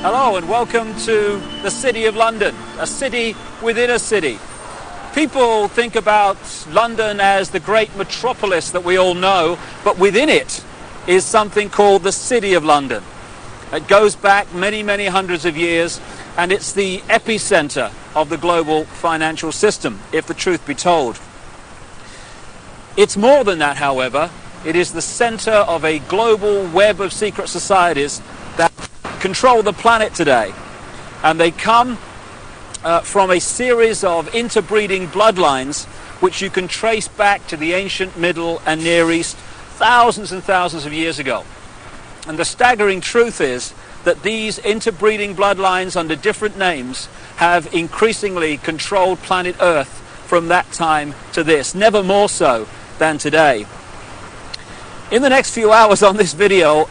Hello and welcome to the City of London, a city within a city. People think about London as the great metropolis that we all know, but within it is something called the City of London. It goes back many, many hundreds of years, and it's the epicenter of the global financial system, if the truth be told. It's more than that, however. It is the center of a global web of secret societies that control the planet today, and they come from a series of interbreeding bloodlines which you can trace back to the ancient Middle and Near East thousands and thousands of years ago. And the staggering truth is that these interbreeding bloodlines under different names have increasingly controlled planet Earth from that time to this, never more so than today. In the next few hours on this video,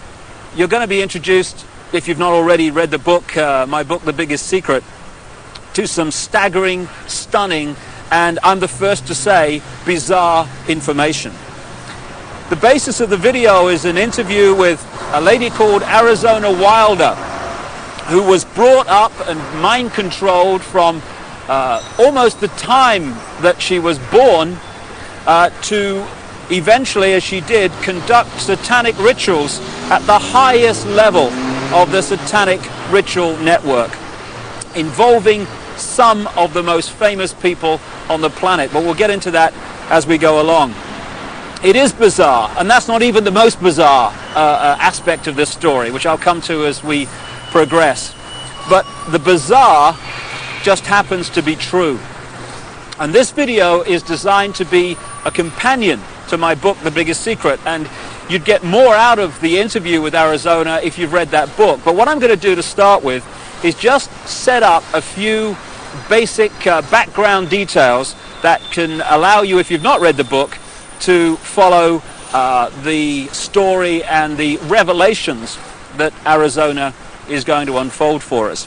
you're going to be introduced, if you've not already read the book, my book, The Biggest Secret, to some staggering, stunning, and I'm the first to say, bizarre information. The basis of the video is an interview with a lady called Arizona Wilder, who was brought up and mind-controlled from almost the time that she was born to eventually, as she did, conduct satanic rituals at the highest level of the satanic ritual network, involving some of the most famous people on the planet. But we'll get into that as we go along. It is bizarre, and that's not even the most bizarre aspect of this story, which I'll come to as we progress. But the bizarre just happens to be true. And this video is designed to be a companion to my book, The Biggest Secret, and you'd get more out of the interview with Arizona if you've read that book. But what I'm going to do to start with is just set up a few basic background details that can allow you, if you've not read the book, to follow the story and the revelations that Arizona is going to unfold for us.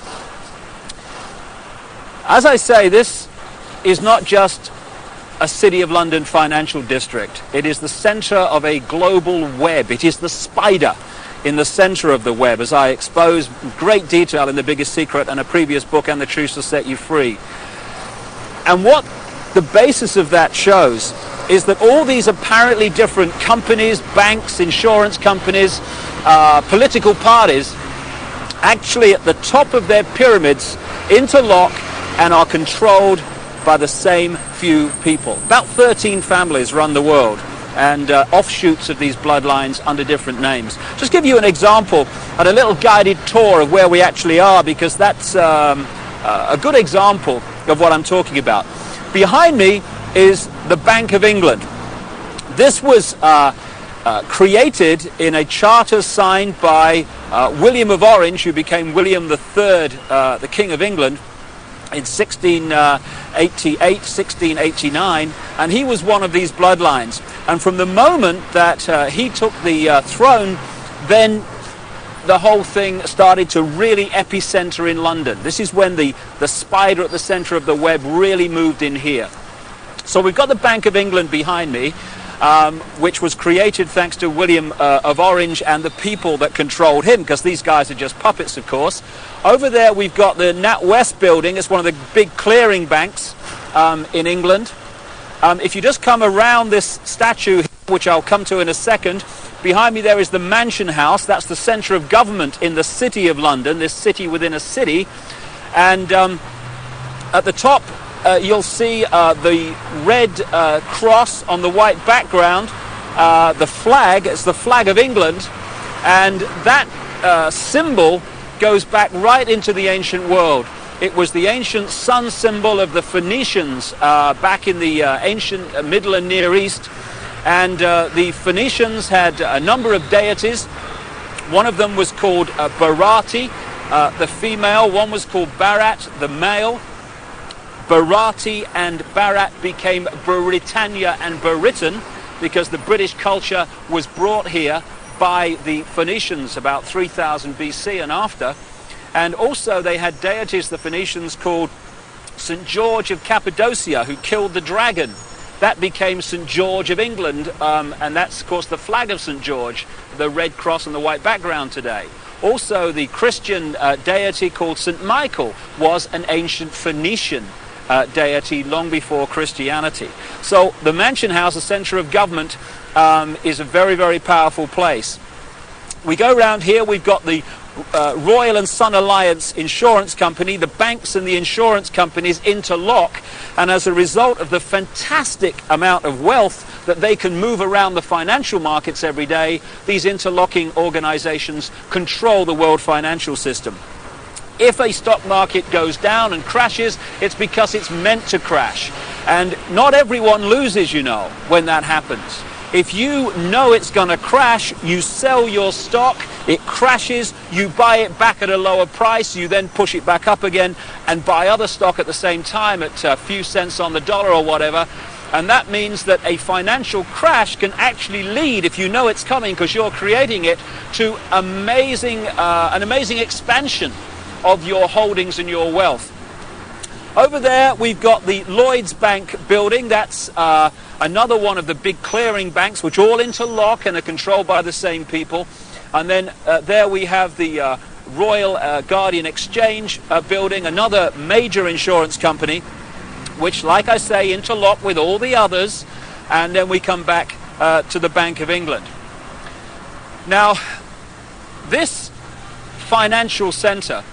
As I say, this is not just a City of London financial district. It is the center of a global web. It is the spider in the center of the web, as I expose great detail in The Biggest Secret and a previous book, And the Truth Shall Set You Free. And what the basis of that shows is that all these apparently different companies, banks, insurance companies, political parties, actually at the top of their pyramids interlock and are controlled by the same few people. About 13 families run the world, and offshoots of these bloodlines under different names. Just give you an example and a little guided tour of where we actually are, because that's a good example of what I'm talking about. Behind me is the Bank of England. This was created in a charter signed by William of Orange, who became William III, the King of England, in 1688, 1689, and he was one of these bloodlines. And from the moment that he took the throne, then the whole thing started to really epicenter in London. This is when the spider at the center of the web really moved in here. So we've got the Bank of England behind me, which was created thanks to William of Orange and the people that controlled him, because these guys are just puppets, of course. Over there we've got the NatWest building. It's one of the big clearing banks in England. If you just come around this statue, which I'll come to in a second, behind me there is the Mansion House. That's the center of government in the City of London, this city within a city. And at the top you'll see the red cross on the white background, the flag. It's the flag of England, and that symbol goes back right into the ancient world. It was the ancient sun symbol of the Phoenicians back in the ancient Middle and Near East, and the Phoenicians had a number of deities. One of them was called Barati, the female. One was called Barat, the male. Barati and Barat became Britannia and Britain because the British culture was brought here by the Phoenicians about 3000 BC and after. And also they had deities, the Phoenicians, called St. George of Cappadocia, who killed the dragon. That became St. George of England, and that's, of course, the flag of St. George, the red cross on the white background today. Also, the Christian deity called St. Michael was an ancient Phoenician deity long before Christianity. So the Mansion House, the center of government, is a very, very powerful place. We go around here, we've got the Royal and Son Alliance Insurance Company. The banks and the insurance companies interlock, and as a result of the fantastic amount of wealth that they can move around the financial markets every day, these interlocking organizations control the world financial system. If a stock market goes down and crashes, it's because it's meant to crash. And not everyone loses, you know, when that happens. If you know it's going to crash, you sell your stock, it crashes, you buy it back at a lower price, you then push it back up again and buy other stock at the same time at a few cents on the dollar or whatever. And that means that a financial crash can actually lead, if you know it's coming because you're creating it, to an amazing expansion of your holdings and your wealth. Over there we've got the Lloyds Bank building. That's another one of the big clearing banks which all interlock and are controlled by the same people. And then there we have the Royal Guardian Exchange building, another major insurance company which, like I say, interlock with all the others. And then we come back to the Bank of England. Now, this financial center,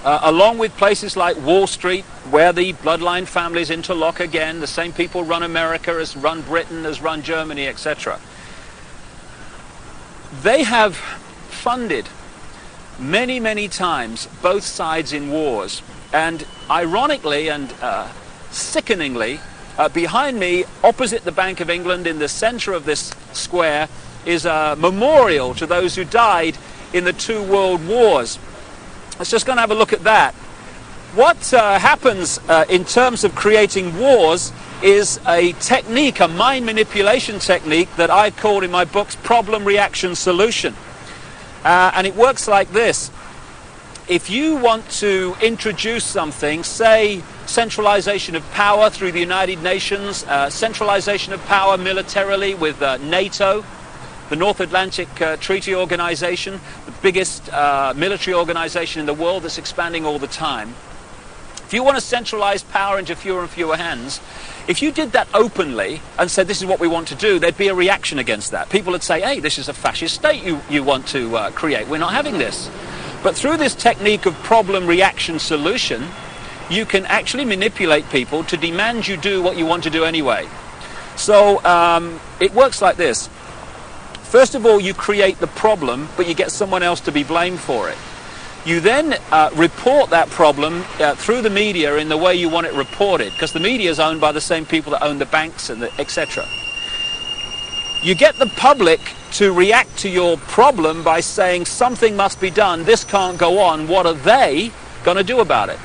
along with places like Wall Street, where the bloodline families interlock again, the same people run America as run Britain, as run Germany, etc. They have funded many, many times both sides in wars. And ironically and sickeningly, behind me, opposite the Bank of England, in the center of this square, is a memorial to those who died in the 2 world wars. Let's just go and have a look at that. What happens in terms of creating wars is a technique, a mind manipulation technique that I've called in my books problem, reaction, solution. And it works like this. If you want to introduce something, say centralization of power through the United Nations, centralization of power militarily with NATO, the North Atlantic Treaty Organization, the biggest military organization in the world that's expanding all the time. If you want to centralize power into fewer and fewer hands, if you did that openly and said this is what we want to do, there'd be a reaction against that. People would say, hey, this is a fascist state you want to create. We're not having this. But through this technique of problem, reaction, solution, you can actually manipulate people to demand you do what you want to do anyway. So it works like this. First of all, you create the problem, but you get someone else to be blamed for it. You then report that problem through the media in the way you want it reported, because the media is owned by the same people that own the banks and etc. You get the public to react to your problem by saying something must be done, this can't go on, what are they going to do about it?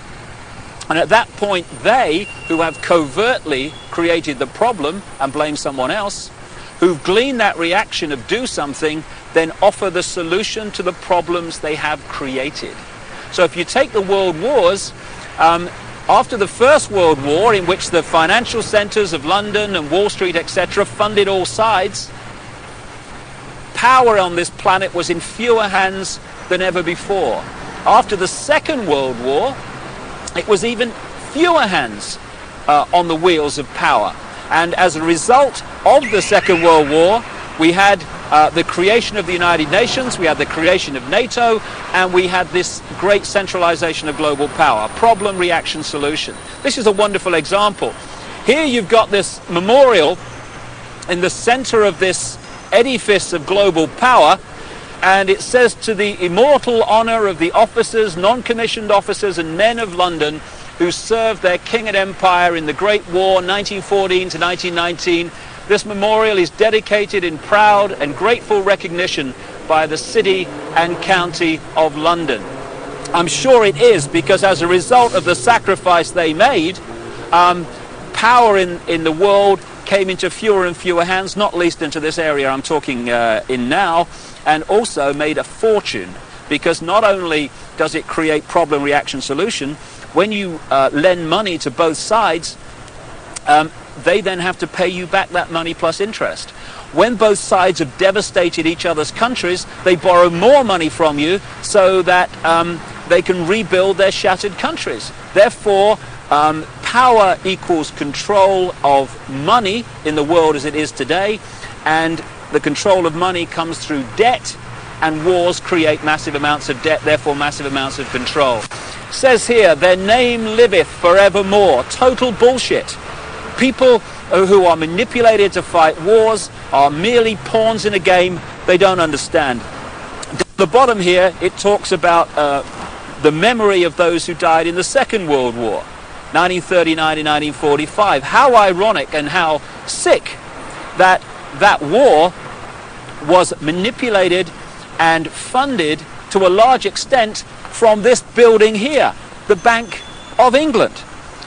And at that point, they, who have covertly created the problem and blame someone else, who've gleaned that reaction of do something, then offer the solution to the problems they have created. So if you take the world wars, after the First World War, in which the financial centers of London and Wall Street, etc., funded all sides, power on this planet was in fewer hands than ever before. After the Second World War, it was even fewer hands on the wheels of power. And as a result of the Second World War, we had the creation of the United Nations, we had the creation of NATO, and we had this great centralization of global power. Problem, reaction, solution. This is a wonderful example. Here you've got this memorial in the center of this edifice of global power, and it says, to the immortal honor of the officers, non-commissioned officers and men of London who served their king and empire in the Great War 1914 to 1919, this memorial is dedicated in proud and grateful recognition by the City and County of London. I'm sure it is, because as a result of the sacrifice they made, power in the world came into fewer and fewer hands, not least into this area I'm talking in now, and also made a fortune, because not only does it create problem, reaction, solution, when you lend money to both sides, they then have to pay you back that money plus interest. When both sides have devastated each other's countries, they borrow more money from you so that they can rebuild their shattered countries. Therefore, power equals control of money in the world as it is today, and the control of money comes through debt, and wars create massive amounts of debt, therefore massive amounts of control. It says here, their name liveth forevermore. Total bullshit. People who are manipulated to fight wars are merely pawns in a game they don't understand. At the bottom here, it talks about the memory of those who died in the Second World War, 1939 to 1945. How ironic and how sick that that war was manipulated and funded to a large extent from this building here, the Bank of England.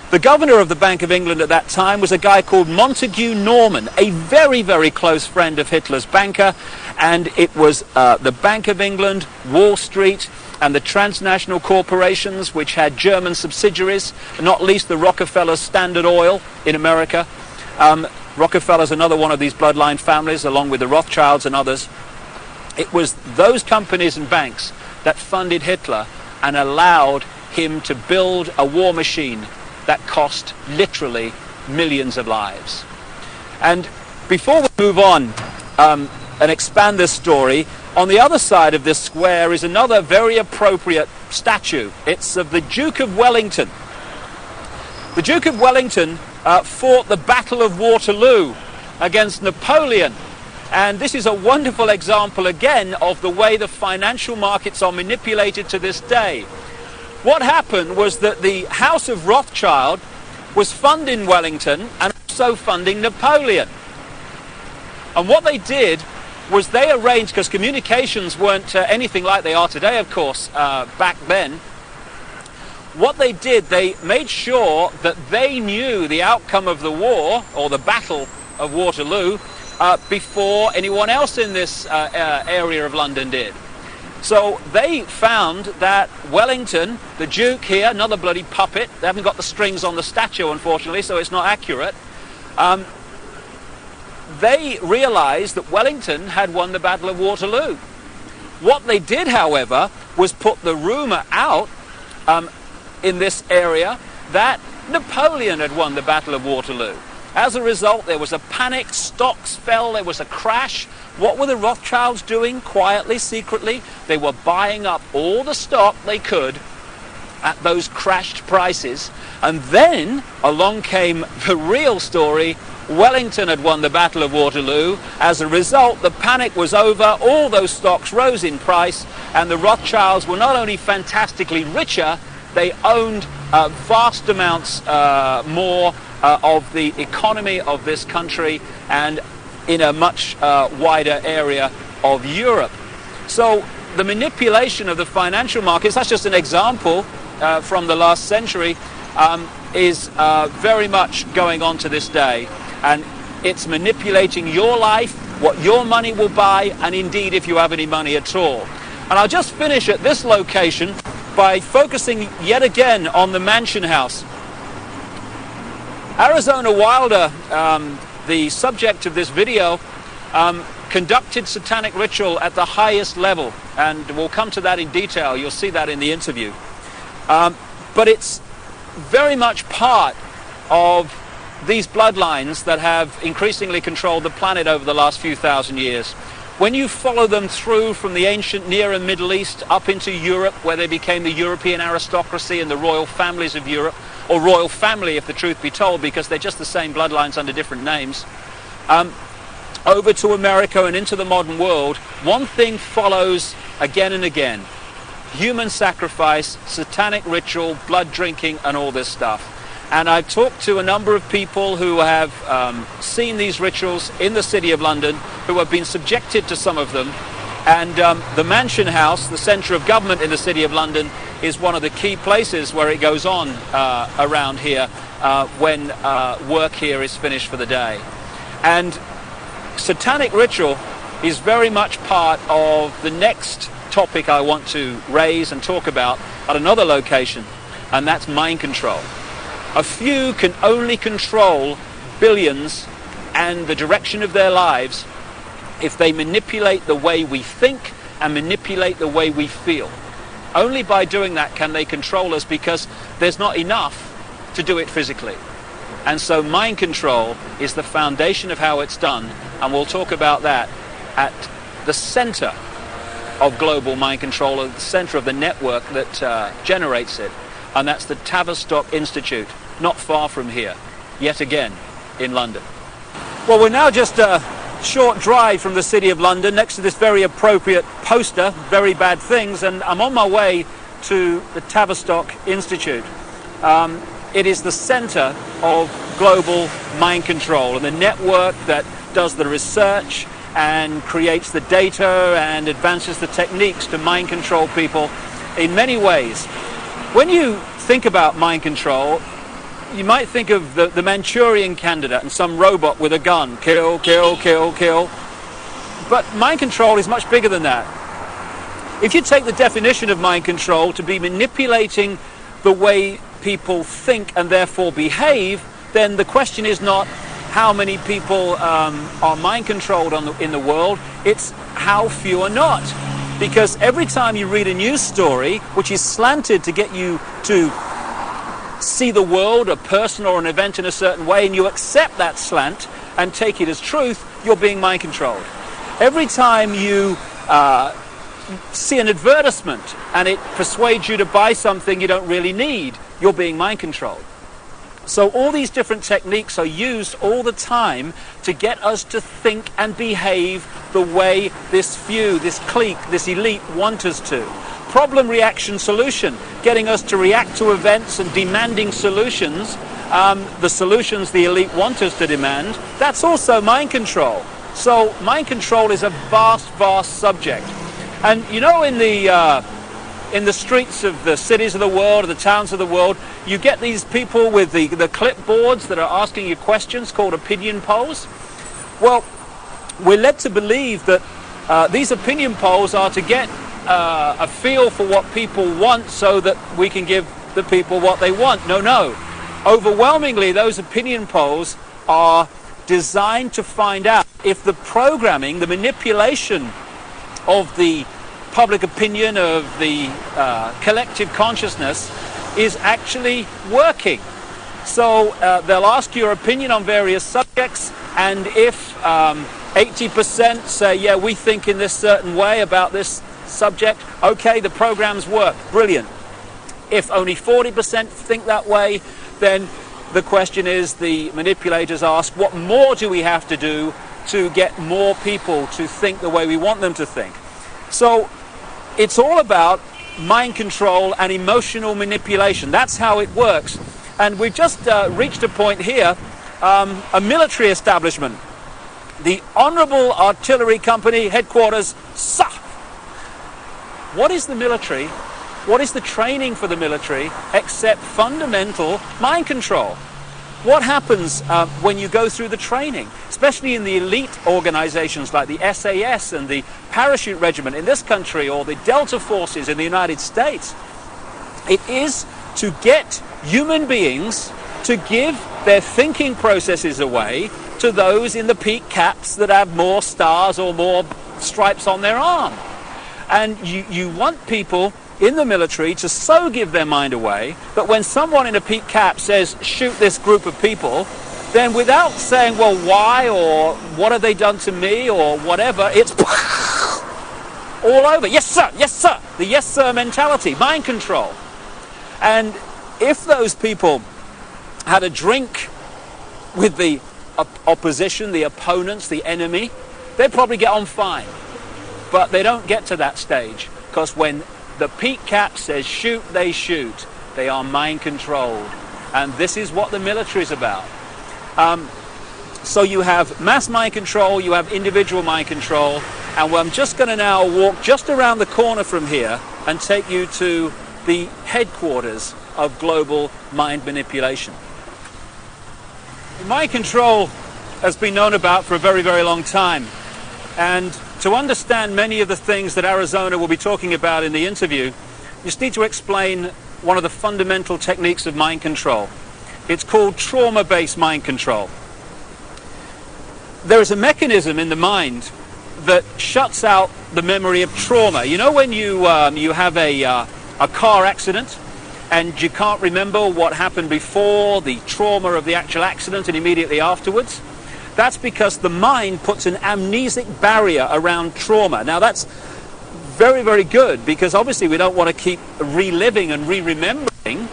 The governor of the Bank of England at that time was a guy called Montague Norman, a very, very close friend of Hitler's banker, and it was the Bank of England, Wall Street, and the transnational corporations which had German subsidiaries, not least the Rockefeller Standard Oil in America. Rockefeller's another one of these bloodline families, along with the Rothschilds and others. It was those companies and banks that funded Hitler and allowed him to build a war machine that cost literally millions of lives. And before we move on and expand this story, on the other side of this square is another very appropriate statue. It's of the Duke of Wellington. The Duke of Wellington fought the Battle of Waterloo against Napoleon. And this is a wonderful example again of the way the financial markets are manipulated to this day. What happened was that the House of Rothschild was funding Wellington and also funding Napoleon. And what they did was they arranged, because communications weren't anything like they are today, of course, back then. What they did, they made sure that they knew the outcome of the war, or the Battle of Waterloo, before anyone else in this area of London did. So they found that Wellington, the Duke here, another bloody puppet, they haven't got the strings on the statue unfortunately, so it's not accurate, they realized that Wellington had won the Battle of Waterloo. What they did, however, was put the rumor out in this area that Napoleon had won the Battle of Waterloo. As a result, there was a panic, stocks fell, there was a crash. What were the Rothschilds doing quietly, secretly? They were buying up all the stock they could at those crashed prices. And then along came the real story. Wellington had won the Battle of Waterloo. As a result, the panic was over, all those stocks rose in price, and the Rothschilds were not only fantastically richer, they owned vast amounts more of the economy of this country and in a much wider area of Europe. So the manipulation of the financial markets, that's just an example from the last century, is very much going on to this day. And it's manipulating your life, what your money will buy, and indeed if you have any money at all. And I'll just finish at this location by focusing yet again on the Mansion House. Arizona Wilder, the subject of this video, conducted satanic ritual at the highest level, and we'll come to that in detail. You'll see that in the interview. But it's very much part of these bloodlines that have increasingly controlled the planet over the last few thousand years. When you follow them through from the ancient Near and Middle East up into Europe, where they became the European aristocracy and the royal families of Europe, or royal family if the truth be told, because they're just the same bloodlines under different names, over to America and into the modern world, one thing follows again and again: human sacrifice, satanic ritual, blood drinking, and all this stuff. And I've talked to a number of people who have seen these rituals in the City of London, who have been subjected to some of them. And the Mansion House, the centre of government in the City of London, is one of the key places where it goes on around here when work here is finished for the day. And satanic ritual is very much part of the next topic I want to raise and talk about at another location, and that's mind control. A few can only control billions and the direction of their lives if they manipulate the way we think and manipulate the way we feel. Only by doing that can they control us, because there's not enough to do it physically. And so mind control is the foundation of how it's done, and we'll talk about that at the center of global mind control, at the center of the network that generates it, and that's the Tavistock Institute, not far from here, yet again in London. Well, we're now just a short drive from the City of London, next to this very appropriate poster, Very Bad Things, and I'm on my way to the Tavistock Institute. It is the center of global mind control and the network that does the research and creates the data and advances the techniques to mind control people in many ways. When you think about mind control, you might think of the Manchurian candidate and some robot with a gun. Kill, kill, kill, kill. But mind control is much bigger than that. If you take the definition of mind control to be manipulating the way people think and therefore behave, then the question is not how many people are mind controlled in the world, it's how few are not. Because every time you read a news story which is slanted to get you to see the world, a person or an event in a certain way, and you accept that slant and take it as truth, you're being mind controlled. Every time you see an advertisement and it persuades you to buy something you don't really need, you're being mind controlled. So all these different techniques are used all the time to get us to think and behave the way this few, this clique, this elite want us to. Problem, reaction, solution, getting us to react to events and demanding solutions, the solutions the elite want us to demand. That's also mind control. So mind control is a vast, vast subject. And you know, in the streets of the cities of the world, or the towns of the world, you get these people with the clipboards that are asking you questions called opinion polls. Well, we're led to believe that these opinion polls are to get a feel for what people want so that we can give the people what they want. No, no. Overwhelmingly, those opinion polls are designed to find out if the programming, the manipulation of the public opinion, of the collective consciousness, is actually working. So they'll ask your opinion on various subjects, and if 80% say, yeah, we think in this certain way about this subject, okay, the programs work, brilliant. If only 40% think that way, then the question is, the manipulators ask, what more do we have to do to get more people to think the way we want them to think? So it's all about mind control and emotional manipulation. That's how it works. And we've just reached a point here, a military establishment. The Honourable Artillery Company headquarters, SA. What is the military? What is the training for the military except fundamental mind control? What happens when you go through the training, especially in the elite organizations like the SAS and the Parachute Regiment in this country, or the Delta Forces in the United States? It is to get human beings to give their thinking processes away to those in the peak caps that have more stars or more stripes on their arm. And you want people in the military to so give their mind away that when someone in a peak cap says, shoot this group of people, then without saying, well, why, or what have they done to me, or whatever, it's all over. Yes, sir, yes, sir. The yes, sir mentality, mind control. And if those people had a drink with the opposition, the opponents, the enemy, they'd probably get on fine. But they don't get to that stage, because when the peak cap says shoot, they shoot. They are mind controlled. And this is what the military is about. So you have mass mind control, you have individual mind control, and I'm just going to now walk just around the corner from here and take you to the headquarters of global mind manipulation. Mind control has been known about for a very, very long time. And to understand many of the things that Arizona will be talking about in the interview, you just need to explain one of the fundamental techniques of mind control. It's called trauma-based mind control. there is a mechanism in the mind that shuts out the memory of trauma. You know when you have a car accident and you can't remember what happened before, the trauma of the actual accident, and immediately afterwards? That's because the mind puts an amnesic barrier around trauma. Now that's very, very good, because obviously we don't want to keep reliving and re-remembering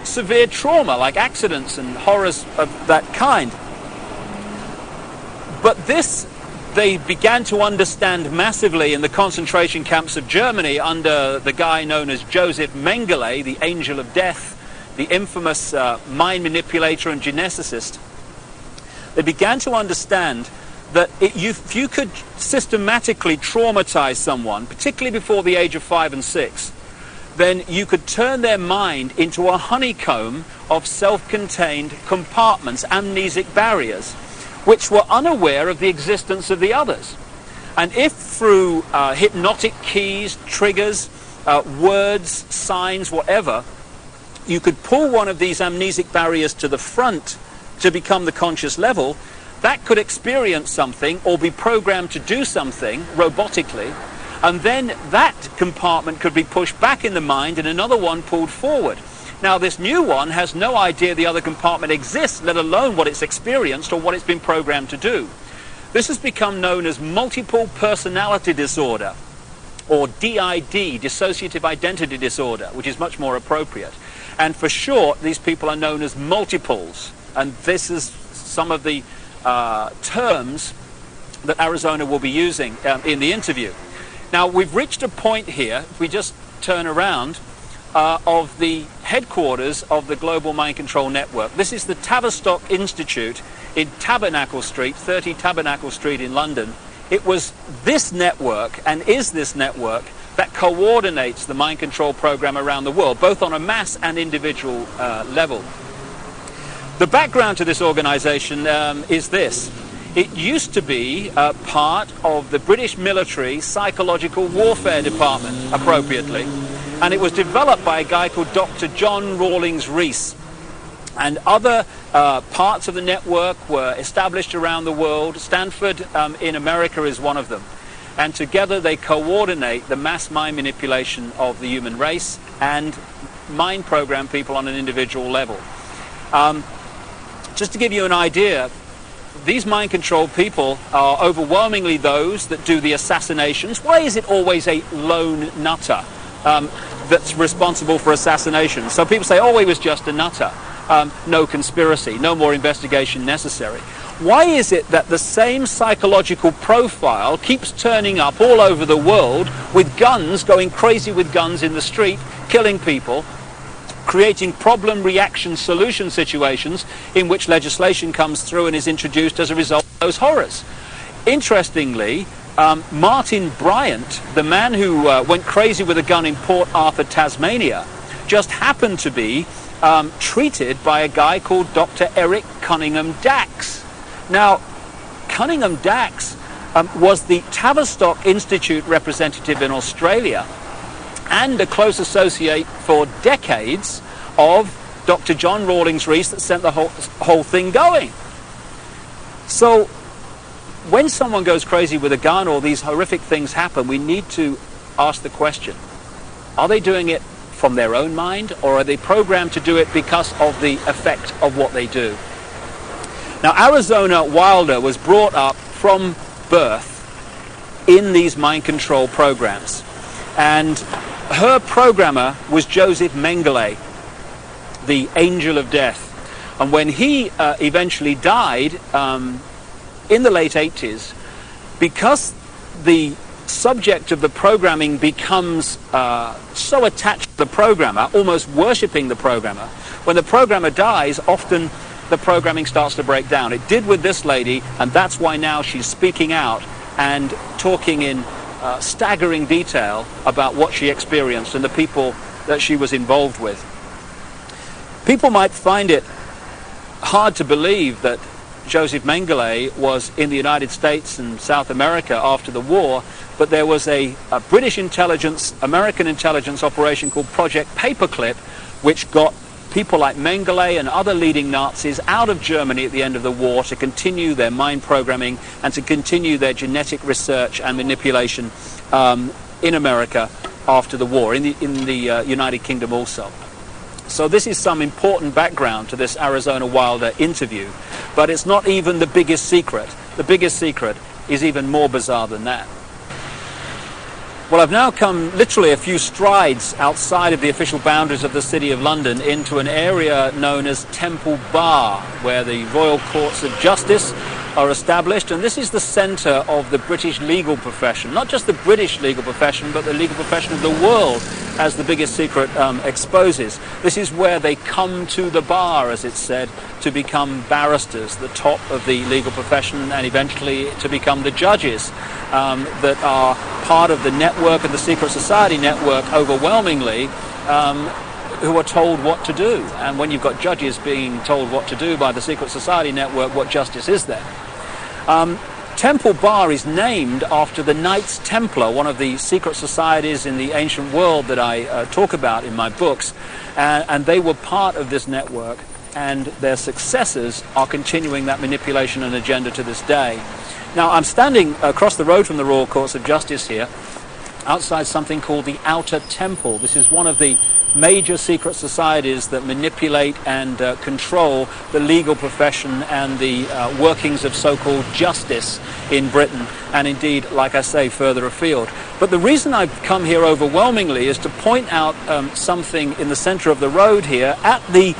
severe trauma like accidents and horrors of that kind. But this they began to understand massively in the concentration camps of Germany under the guy known as Joseph Mengele, the angel of death, the infamous mind manipulator and geneticist. They began to understand that if you could systematically traumatize someone, particularly before the age of 5 and 6, then you could turn their mind into a honeycomb of self-contained compartments, amnesic barriers, which were unaware of the existence of the others. And if through hypnotic keys, triggers, words, signs, whatever, you could pull one of these amnesic barriers to the front to become the conscious level, that could experience something or be programmed to do something robotically, and then that compartment could be pushed back in the mind and another one pulled forward. Now this new one has no idea the other compartment exists, let alone what it's experienced or what it's been programmed to do. This has become known as multiple personality disorder, or DID, dissociative identity disorder, which is much more appropriate. And for short, these people are known as multiples. And this is some of the terms that Arizona will be using in the interview. Now, we've reached a point here, if we just turn around, of the headquarters of the Global Mind Control Network. This is the Tavistock Institute in Tabernacle Street, 30 Tabernacle Street in London. It was this network, and is this network, that coordinates the mind control program around the world, both on a mass and individual level. The background to this organization is this. It used to be part of the British military psychological warfare department, appropriately, and it was developed by a guy called Dr. John Rawlings Rees. And other parts of the network were established around the world. Stanford in America is one of them. And together they coordinate the mass mind manipulation of the human race and mind program people on an individual level. Just to give you an idea, these mind control people are overwhelmingly those that do the assassinations. Why is it always a lone nutter that's responsible for assassination? So people say, oh, he was just a nutter. No conspiracy, no more investigation necessary. Why is it that the same psychological profile keeps turning up all over the world with guns, going crazy with guns in the street, killing people, creating problem, reaction, solution situations in which legislation comes through and is introduced as a result of those horrors? Interestingly, Martin Bryant, the man who went crazy with a gun in Port Arthur, Tasmania, just happened to be treated by a guy called Dr. Eric Cunningham Dax. Now, Cunningham Dax was the Tavistock Institute representative in Australia and a close associate for decades of Dr. John Rawlings Rees that sent the whole thing going. So when someone goes crazy with a gun or these horrific things happen, we need to ask the question, are they doing it from their own mind, or are they programmed to do it because of the effect of what they do? Now, Arizona Wilder was brought up from birth in these mind control programs, and her programmer was Joseph Mengele, the angel of death. And when he eventually died in the late 80s, because the subject of the programming becomes so attached to the programmer, almost worshipping the programmer, when the programmer dies, often the programming starts to break down. It did with this lady, and that's why now she's speaking out and talking in staggering detail about what she experienced and the people that she was involved with. People might find it hard to believe that Joseph Mengele was in the United States and South America after the war, but there was a British intelligence, American intelligence operation called Project Paperclip, which got people like Mengele and other leading Nazis out of Germany at the end of the war to continue their mind programming and to continue their genetic research and manipulation in America after the war, in the United Kingdom also. So this is some important background to this Arizona Wilder interview, but it's not even the biggest secret. The biggest secret is even more bizarre than that. Well, I've now come literally a few strides outside of the official boundaries of the City of London into an area known as Temple Bar, where the Royal Courts of Justice are established, and this is the centre of the British legal profession. Not just the British legal profession, but the legal profession of the world, as the biggest secret exposes. This is where they come to the bar, as it's said, to become barristers, the top of the legal profession, and eventually to become the judges that are part of the network and the secret society network overwhelmingly, who are told what to do. And when you've got judges being told what to do by the secret society network, what justice is there? Temple Bar is named after the Knights Templar, one of the secret societies in the ancient world that I talk about in my books, and they were part of this network, and their successors are continuing that manipulation and agenda to this day. Now, I'm standing across the road from the Royal Courts of Justice here, outside something called the Outer Temple. This is one of the major secret societies that manipulate and control the legal profession and the workings of so-called justice in Britain, and indeed, like I say, further afield. But the reason I've come here overwhelmingly is to point out something in the centre of the road here at the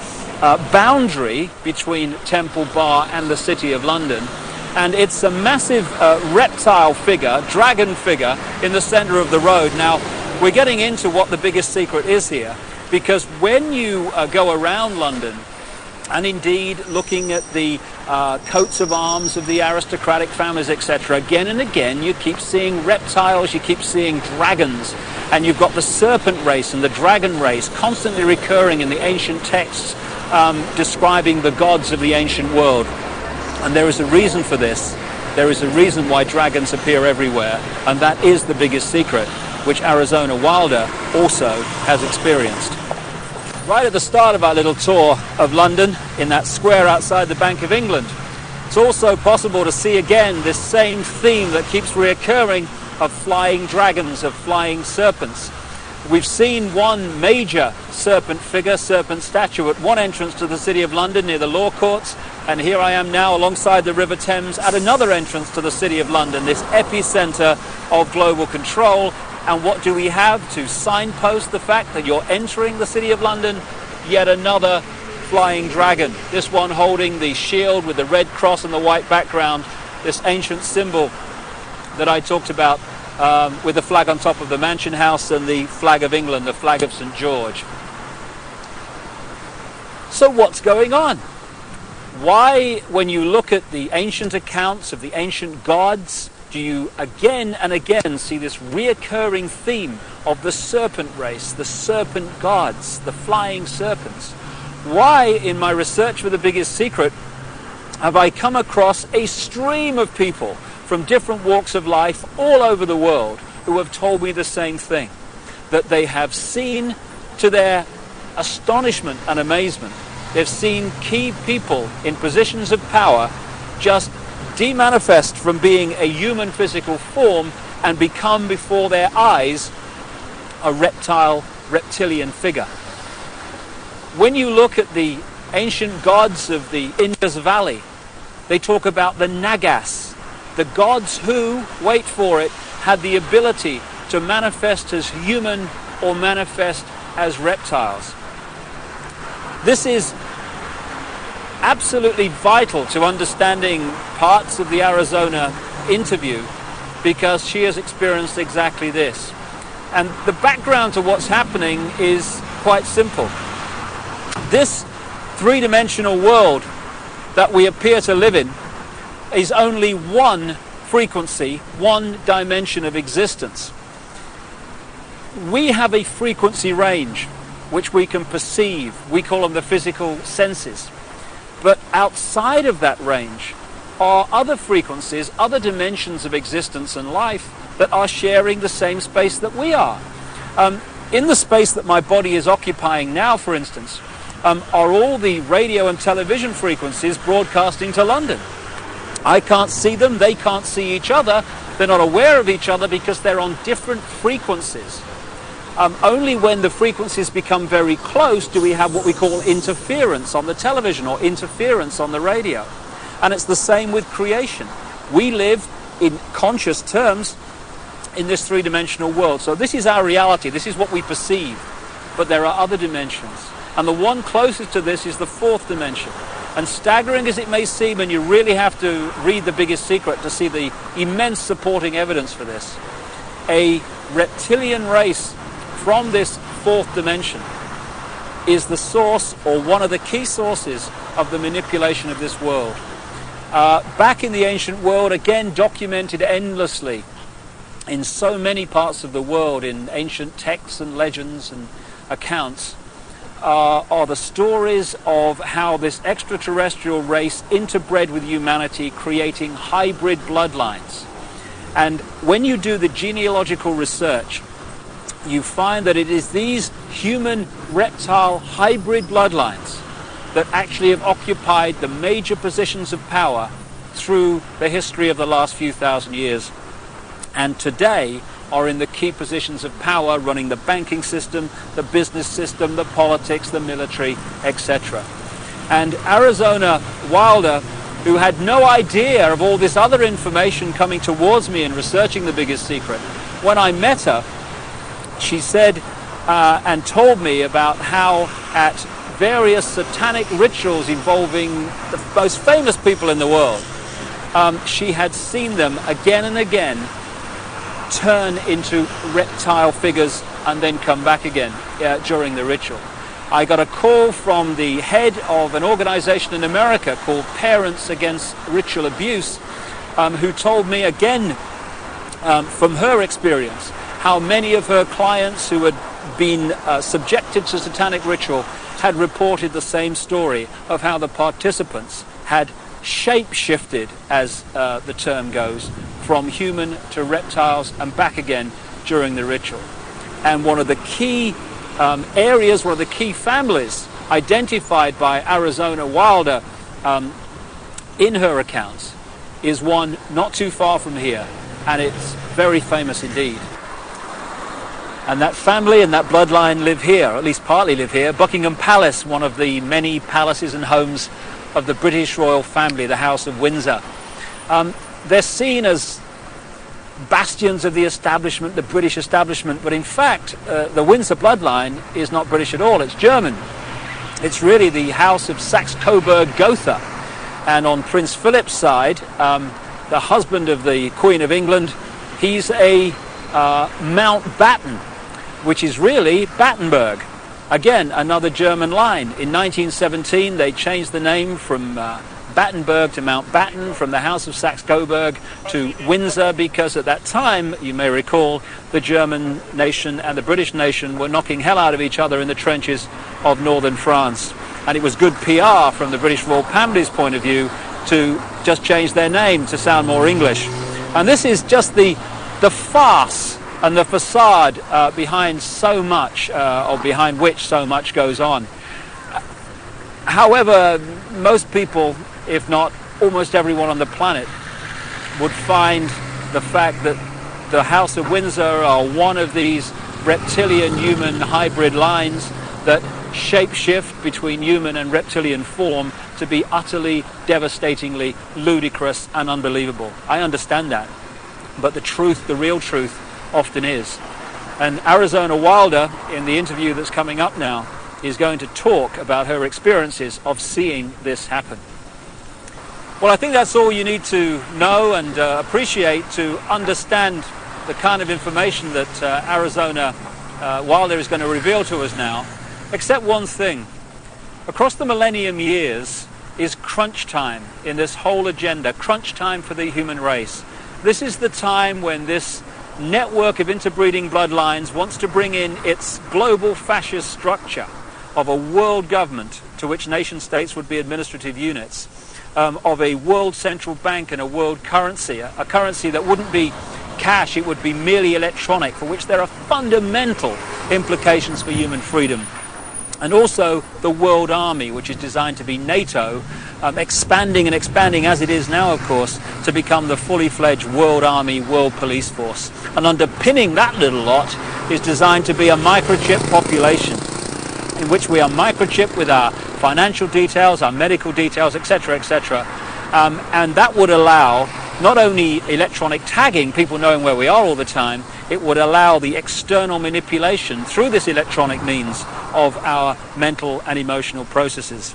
boundary between Temple Bar and the City of London. And it's a massive reptile figure, dragon figure, in the centre of the road. Now, we're getting into what the biggest secret is here, because when you go around London, and indeed looking at the coats of arms of the aristocratic families, etc., again and again you keep seeing reptiles, you keep seeing dragons, and you've got the serpent race and the dragon race constantly recurring in the ancient texts describing the gods of the ancient world. And there is a reason for this. There is a reason why dragons appear everywhere, and that is the biggest secret, which Arizona Wilder also has experienced. Right at the start of our little tour of London, in that square outside the Bank of England, it's also possible to see again this same theme that keeps reoccurring of flying dragons, of flying serpents. We've seen one major serpent figure, serpent statue, at one entrance to the City of London near the Law Courts, and here I am now alongside the River Thames at another entrance to the City of London, this epicenter of global control. And what do we have to signpost the fact that you're entering the City of London? Yet another flying dragon, this one holding the shield with the red cross and the white background, this ancient symbol that I talked about, with the flag on top of the Mansion House and the flag of England, the flag of St. George. So what's going on? Why, when you look at the ancient accounts of the ancient gods, do you again and again see this reoccurring theme of the serpent race, the serpent gods, the flying serpents? Why, in my research for the biggest secret, have I come across a stream of people from different walks of life all over the world who have told me the same thing, that they have seen, to their astonishment and amazement, they've seen key people in positions of power just demanifest from being a human physical form and become before their eyes a reptilian figure. When you look at the ancient gods of the Indus Valley, they talk about the Nagas, the gods who, wait for it, had the ability to manifest as human or manifest as reptiles. This is absolutely vital to understanding parts of the Arizona interview, because she has experienced exactly this. And the background to what's happening is quite simple. This three-dimensional world that we appear to live in is only one frequency, one dimension of existence. We have a frequency range which we can perceive. We call them the physical senses. But outside of that range are other frequencies, other dimensions of existence and life that are sharing the same space that we are. In the space that my body is occupying now, for instance, are all the radio and television frequencies broadcasting to London. I can't see them, they can't see each other, they're not aware of each other because they're on different frequencies. Only when the frequencies become very close do we have what we call interference on the television or interference on the radio. And it's the same with creation. We live in conscious terms in this three-dimensional world. So this is our reality, this is what we perceive. But there are other dimensions. And the one closest to this is the fourth dimension. And staggering as it may seem, and you really have to read The Biggest Secret to see the immense supporting evidence for this, a reptilian race from this fourth dimension is the source, or one of the key sources, of the manipulation of this world. Back in the ancient world, again documented endlessly in so many parts of the world, in ancient texts and legends and accounts, are the stories of how this extraterrestrial race interbred with humanity, creating hybrid bloodlines. And when you do the genealogical research, you find that it is these human-reptile hybrid bloodlines that actually have occupied the major positions of power through the history of the last few thousand years, and today are in the key positions of power, running the banking system, the business system, the politics, the military, etc. And ASJou7DvtQE Wilder, who had no idea of all this other information coming towards me in researching The Biggest Secret, when I met her, she said and told me about how at various satanic rituals involving the most famous people in the world, she had seen them again and again turn into reptile figures and then come back again during the ritual. I got a call from the head of an organization in America called Parents Against Ritual Abuse, who told me again from her experience how many of her clients who had been subjected to satanic ritual had reported the same story of how the participants had shape-shifted, as the term goes, from human to reptiles and back again during the ritual. And one of the key areas, one of the key families identified by ASJou7DvtQE Wilder in her accounts is one not too far from here, and it's very famous indeed. And that family and that bloodline live here, or at least partly live here. Buckingham Palace, one of the many palaces and homes of the British royal family, the House of Windsor. They're seen as bastions of the establishment, the British establishment, but in fact the Windsor bloodline is not British at all, it's German. It's really the House of Saxe-Coburg-Gotha. And on Prince Philip's side, the husband of the Queen of England, he's a Mountbatten, which is really Battenberg. Again, another German line. In 1917, they changed the name from Battenberg to Mountbatten, from the House of Saxe-Coburg to Windsor, because at that time, you may recall, the German nation and the British nation were knocking hell out of each other in the trenches of northern France. And it was good PR from the British royal family's point of view to just change their name to sound more English. And this is just the farce and the facade behind so much, or behind which so much goes on. However, most people, if not almost everyone on the planet, would find the fact that the House of Windsor are one of these reptilian-human hybrid lines that shape-shift between human and reptilian form to be utterly, devastatingly ludicrous and unbelievable. I understand that, but the truth, the real truth, often is. And ASJou7DvtQE Wilder, in the interview that's coming up now, is going to talk about her experiences of seeing this happen. Well, I think that's all you need to know and appreciate to understand the kind of information that ASJou7DvtQE Wilder is going to reveal to us now, except one thing. Across the millennium years is crunch time in this whole agenda, crunch time for the human race. This is the time when this network of interbreeding bloodlines wants to bring in its global fascist structure of a world government to which nation states would be administrative units, of a world central bank and a world currency, a currency that wouldn't be cash, it would be merely electronic, for which there are fundamental implications for human freedom. and also the World Army, which is designed to be NATO, expanding and expanding as it is now, of course, to become the fully fledged World Army, World Police Force. And underpinning that little lot is designed to be a microchip population, in which we are microchipped with our financial details, our medical details, etc., etc. And that would allow not only electronic tagging, people knowing where we are all the time, it would allow the external manipulation through this electronic means of our mental and emotional processes.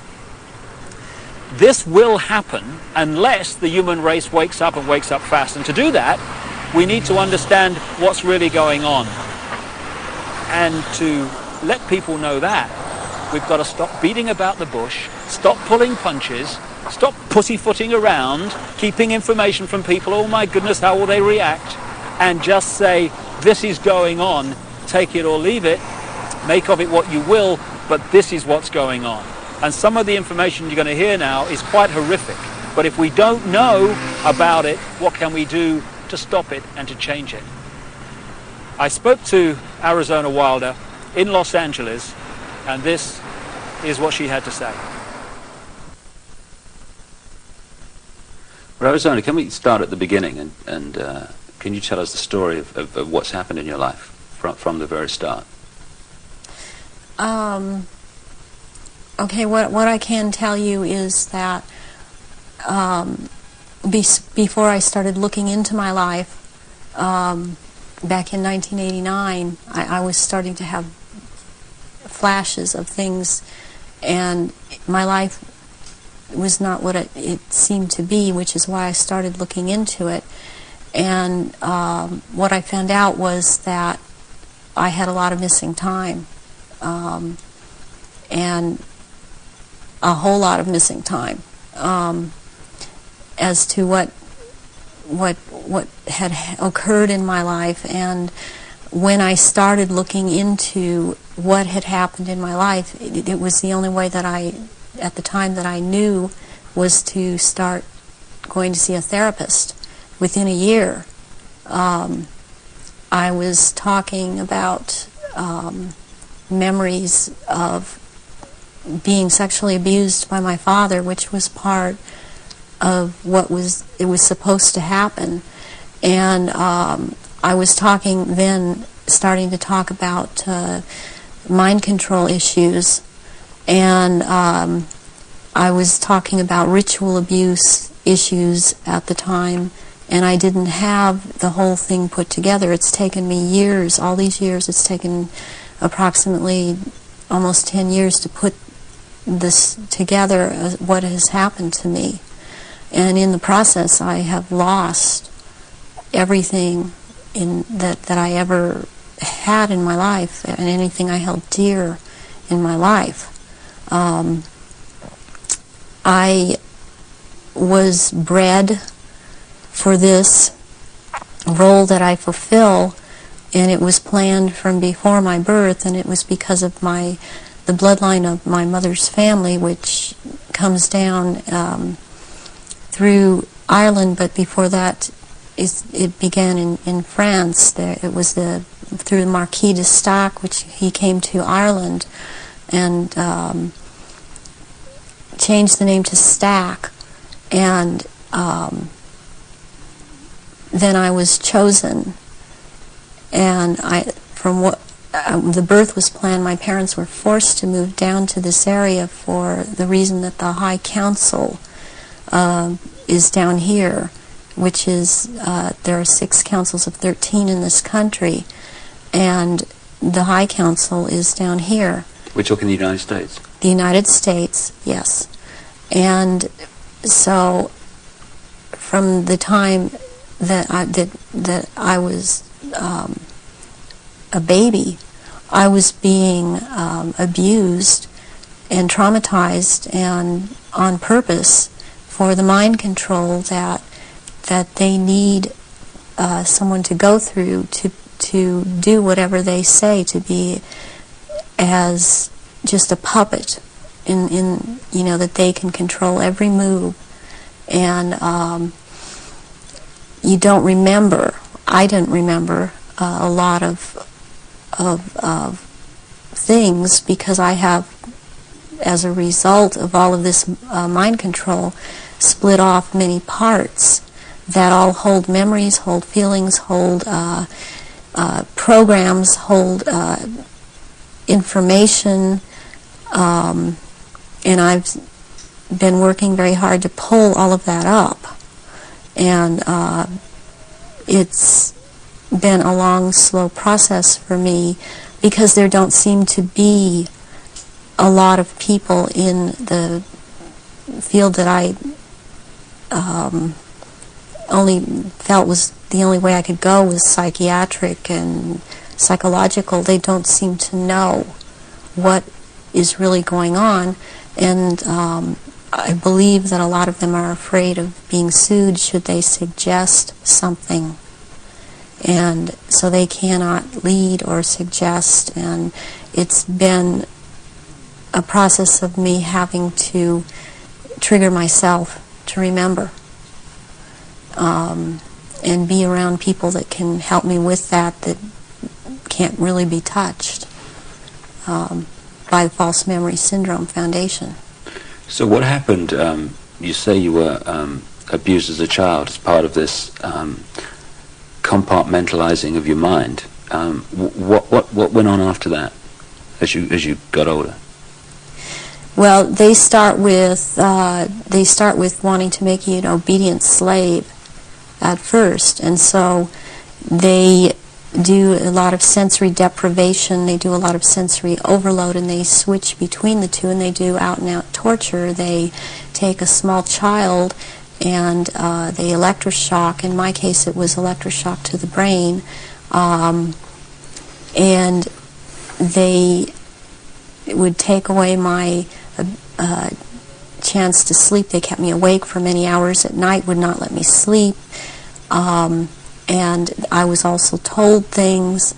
This will happen unless the human race wakes up and wakes up fast. And to do that, we need to understand what's really going on. And to let people know that, we've got to stop beating about the bush, stop pulling punches, stop pussyfooting around, keeping information from people, oh my goodness, how will they react, and just say, this is going on, take it or leave it, make of it what you will, but this is what's going on. And some of the information you're going to hear now is quite horrific, but if we don't know about it, what can we do to stop it and to change it? I spoke to Arizona Wilder in Los Angeles, and this is what she had to say. Well, Arizona, can we start at the beginning, and can you tell us the story of what's happened in your life from the very start? Okay, what I can tell you is that before I started looking into my life, back in 1989, I was starting to have flashes of things, and my life was not what it seemed to be, which is why I started looking into it. And what I found out was that I had a lot of missing time, and a whole lot of missing time, as to what had occurred in my life. And when I started looking into what had happened in my life, it was the only way that at the time that I knew, was to start going to see a therapist. Within a year, I was talking about memories of being sexually abused by my father, which was part of what was supposed to happen. And I was starting to talk about mind control issues, and I was talking about ritual abuse issues at the time, and I didn't have the whole thing put together. It's taken me years, all these years, it's taken approximately almost 10 years to put this together, what has happened to me. And in the process, I have lost everything that I ever had in my life, and anything I held dear in my life. I was bred for this role that I fulfill, and it was planned from before my birth, and it was because of the bloodline of my mother's family, which comes down through Ireland, but before that it began in France. It was through the Marquis de Stac, which he came to Ireland and changed the name to Stack, and then I was chosen, and the birth was planned. My parents were forced to move down to this area for the reason that the High Council is down here, which is, there are 6 councils of 13 in this country, and the High Council is down here. We're talking the United States? The United States, yes. And so from the time that I was a baby, I was being abused and traumatized, and on purpose, for the mind control that they need someone to go through to do whatever they say, to be as just a puppet in that they can control every move. And you don't remember, I didn't remember a lot of things, because I have, as a result of all of this mind control, split off many parts that all hold memories, hold feelings, hold programs, hold information, and I've been working very hard to pull all of that up. And it's been a long, slow process for me, because there don't seem to be a lot of people in the field that I only felt was the only way I could go was psychiatric and psychological. They don't seem to know what is really going on, and I believe that a lot of them are afraid of being sued should they suggest something, and so they cannot lead or suggest. And it's been a process of me having to trigger myself to remember, and be around people that can help me with that can't really be touched by the False Memory Syndrome Foundation. So what happened? You say you were abused as a child as part of this compartmentalizing of your mind. What went on after that, as you got older? Well, they start with wanting to make you an obedient slave at first, and so they do a lot of sensory deprivation, they do a lot of sensory overload, and they switch between the two, and they do out-and-out torture. They take a small child and they electroshock. In my case, it was electroshock to the brain, and they would take away my chance to sleep. They kept me awake for many hours at night, would not let me sleep. And I was also told things,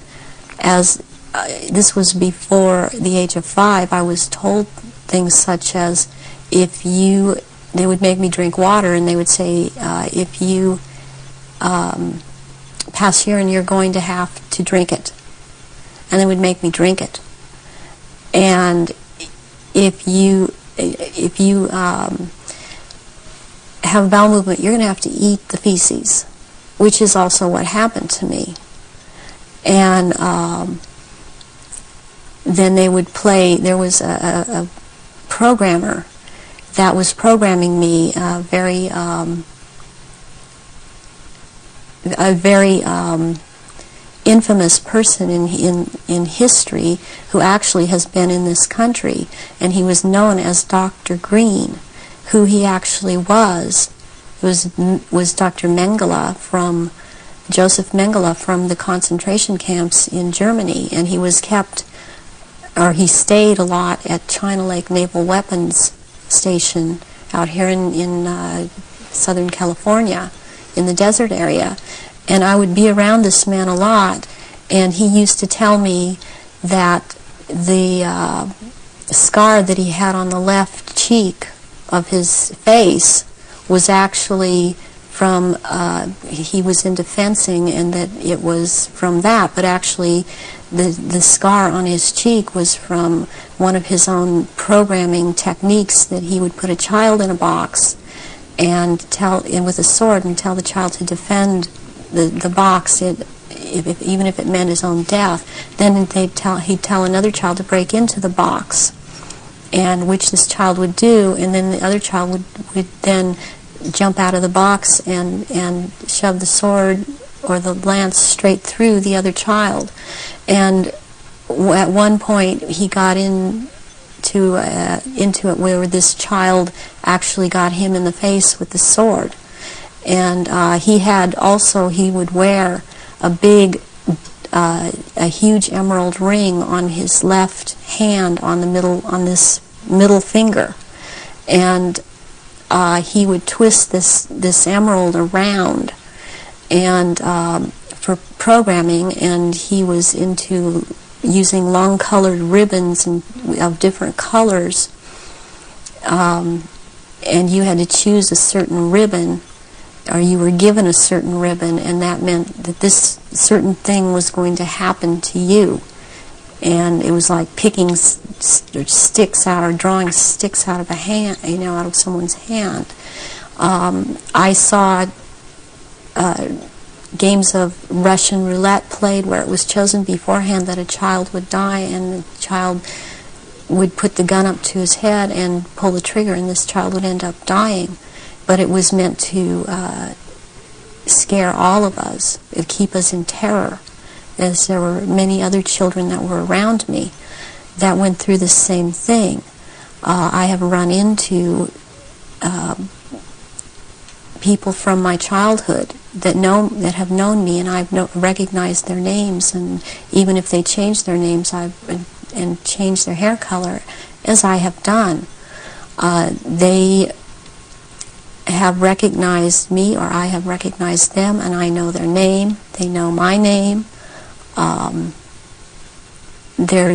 as this was before the age of 5, I was told things such as, they would make me drink water, and they would say, if you pass urine, you're going to have to drink it. And they would make me drink it. And if you have bowel movement, you're going to have to eat the feces, which is also what happened to me. And then they would play, there was a programmer that was programming me, a very infamous person in history, who actually has been in this country, and he was known as Dr. Green. Who he actually was Dr. Mengele, from Joseph Mengele, from the concentration camps in Germany, and he was he stayed a lot at China Lake Naval Weapons Station out here in Southern California, in the desert area. And I would be around this man a lot, and he used to tell me that the scar that he had on the left cheek of his face was actually from, he was into fencing, and that it was from that, but actually the scar on his cheek was from one of his own programming techniques, that he would put a child in a box and with a sword and tell the child to defend the box, even if it meant his own death. Then he'd tell another child to break into the box, and which this child would do, and then the other child would then jump out of the box and shove the sword or the lance straight through the other child. And at one point he got into it where this child actually got him in the face with the sword. And he would wear a huge emerald ring on his left hand, on this middle finger, and he would twist this emerald around, and for programming, and he was into using long-colored ribbons of different colors, and you had to choose a certain ribbon, or you were given a certain ribbon, and that meant that this certain thing was going to happen to you. and it was like picking sticks out, or drawing sticks out of a hand, out of someone's hand. I saw games of Russian roulette played where it was chosen beforehand that a child would die, and the child would put the gun up to his head and pull the trigger, and this child would end up dying. But it was meant to scare all of us, keep us in terror, as there were many other children that were around me that went through the same thing. I have run into people from my childhood that have known me, and I've recognized their names, and even if they change their names and change their hair color, as I have done, they have recognized me, or I have recognized them, and I know their name. They know my name. There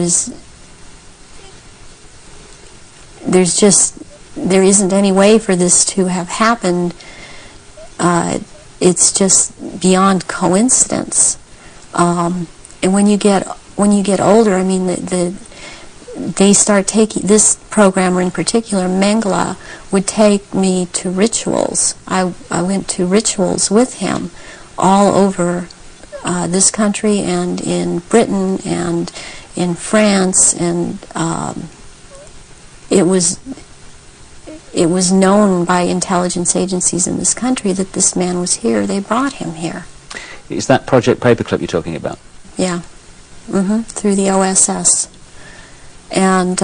isn't any way for this to have happened. It's just beyond coincidence. And when you get older, I mean, they start taking, this programmer in particular, Mengele, would take me to rituals. I went to rituals with him all over this country, and in Britain, and in France, and it was known by intelligence agencies in this country that this man was here. They brought him here. Is that Project Paperclip you're talking about? Yeah. Through the OSS. And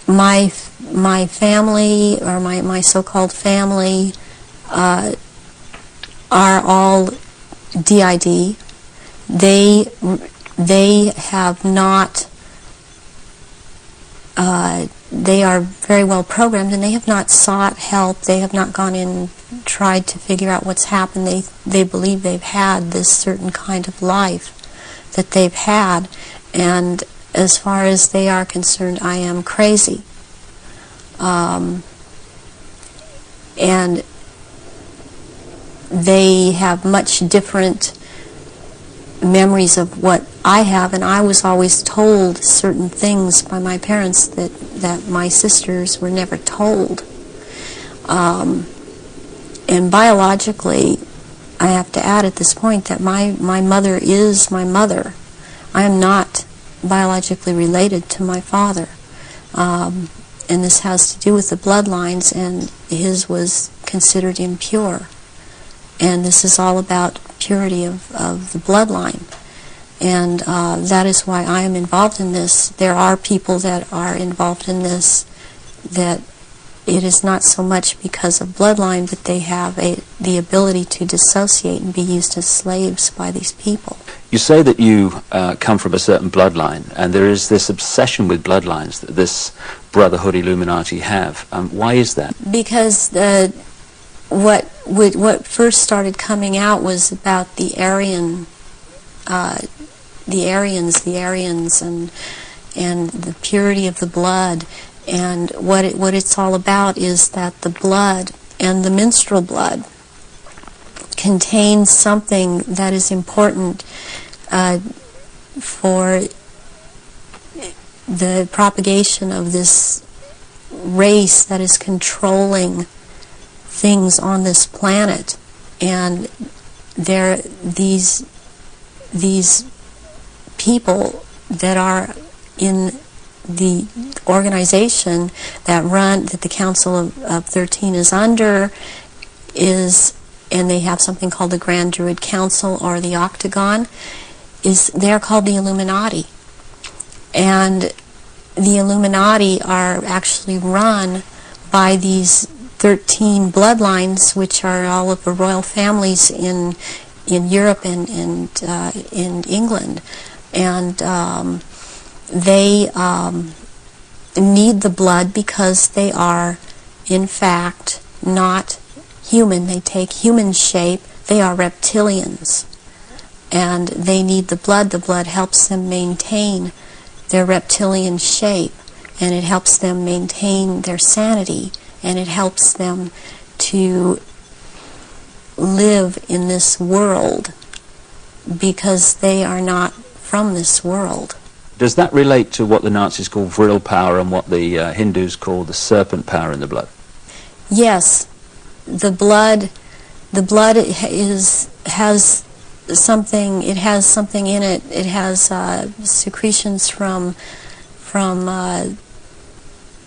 my family, or my so-called family, are all DID. They have not. They are very well programmed, and they have not sought help. They have not gone in and tried to figure out what's happened. They believe they've had this certain kind of life that they've had, and as far as they are concerned, I am crazy. And they have much different memories of what I have, and I was always told certain things by my parents that my sisters were never told. And biologically, I have to add at this point that my mother is my mother. I am not biologically related to my father. And this has to do with the bloodlines, and his was considered impure. And this is all about purity of the bloodline. And that is why I am involved in this. There are people that are involved in this that it is not so much because of bloodline, but they have the ability to dissociate and be used as slaves by these people. You say that you come from a certain bloodline, and there is this obsession with bloodlines that this Brotherhood Illuminati have. Why is that? Because what first started coming out was about the Aryans, and the purity of the blood. And what it's all about is that the blood, and the menstrual blood, contains something that is important for the propagation of this race that is controlling things on this planet. And these people that are in the organization that the Council of 13 is under, and they have something called the Grand Druid Council, or the Octagon, they're called the Illuminati. And the Illuminati are actually run by these 13 bloodlines, which are all of the royal families in Europe and in England. And they need the blood because they are, in fact, not human. They take human shape. They are reptilians. And they need the blood. The blood helps them maintain their reptilian shape, and it helps them maintain their sanity, and it helps them to live in this world because they are not from this world. Does that relate to what the Nazis call vril power and what the Hindus call the serpent power in the blood? Yes, the blood has something. It has something in it. It has secretions from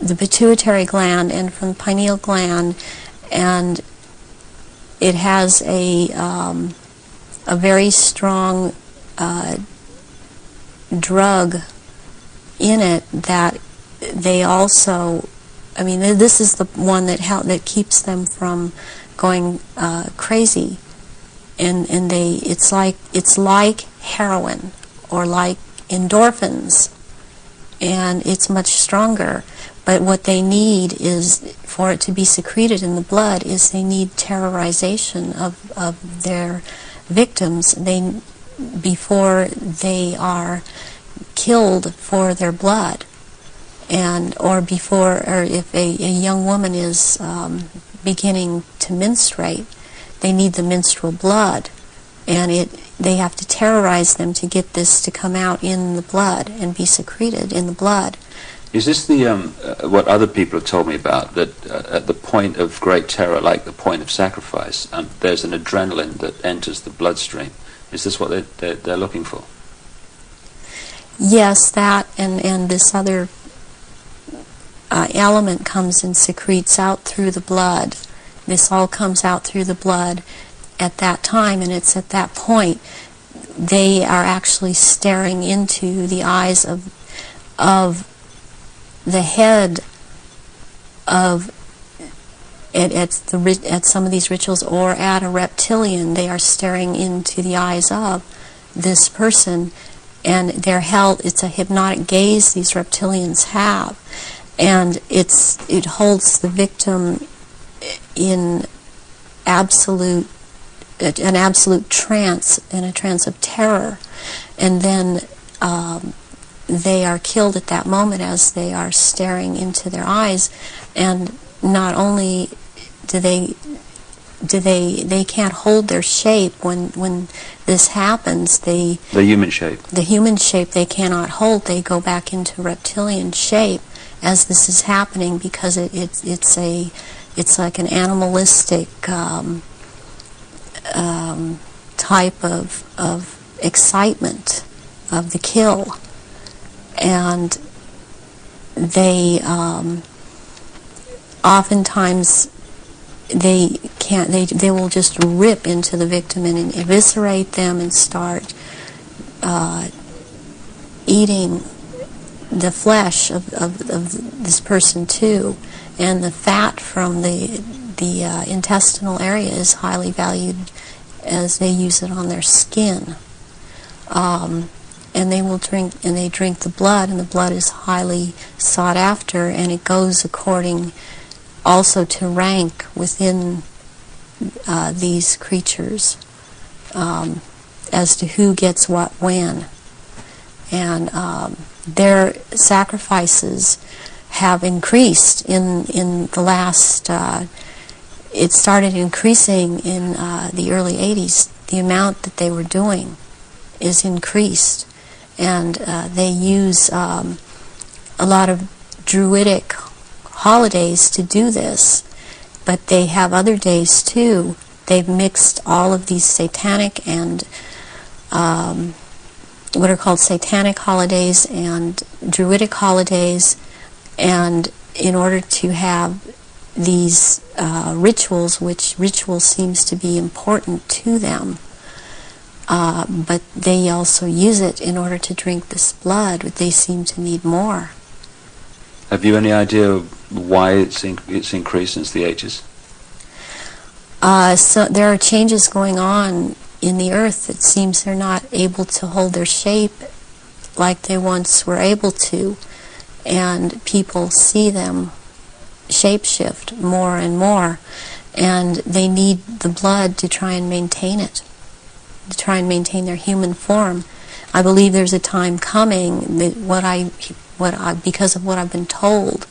the pituitary gland and from the pineal gland, and it has a very strong drug in it that they also, I mean, this is the one that keeps them from going crazy, and it's like heroin or like endorphins, and it's much stronger. But what they need is, for it to be secreted in the blood, is they need terrorization of their victims before they are killed for their blood, or if a young woman is beginning to menstruate, they need the menstrual blood, and they have to terrorize them to get this to come out in the blood and be secreted in the blood. Is this the what other people have told me about, that at the point of great terror, like the point of sacrifice, there's an adrenaline that enters the bloodstream? Is this what they're looking for? Yes, that and this other element comes and secretes out through the blood. This all comes out through the blood at that time, and it's at that point they are actually staring into the eyes of the head of at some of these rituals, or at a reptilian. They are staring into the eyes of this person, and they're held. It's a hypnotic gaze these reptilians have, and it holds the victim in an absolute trance, in a trance of terror, and then they are killed at that moment as they are staring into their eyes. And not only do they can't hold their shape when this happens. The human shape they cannot hold. They go back into reptilian shape as this is happening, because it's like an animalistic type of excitement of the kill. And they oftentimes they will just rip into the victim and eviscerate them and start eating the flesh of this person too. And the fat from the intestinal area is highly valued, as they use it on their skin. And they drink the blood, and the blood is highly sought after, and it goes according also to rank within these creatures, as to who gets what when. And their sacrifices have increased in the last, it started increasing in the early 80s. The amount that they were doing is increased. And they use a lot of Druidic holidays to do this, but they have other days too. They've mixed all of these satanic and what are called satanic holidays and Druidic holidays, and in order to have these rituals, which ritual seems to be important to them. But they also use it in order to drink this blood, but they seem to need more. Have you any idea why it's increased since the 80s? So there are changes going on in the earth. It seems they're not able to hold their shape like they once were able to, and people see them shapeshift more and more, and they need the blood to try and maintain it, to try and maintain their human form. I believe there's a time coming that because of what I've been told,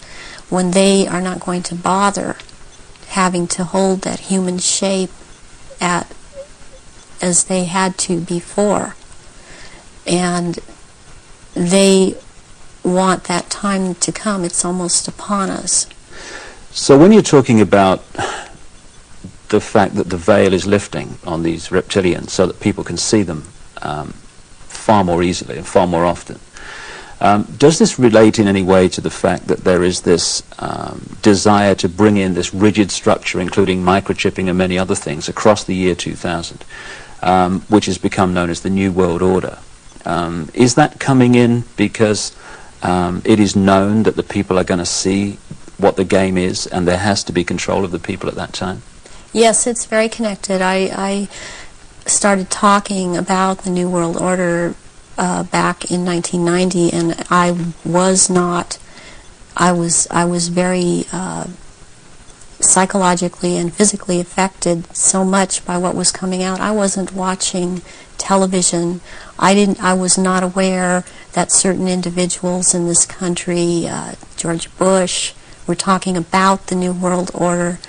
when they are not going to bother having to hold that human shape at as they had to before. And they want that time to come. It's almost upon us. So when you're talking about the fact that the veil is lifting on these reptilians so that people can see them far more easily and far more often, does this relate in any way to the fact that there is this desire to bring in this rigid structure, including microchipping and many other things, across the year 2000, which has become known as the New World Order? Is that coming in because it is known that the people are going to see what the game is and there has to be control of the people at that time? Yes, it's very connected. I started talking about the New World Order back in 1990, and I was very psychologically and physically affected so much by what was coming out. I wasn't watching television. I was not aware that certain individuals in this country, George Bush, were talking about the New World Order.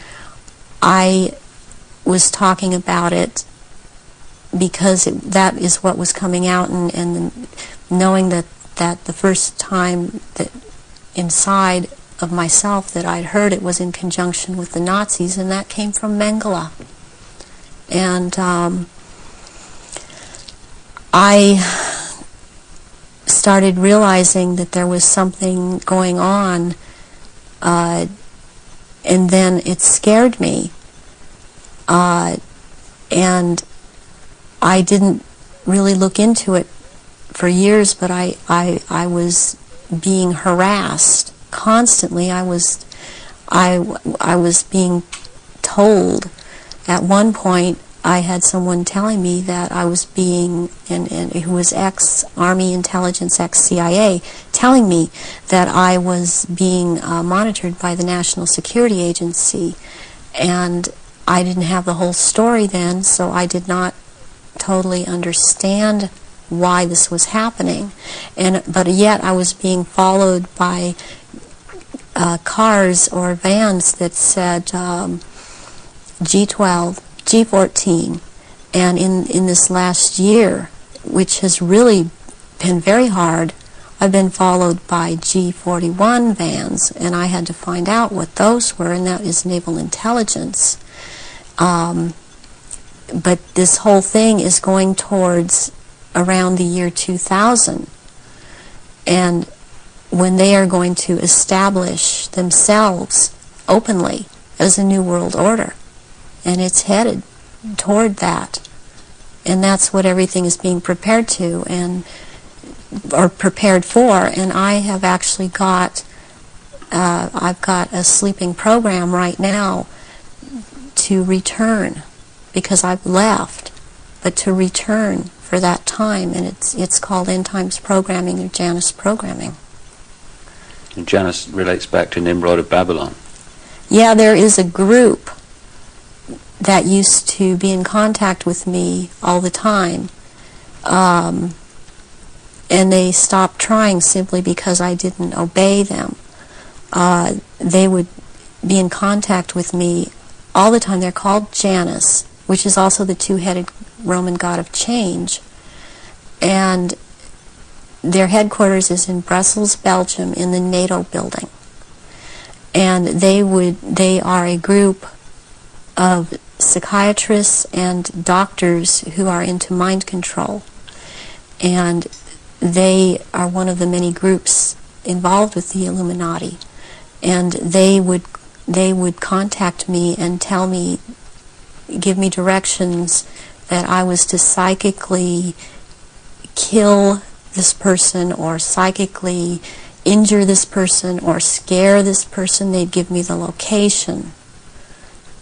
I was talking about it because that is what was coming out, and knowing that the first time that inside of myself that I'd heard it was in conjunction with the Nazis, and that came from Mengele. And I started realizing that there was something going on, and then it scared me. And I didn't really look into it for years, but I was being harassed constantly. I was being told. At one point, I had someone telling me that I was being, and who was ex-Army intelligence, ex-CIA, telling me that I was being monitored by the National Security Agency. And I didn't have the whole story then, so I did not totally understand why this was happening. But yet I was being followed by cars or vans that said G12, G14, and in this last year, which has really been very hard, I've been followed by G41 vans, and I had to find out what those were, and that is naval intelligence. But this whole thing is going towards around the year 2000, and when they are going to establish themselves openly as a New World Order, and it's headed toward that, and that's what everything is being prepared to, or prepared for. And I have actually got I've got a sleeping program right now to return, because I've left, but to return for that time, and it's called End Times Programming, or Janus Programming. And Janus relates back to Nimrod of Babylon. Yeah, there is a group that used to be in contact with me all the time, and they stopped trying simply because I didn't obey them. They would be in contact with me all the time. They're called Janus, which is also the two-headed Roman god of change. And their headquarters is in Brussels, Belgium, in the NATO building. And they are a group of psychiatrists and doctors who are into mind control. And they are one of the many groups involved with the Illuminati. And they would contact me and tell me, give me directions that I was to psychically kill this person, or psychically injure this person, or scare this person. They'd give me the location.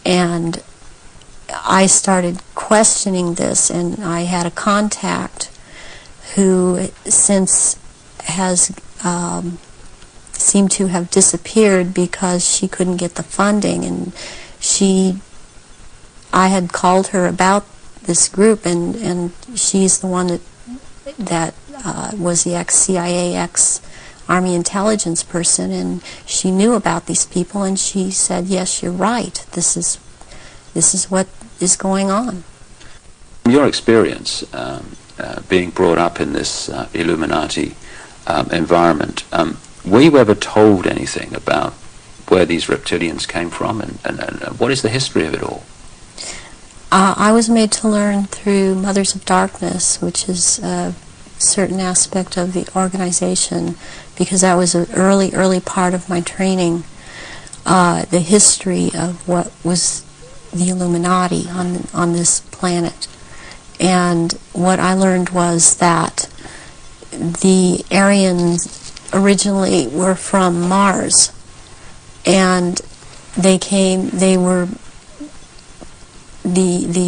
And I started questioning this, and I had a contact who since has seemed to have disappeared because she couldn't get the funding, and I had called her about this group, and she's the one that was the ex-CIA, ex-Army intelligence person, and she knew about these people, and she said, yes, you're right, this is what is going on. From your experience, being brought up in this Illuminati environment, were you ever told anything about where these reptilians came from, and what is the history of it all? I was made to learn through Mothers of Darkness, which is a certain aspect of the organization, because that was an early part of my training, the history of what was the Illuminati on this planet. And what I learned was that the Aryans originally were from Mars, and the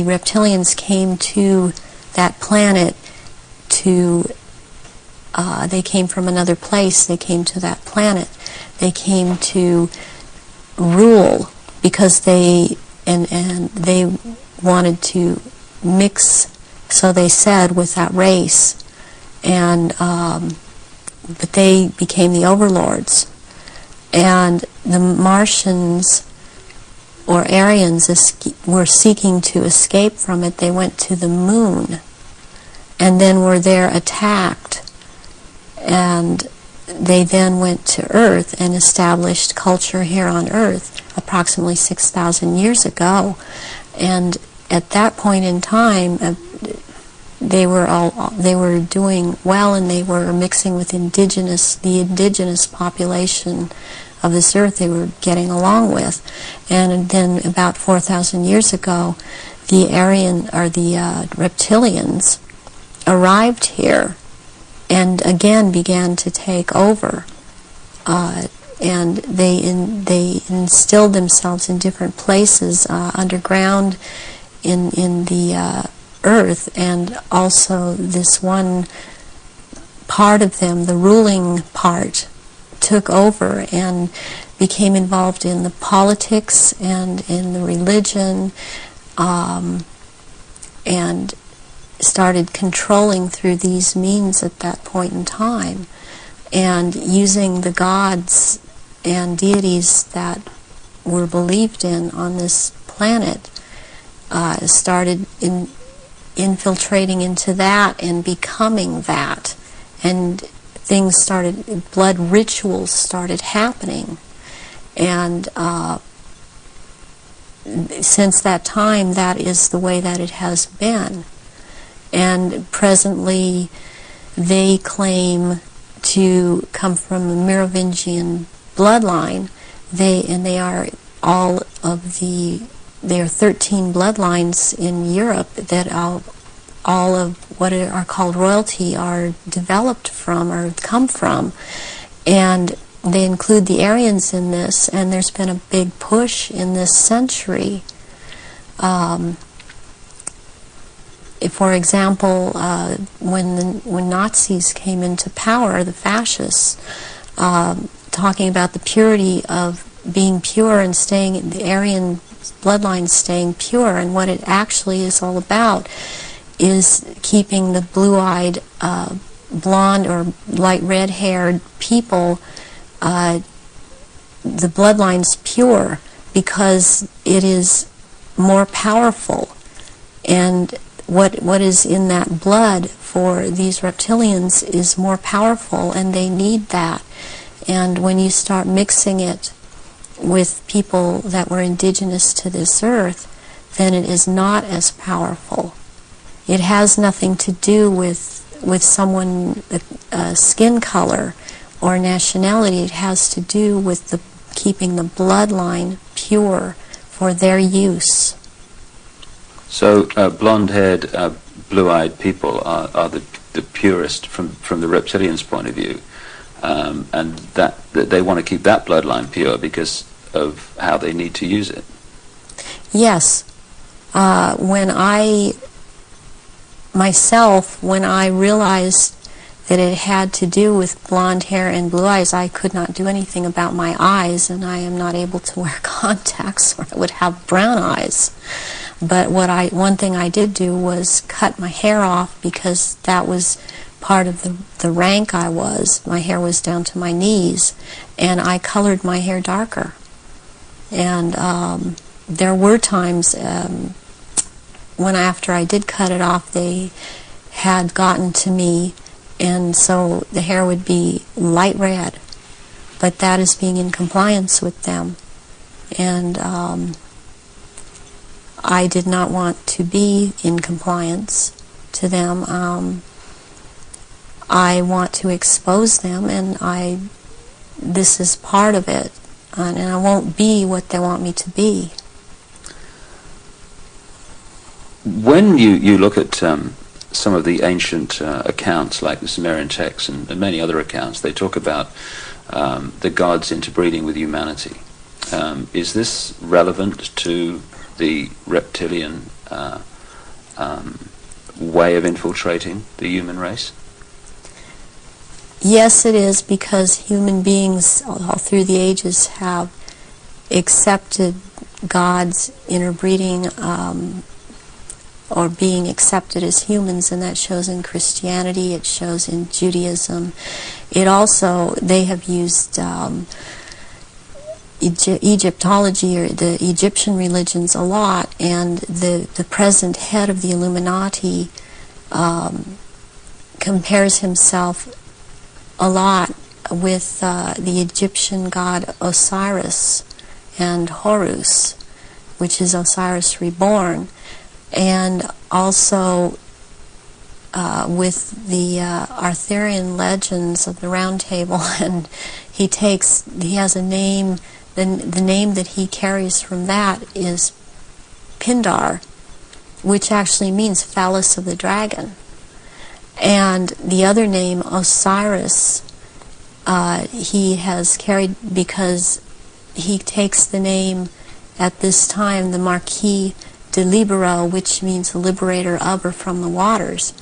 reptilians came to that planet they came from another place. They came to that planet. They came to rule because they wanted to mix, so they said, with that race, and but they became the overlords, and the Martians or Aryans were seeking to escape from it. They went to the moon and then were there attacked, and they then went to Earth and established culture here on Earth approximately 6,000 years ago. And at that point in time, they were doing well, and they were mixing with the indigenous population of this earth. They were getting along with. And then about 4,000 years ago, the reptilians arrived here and again began to take over. And they instilled themselves in different places underground in the earth, and also this one part of them, the ruling part, took over and became involved in the politics and in the religion, and started controlling through these means at that point in time, and using the gods and deities that were believed in on this planet, started infiltrating into that and becoming that, and things started, blood rituals started happening, and since that time, that is the way that it has been. And presently, they claim to come from a Merovingian bloodline. They are all of there are 13 bloodlines in Europe that all of what are called royalty are developed from or come from, and they include the Aryans in this. And there's been a big push in this century. For example, when Nazis came into power, the fascists, talking about the purity of being pure and staying, the Aryan bloodline staying pure, and what it actually is all about is keeping the blue-eyed, blonde or light red-haired people, the bloodlines pure, because it is more powerful. And what is in that blood for these reptilians is more powerful, and they need that. And when you start mixing it with people that were indigenous to this earth, then it is not as powerful. It has nothing to do with someone, skin color or nationality. It has to do with keeping the bloodline pure for their use. So blonde-haired, blue-eyed people are the purest from the reptilians' point of view, and that they want to keep that bloodline pure because of how they need to use it. Yes. When I realized that it had to do with blonde hair and blue eyes, I could not do anything about my eyes, and I am not able to wear contacts or I would have brown eyes. But one thing I did do was cut my hair off, because that was part of the rank I was. My hair was down to my knees, and I colored my hair darker. And there were times after I did cut it off, they had gotten to me, and so the hair would be light red, but that is being in compliance with them. And I did not want to be in compliance to them. I want to expose them, and this is part of it, and I won't be what they want me to be. When you look at some of the ancient accounts, like the Sumerian texts and many other accounts, they talk about the gods interbreeding with humanity. Is this relevant to the reptilian way of infiltrating the human race? Yes, it is, because human beings all through the ages have accepted gods interbreeding or being accepted as humans, and that shows in Christianity, it shows in Judaism. It also, they have used Egyptology, or the Egyptian religions, a lot, and the present head of the Illuminati compares himself a lot with the Egyptian god Osiris and Horus, which is Osiris reborn, and also with the Arthurian legends of the Round Table, and he has a name. The name that he carries from that is Pindar, which actually means phallus of the dragon. And the other name, Osiris, he has carried because he takes the name at this time, the Marquis de Libero, which means liberator of or from the waters.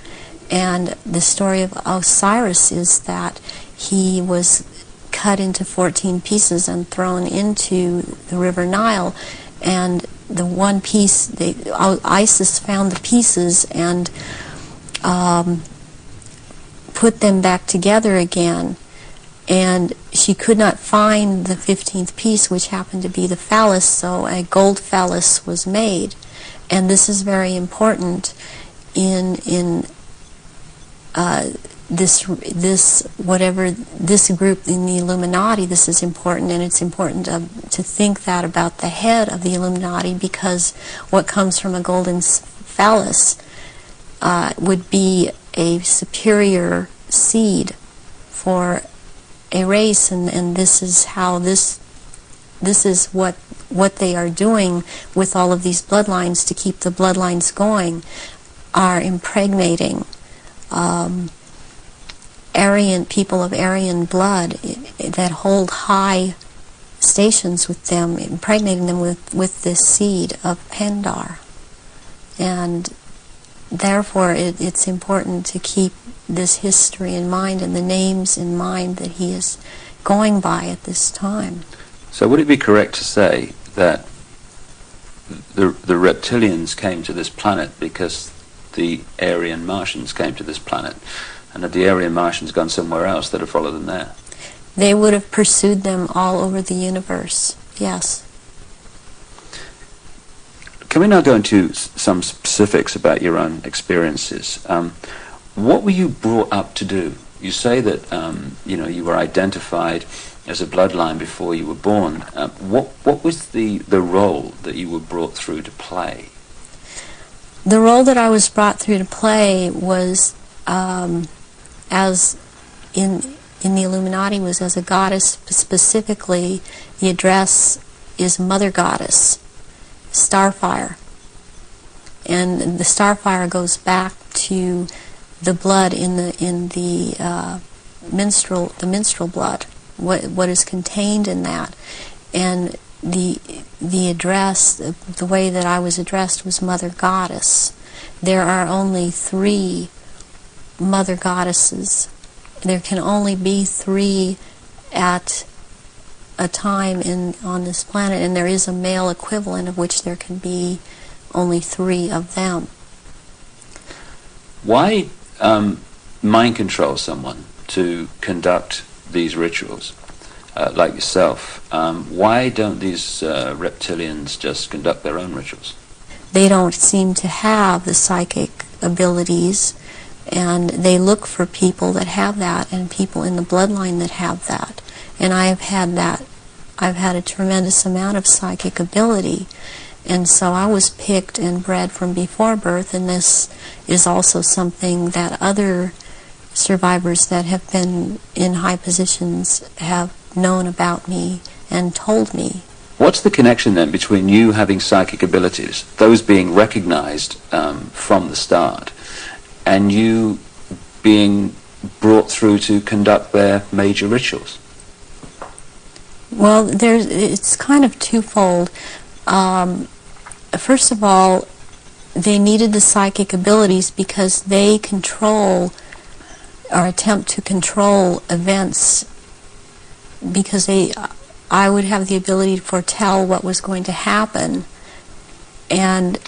And the story of Osiris is that he was cut into 14 pieces and thrown into the River Nile, and the one piece, Isis found the pieces and put them back together again, and she could not find the 15th piece, which happened to be the phallus, so a gold phallus was made. And this is very important in this group in the Illuminati. This is important, and it's important to think that about the head of the Illuminati, because what comes from a golden phallus would be a superior seed for a race, and this is how this is what they are doing with all of these bloodlines to keep the bloodlines going, are impregnating Aryan people of Aryan blood that hold high stations with them, impregnating them with this seed of Pindar. And therefore it's important to keep this history in mind and the names in mind that he is going by at this time. So would it be correct to say that the reptilians came to this planet because the Aryan Martians came to this planet, and that the Aryan Martians gone somewhere else that have followed them there? They would have pursued them all over the universe, yes. Can we now go into some specifics about your own experiences? What were you brought up to do? You say that you were identified as a bloodline before you were born. What was the role that you were brought through to play? The role that I was brought through to play was, as in the Illuminati, was as a goddess. Specifically, the address is Mother Goddess, Starfire. And the Starfire goes back to the blood in the menstrual blood, what is contained in that. And the address, the way that I was addressed, was Mother Goddess. There are only 3 Mother Goddesses. There can only be 3 at a time on this planet, and there is a male equivalent of which there can be only 3 of them. Why mind control someone to conduct these rituals, like yourself? Why don't these reptilians just conduct their own rituals? they don't seem to have the psychic abilities, and they look for people that have that and people in the bloodline that have that. And I've had that. I've had a tremendous amount of psychic ability, and so I was picked and bred from before birth, and this is also something that other survivors that have been in high positions have known about me and told me. What's the connection then between you having psychic abilities, those being recognized from the start, and you being brought through to conduct their major rituals? Well, it's kind of twofold. First of all, they needed the psychic abilities because they control or attempt to control events, because I would have the ability to foretell what was going to happen, and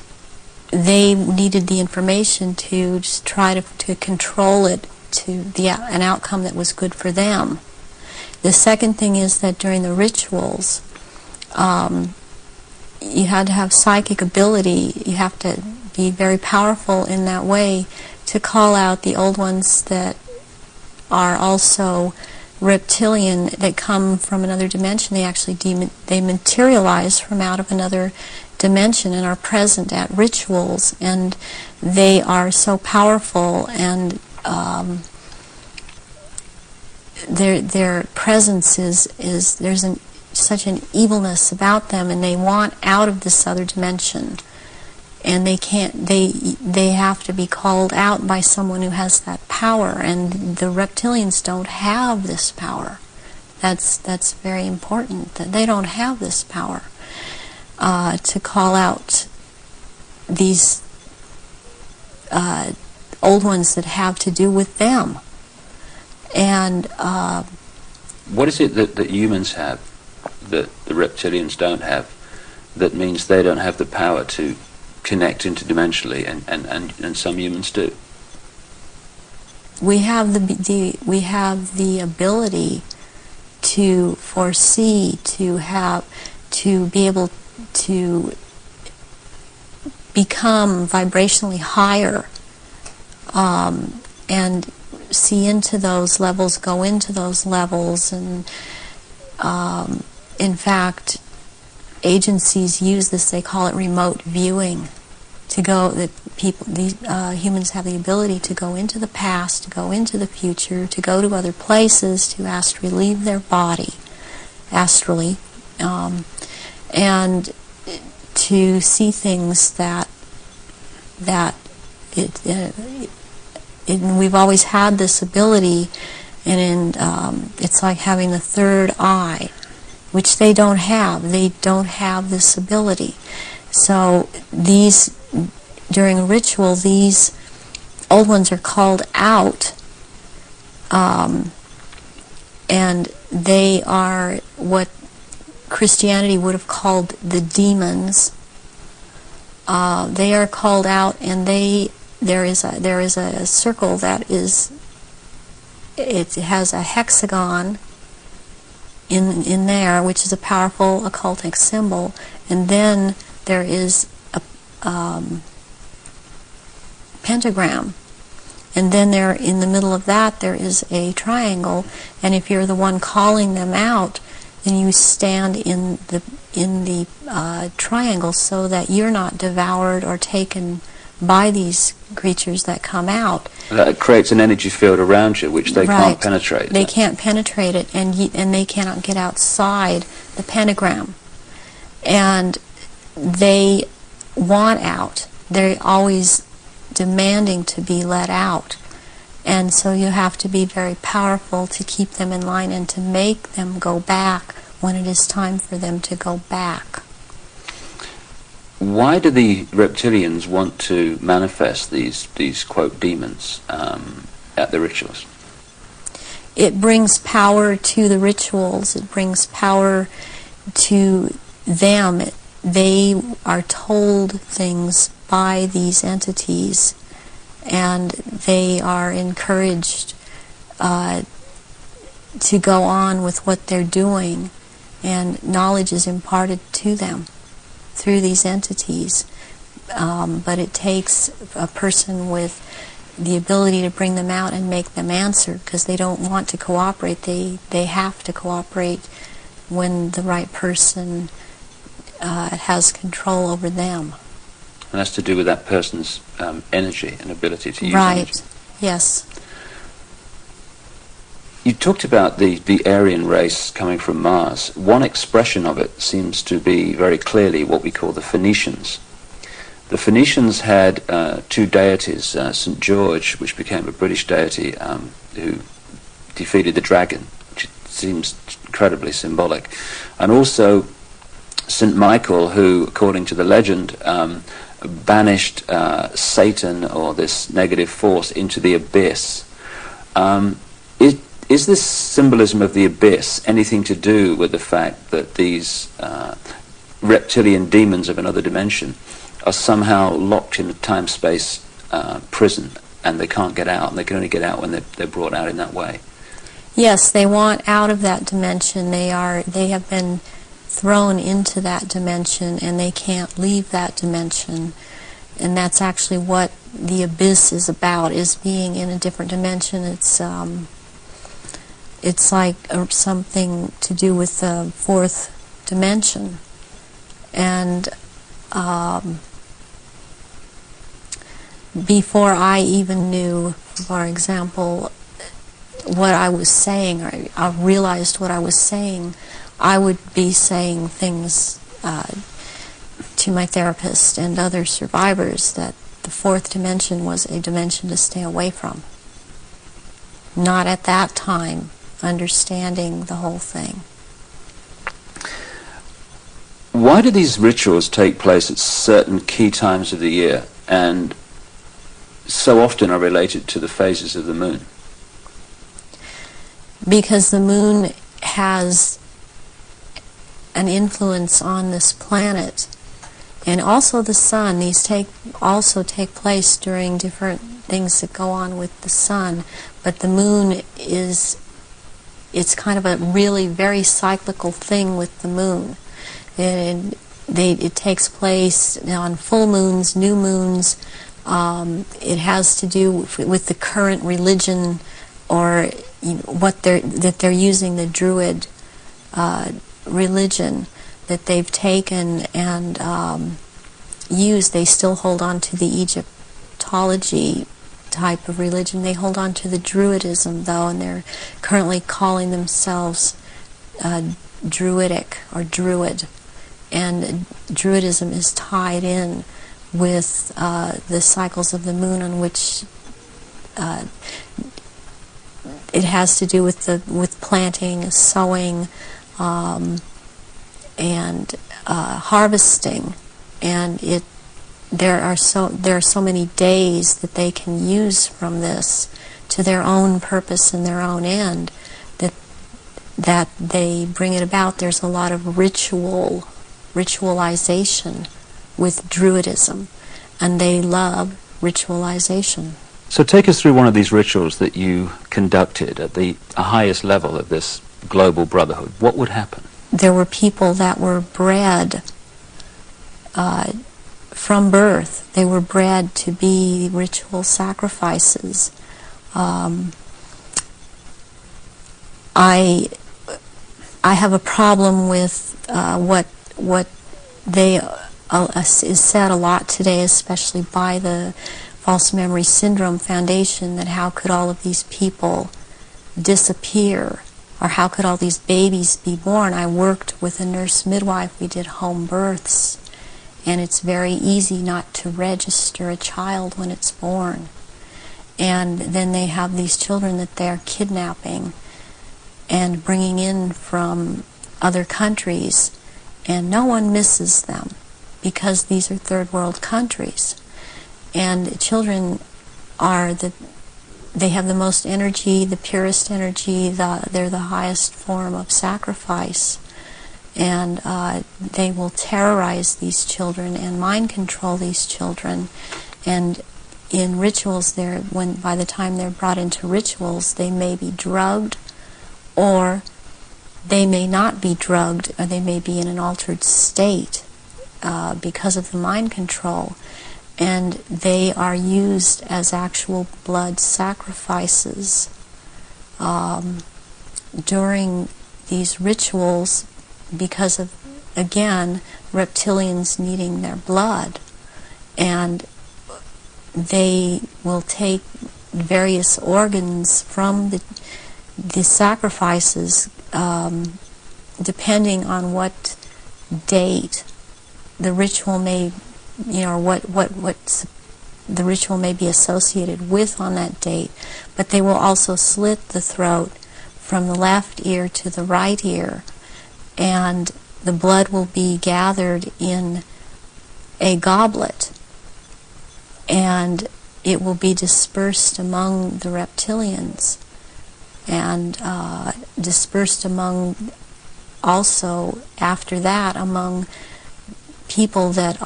they needed the information to just try to control it to an outcome that was good for them. The second thing is that during the rituals, you had to have psychic ability. You have to be very powerful in that way to call out the old ones that are also reptilian, that come from another dimension. They actually they materialize from out of another dimension and are present at rituals, and they are so powerful, and their presence is there's such an evilness about them, and they want out of this other dimension, and they can't. They have to be called out by someone who has that power, and the reptilians don't have this power. That's very important, that they don't have this power to call out these old ones that have to do with them. And what is it that humans have that the reptilians don't have, that means they don't have the power to connect interdimensionally, and some humans do? We have the ability to foresee, to be able to become vibrationally higher, and see into those levels, go into those levels, and in fact, agencies use this. They call it remote viewing. Humans have the ability to go into the past, to go into the future, to go to other places, to astrally leave their body, astrally, and to see things that we've always had this ability, and it's like having the third eye, which they don't have. They don't have this ability. So during a ritual, these old ones are called out, and they are what Christianity would have called the demons. They are called out, and there is a circle that it has a hexagon in there, which is a powerful occultic symbol, and then there is a pentagram, and then there in the middle of that there is a triangle, and if you're the one calling them out, then you stand in the triangle so that you're not devoured or taken by these creatures that come out. That creates an energy field around you which they can't penetrate. They can't penetrate it, and they cannot get outside the pentagram. And they want out. They're always demanding to be let out. And so you have to be very powerful to keep them in line and to make them go back when it is time for them to go back. Why do the reptilians want to manifest these quote demons at the rituals? It brings power to the rituals. It brings power to them. They are told things by these entities, and they are encouraged to go on with what they're doing, and knowledge is imparted to them through these entities. but it takes a person with the ability to bring them out and make them answer, because they don't want to cooperate. They have to cooperate when the right person has control over them. And that's to do with that person's energy and ability to use Right. energy. Yes. You talked about the Aryan race coming from Mars. One expression of it seems to be very clearly what we call the Phoenicians. The Phoenicians had two deities, St. George, which became a British deity, who defeated the dragon, which seems incredibly symbolic, and also St. Michael, who, according to the legend, banished Satan, or this negative force, into the abyss. Is this symbolism of the abyss anything to do with the fact that these reptilian demons of another dimension are somehow locked in a time-space prison, and they can't get out, and they can only get out when they're brought out in that way? Yes, they want out of that dimension. They have been thrown into that dimension, and they can't leave that dimension. And that's actually what the abyss is about, is being in a different dimension. It's like something to do with the fourth dimension. And before I even knew, for example, what I was saying, or I realized what I was saying, I would be saying things to my therapist and other survivors that the fourth dimension was a dimension to stay away from. Not at that time understanding the whole thing. Why do these rituals take place at certain key times of the year, and so often are related to the phases of the moon? Because the moon has an influence on this planet, and also the sun. These also take place during different things that go on with the sun, but the moon it's kind of a really very cyclical thing with the moon. And it takes place on full moons, new moons. It has to do with the current religion, or what they're using, the Druid religion that they've taken and used. They still hold on to the Egyptology type of religion. They hold on to the Druidism, though, and they're currently calling themselves Druidic or Druid. And Druidism is tied in with the cycles of the moon, on which it has to do with planting, sowing, and harvesting. And there are so many days that they can use from this to their own purpose and their own end, that they bring it about. There's a lot of ritualization with Druidism, and they love ritualization. So take us through one of these rituals that you conducted at the highest level of this global brotherhood. What would happen? There were people that were bred from birth. They were bred to be ritual sacrifices. I have a problem with what they is said a lot today, especially by the False Memory Syndrome Foundation, that how could all of these people disappear, or how could all these babies be born? I worked with a nurse midwife. We did home births, and it's very easy not to register a child when it's born. And then they have these children that they're kidnapping and bringing in from other countries, and no one misses them because these are third world countries. And children they have the most energy, the purest energy, they're the highest form of sacrifice. And they will terrorize these children and mind control these children. And in rituals, by the time they're brought into rituals, they may be drugged, or they may not be drugged, or they may be in an altered state because of the mind control, and they are used as actual blood sacrifices during these rituals because of, again, reptilians needing their blood. And they will take various organs from the sacrifices depending on what date the ritual may, what the ritual may be associated with on that date. But they will also slit the throat from the left ear to the right ear, and the blood will be gathered in a goblet, and it will be dispersed among the reptilians, and dispersed among, also after that, among people that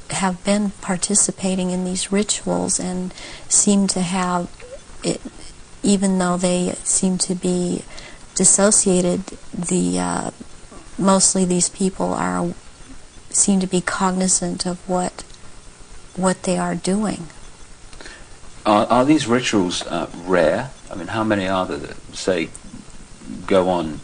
have been participating in these rituals and seem to have it, even though they seem to be dissociated. Mostly these people seem to be cognizant of what they are doing. Are these rituals rare? I mean, how many are there that, say, go on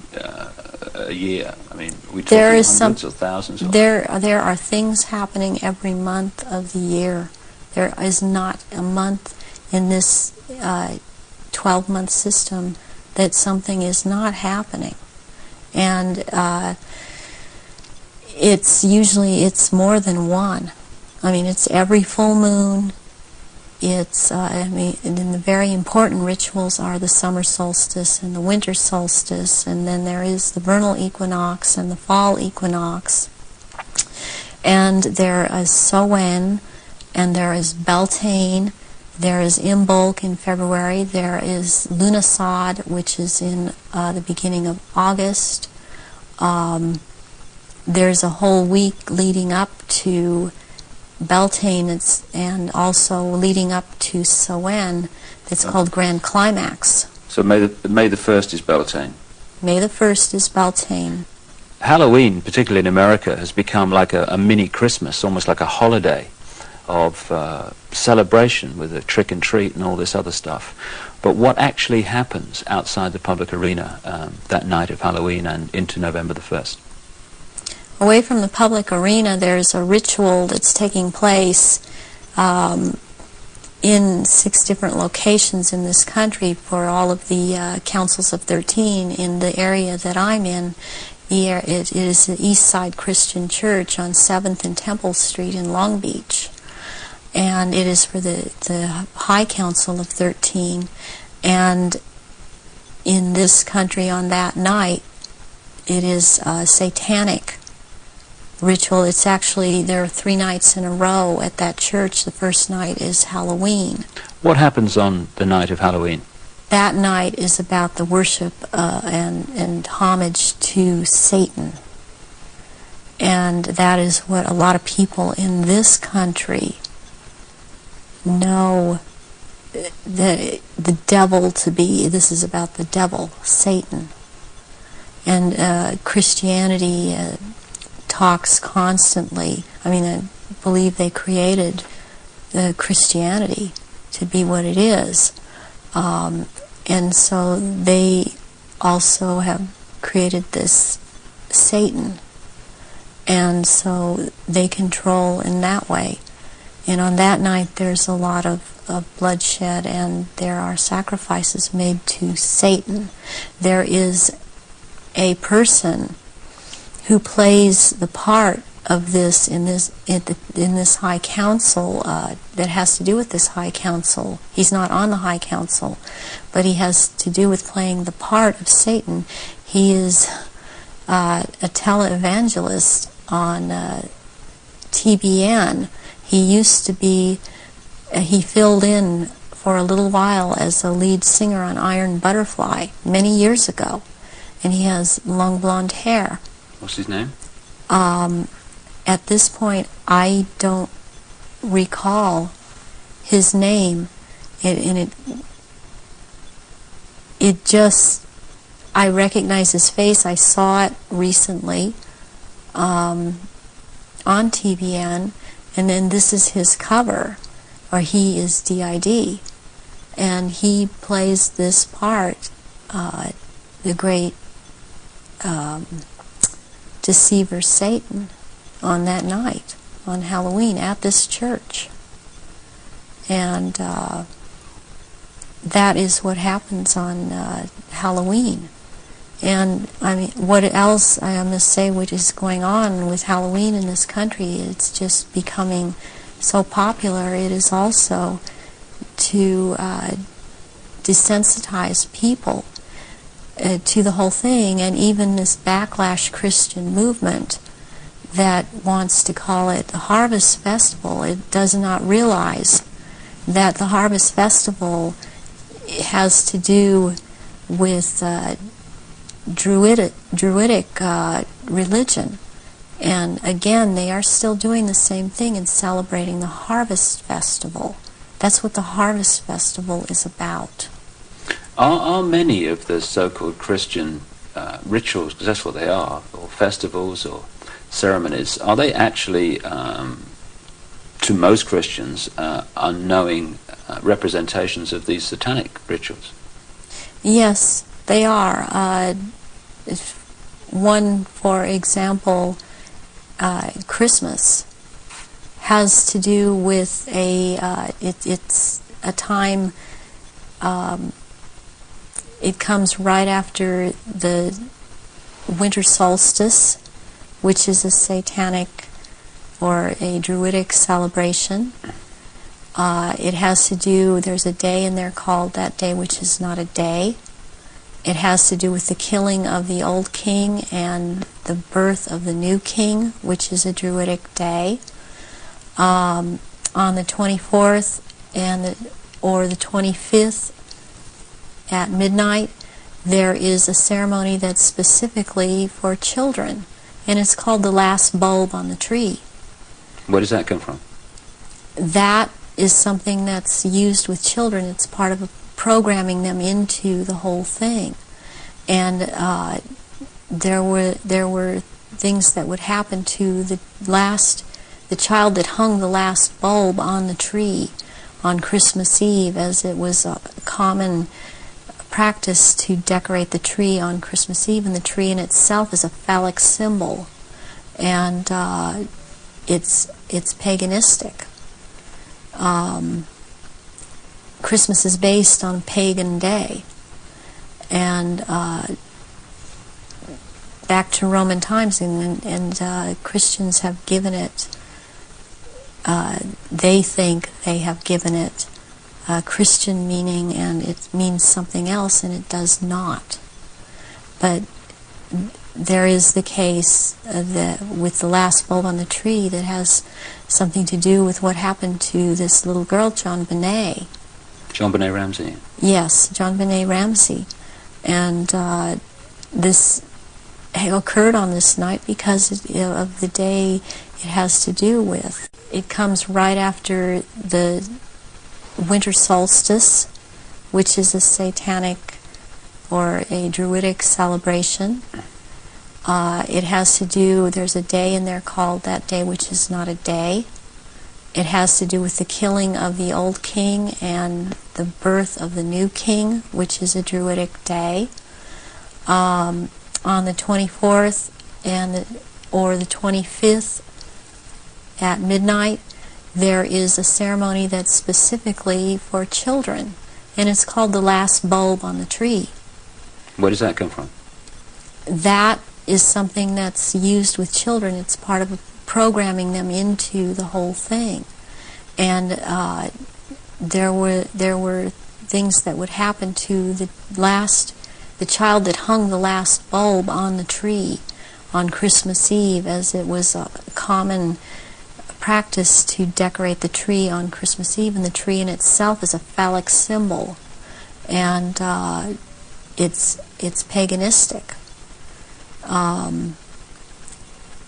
a year? I mean, we talking hundreds or thousands? Or? There are things happening every month of the year. There is not a month in this 12-month system that something is not happening. And it's more than one. I mean, it's every full moon. It's, and the very important rituals are the summer solstice and the winter solstice, and then there is the vernal equinox and the fall equinox. And there is Samhain, and there is Beltane, there is Imbolc in February, there is Lughnasadh, which is in the beginning of August. There's a whole week leading up to Beltane, and also leading up to Samhain, that's called Grand Climax. So May the 1st is Beltane? May the 1st is Beltane. Halloween, particularly in America, has become like a mini Christmas, almost like a holiday of celebration with a trick and treat and all this other stuff. But what actually happens outside the public arena that night of Halloween and into November the 1st? Away from the public arena, there's a ritual that's taking place in 6 different locations in this country for all of the councils of 13 in the area that I'm in. It is the East Side Christian Church on 7th and Temple Street in Long Beach. And it is for the High Council of 13. And in this country on that night, it is a satanic ritual. It's actually, there are 3 nights in a row at that church. The first night is Halloween. What happens on the night of Halloween? That night is about the worship and homage to Satan. And that is what a lot of people in this country know the devil to be. This is about the devil, Satan. And Christianity talks constantly. I mean, I believe they created Christianity to be what it is. And so they also have created this Satan. And so they control in that way. And on that night there's a lot of bloodshed, and there are sacrifices made to Satan. There is a person who plays the part of this in this High Council that has to do with this High Council. He's not on the High Council, but he has to do with playing the part of Satan. He is a televangelist on TBN. He used to be, he filled in for a little while as a lead singer on Iron Butterfly many years ago, and he has long blonde hair. What's his name? At this point, I don't recall his name. It just, I recognize his face. I saw it recently on TVN, and then this is his cover, or he is DID, and he plays this part, the great deceiver Satan, on that night, on Halloween, at this church. And that is what happens on Halloween. And I mean, what else I must say, what is going on with Halloween in this country? It's just becoming so popular. It is also to desensitize people to the whole thing, and even this backlash Christian movement that wants to call it the Harvest Festival. It does not realize that the Harvest Festival has to do with Druidic religion. And again, they are still doing the same thing and celebrating the Harvest Festival. That's what the Harvest Festival is about. Are many of the so-called Christian rituals, because that's what they are, or festivals or ceremonies, are they actually, to most Christians, unknowing representations of these satanic rituals? Yes, they are. One, for example, Christmas has to do with it's a time, it comes right after the winter solstice, which is a satanic or a Druidic celebration. It has to do, there's a day in there called that day which is not a day. It has to do with the killing of the old king and the birth of the new king, which is a Druidic day. On the 24th or the 25th at midnight, there is a ceremony that's specifically for children, and it's called the last bulb on the tree. Where does that come from? That is something that's used with children. It's part of programming them into the whole thing. And there were things that would happen to the child that hung the last bulb on the tree on Christmas Eve, as it was a common practice to decorate the tree on Christmas Eve, and the tree in itself is a phallic symbol, and it's paganistic. Christmas is based on a pagan day, and back to Roman times, and Christians have given it, they think they have given it Christian meaning, and it means something else, and it does not. But there is the case with the last bulb on the tree that has something to do with what happened to this little girl, JonBenet. JonBenet Ramsey. Yes, JonBenet Ramsey. And this occurred on this night because of the day it has to do with. It comes right after the winter solstice, which is a satanic or a Druidic celebration. It has to do, there's a day in there called that day which is not a day. It has to do with the killing of the old king and the birth of the new king, which is a Druidic day. On the 24th or the 25th at midnight, there is a ceremony that's specifically for children, and it's called the last bulb on the tree. Where does that come from? That is something that's used with children. It's part of programming them into the whole thing. And there were things that would happen to the child that hung the last bulb on the tree on Christmas Eve, as it was a common practice to decorate the tree on Christmas Eve, and the tree in itself is a phallic symbol, and it's paganistic.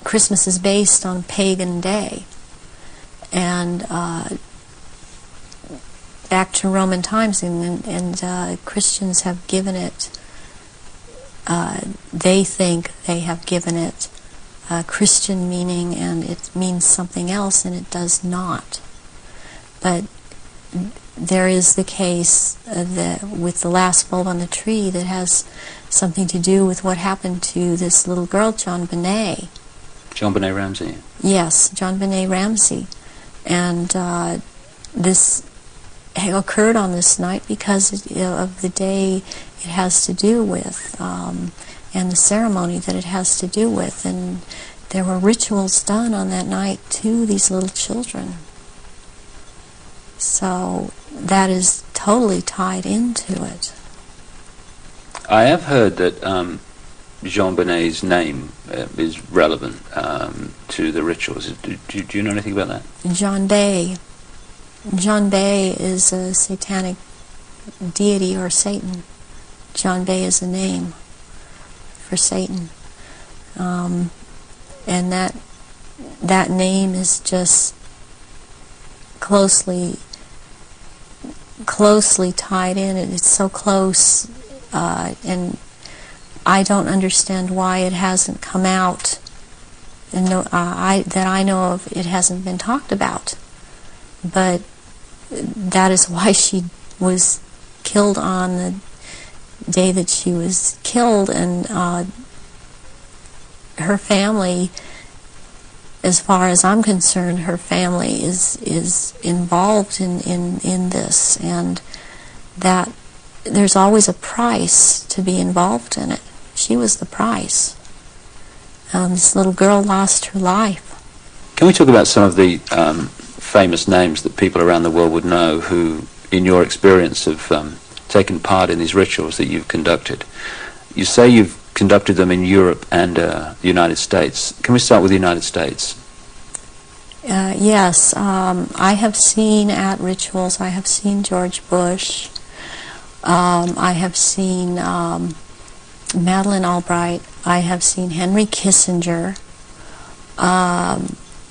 Christmas is based on a pagan day, and back to Roman times, and Christians have given it, they think they have given it Christian meaning, and it means something else, and it does not. But there is the case with the last bulb on the tree that has something to do with what happened to this little girl, JonBenet. JonBenet Ramsey. Yes, JonBenet Ramsey. And this occurred on this night because of the day it has to do with, and the ceremony that it has to do with. And there were rituals done on that night to these little children. So that is totally tied into it. I have heard that JonBenet's name is relevant to the rituals. Do you know anything about that? John Bay. John Bay is a satanic deity or Satan. John Bay is a name for Satan. And that name is just closely tied in. It's so close, and I don't understand why it hasn't come out, and that I know of. It hasn't been talked about, but that is why she was killed on the day that she was killed, and her family, as far as I'm concerned, her family is involved in this, and that there's always a price to be involved in it. She was the price. This little girl lost her life. Can we talk about some of the famous names that people around the world would know who, in your experience, have taken part in these rituals that you've conducted? You say you've conducted them in Europe and the United States. Can we start with the United States? Yes, I have seen at rituals, I have seen George Bush, I have seen Madeleine Albright, I have seen Henry Kissinger, I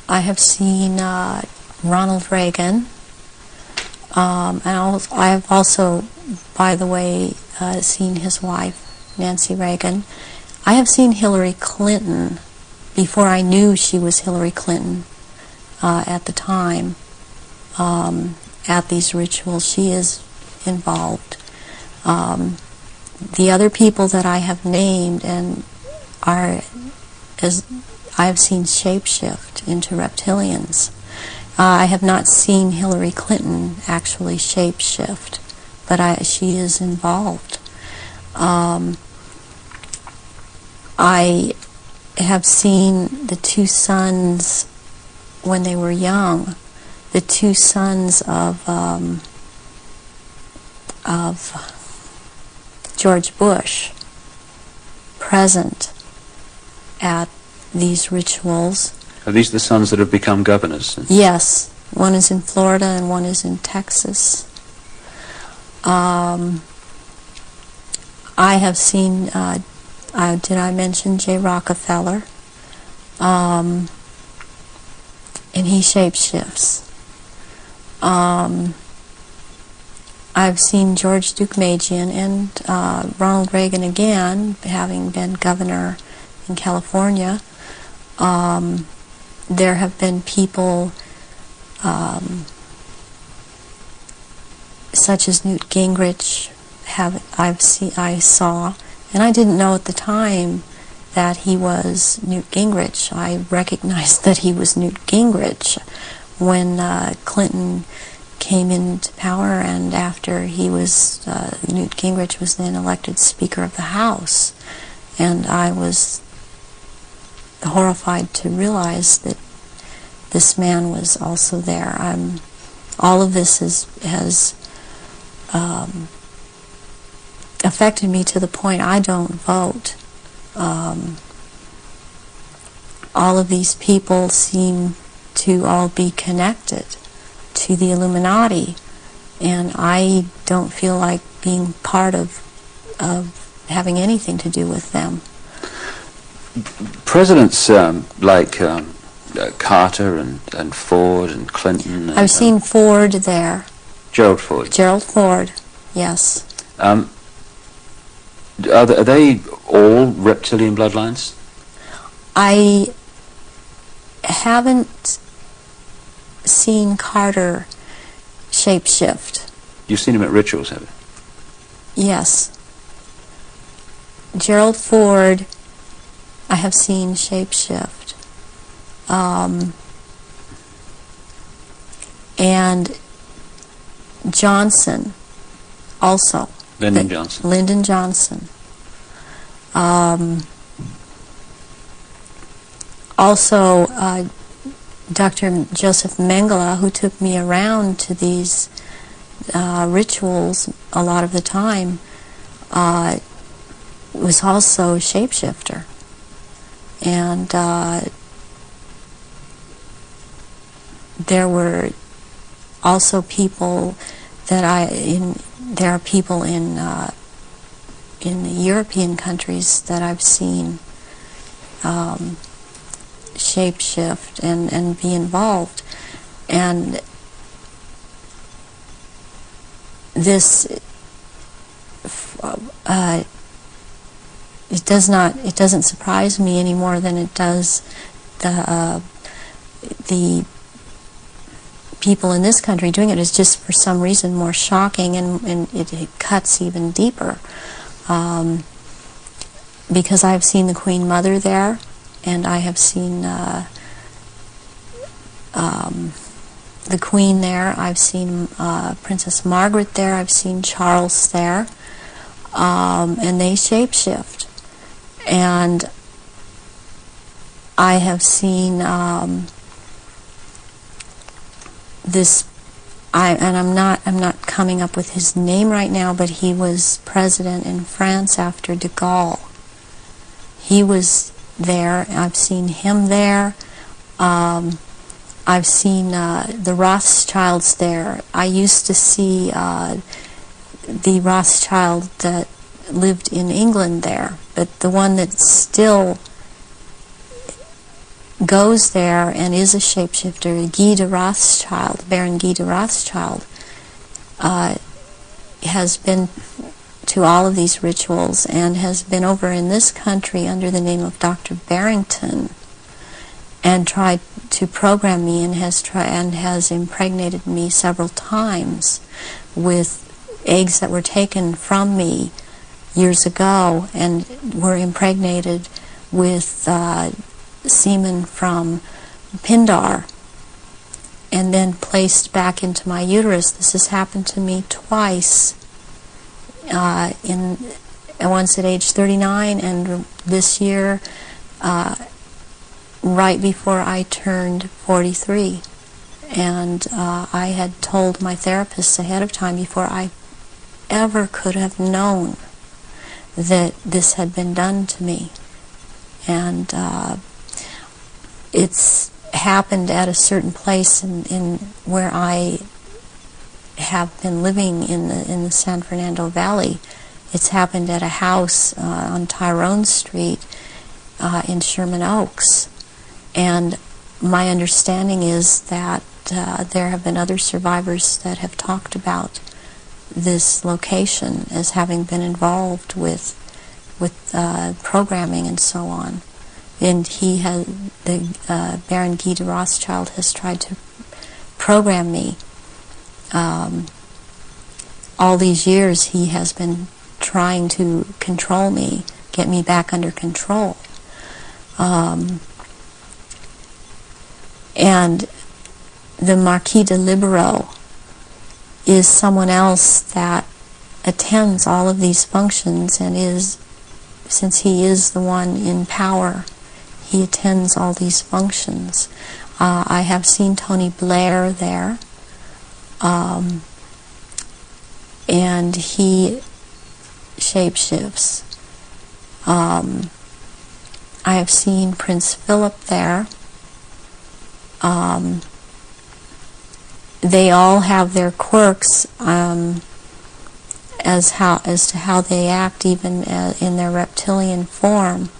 have seen Ronald Reagan, and I have also, by the way, seen his wife, Nancy Reagan. I have seen Hillary Clinton before I knew she was Hillary Clinton at the time. At these rituals, she is involved. The other people that I have named and are, as I have seen shapeshift into reptilians. I have not seen Hillary Clinton actually shapeshift, but she is involved. I have seen the two sons when they were young, the two sons of George Bush present at these rituals. Are these the sons that have become governors? Yes. One is in Florida and one is in Texas. I have seen, did I mention J. Rockefeller? And he shapeshifts. I've seen George Deukmejian and Ronald Reagan again, having been governor in California. There have been people such as Newt Gingrich. I saw, and I didn't know at the time that he was Newt Gingrich. I recognized that he was Newt Gingrich when Clinton came into power, and after he was, Newt Gingrich was then elected Speaker of the House. And I was horrified to realize that this man was also there. All of this has affected me to the point I don't vote. All of these people seem to all be connected to the Illuminati, and I don't feel like being part of having anything to do with them. Presidents like Carter and Ford and Clinton. I've seen Ford there. Gerald Ford. Gerald Ford, yes. Are they all reptilian bloodlines? I haven't seen Carter shapeshift. You've seen him at rituals, have you? Yes. Gerald Ford, I have seen shapeshift. And Johnson, also. Lyndon Johnson. Lyndon Johnson. Also, Dr. Joseph Mengele, who took me around to these rituals a lot of the time, was also a shapeshifter. And there were also people that there are people in the European countries that I've seen shapeshift and be involved. And this it doesn't surprise me any more than it does the people in this country doing it. Is just for some reason more shocking, and it cuts even deeper, because I've seen the Queen Mother there, and I have seen the Queen there. I've seen Princess Margaret there. I've seen Charles there, and they shapeshift. And I have seen this. I'm not coming up with his name right now, but he was president in France after de Gaulle. He was there. I've seen him there. I've seen the Rothschilds there. I used to see the Rothschild that lived in England there, but the one that still goes there and is a shapeshifter, Guy de Rothschild, Baron Guy de Rothschild, has been to all of these rituals and has been over in this country under the name of Dr. Barrington and tried to program me, and has impregnated me several times with eggs that were taken from me years ago and were impregnated with semen from Pindar and then placed back into my uterus. This has happened to me twice, once at age 39 and this year right before I turned 43. And I had told my therapists ahead of time, before I ever could have known that this had been done to me. And it's happened at a certain place in where I have been living in the San Fernando Valley. It's happened at a house on Tyrone Street in Sherman Oaks. And my understanding is that there have been other survivors that have talked about this location as having been involved with programming and so on. And the Baron Guy de Rothschild has tried to program me. All these years he has been trying to control me, get me back under control. And the Marquis de Libero is someone else that attends all of these functions and since he is the one in power, he attends all these functions. I have seen Tony Blair there, and he shapeshifts. I have seen Prince Philip there. They all have their quirks as to how they act, even in their reptilian form.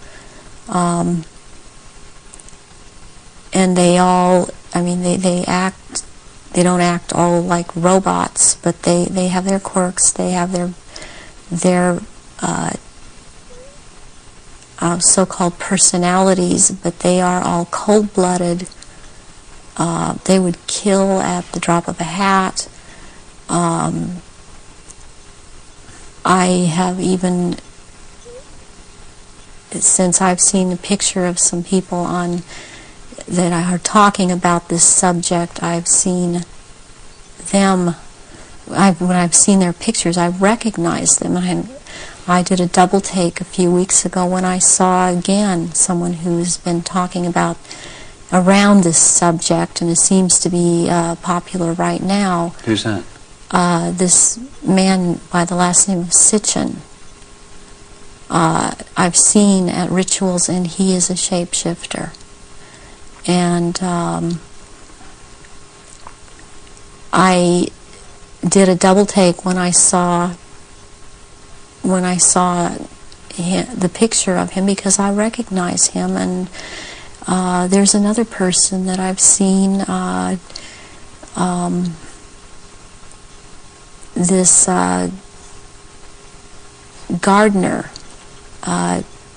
And they all, they act. They don't act all like robots, but they have their quirks. They have their so-called personalities, but they are all cold-blooded, They would kill at the drop of a hat. I have even, since I've seen a picture of some people on that are talking about this subject, I've seen them, when I've seen their pictures, I've recognized them. I did a double take a few weeks ago when I saw again someone who's been talking about around this subject, and it seems to be popular right now. Who's that? This man by the last name of Sitchin. I've seen at rituals, and he is a shapeshifter. And I did a double take when I saw the picture of him, because I recognize him. And there's another person that I've seen, this Gardner,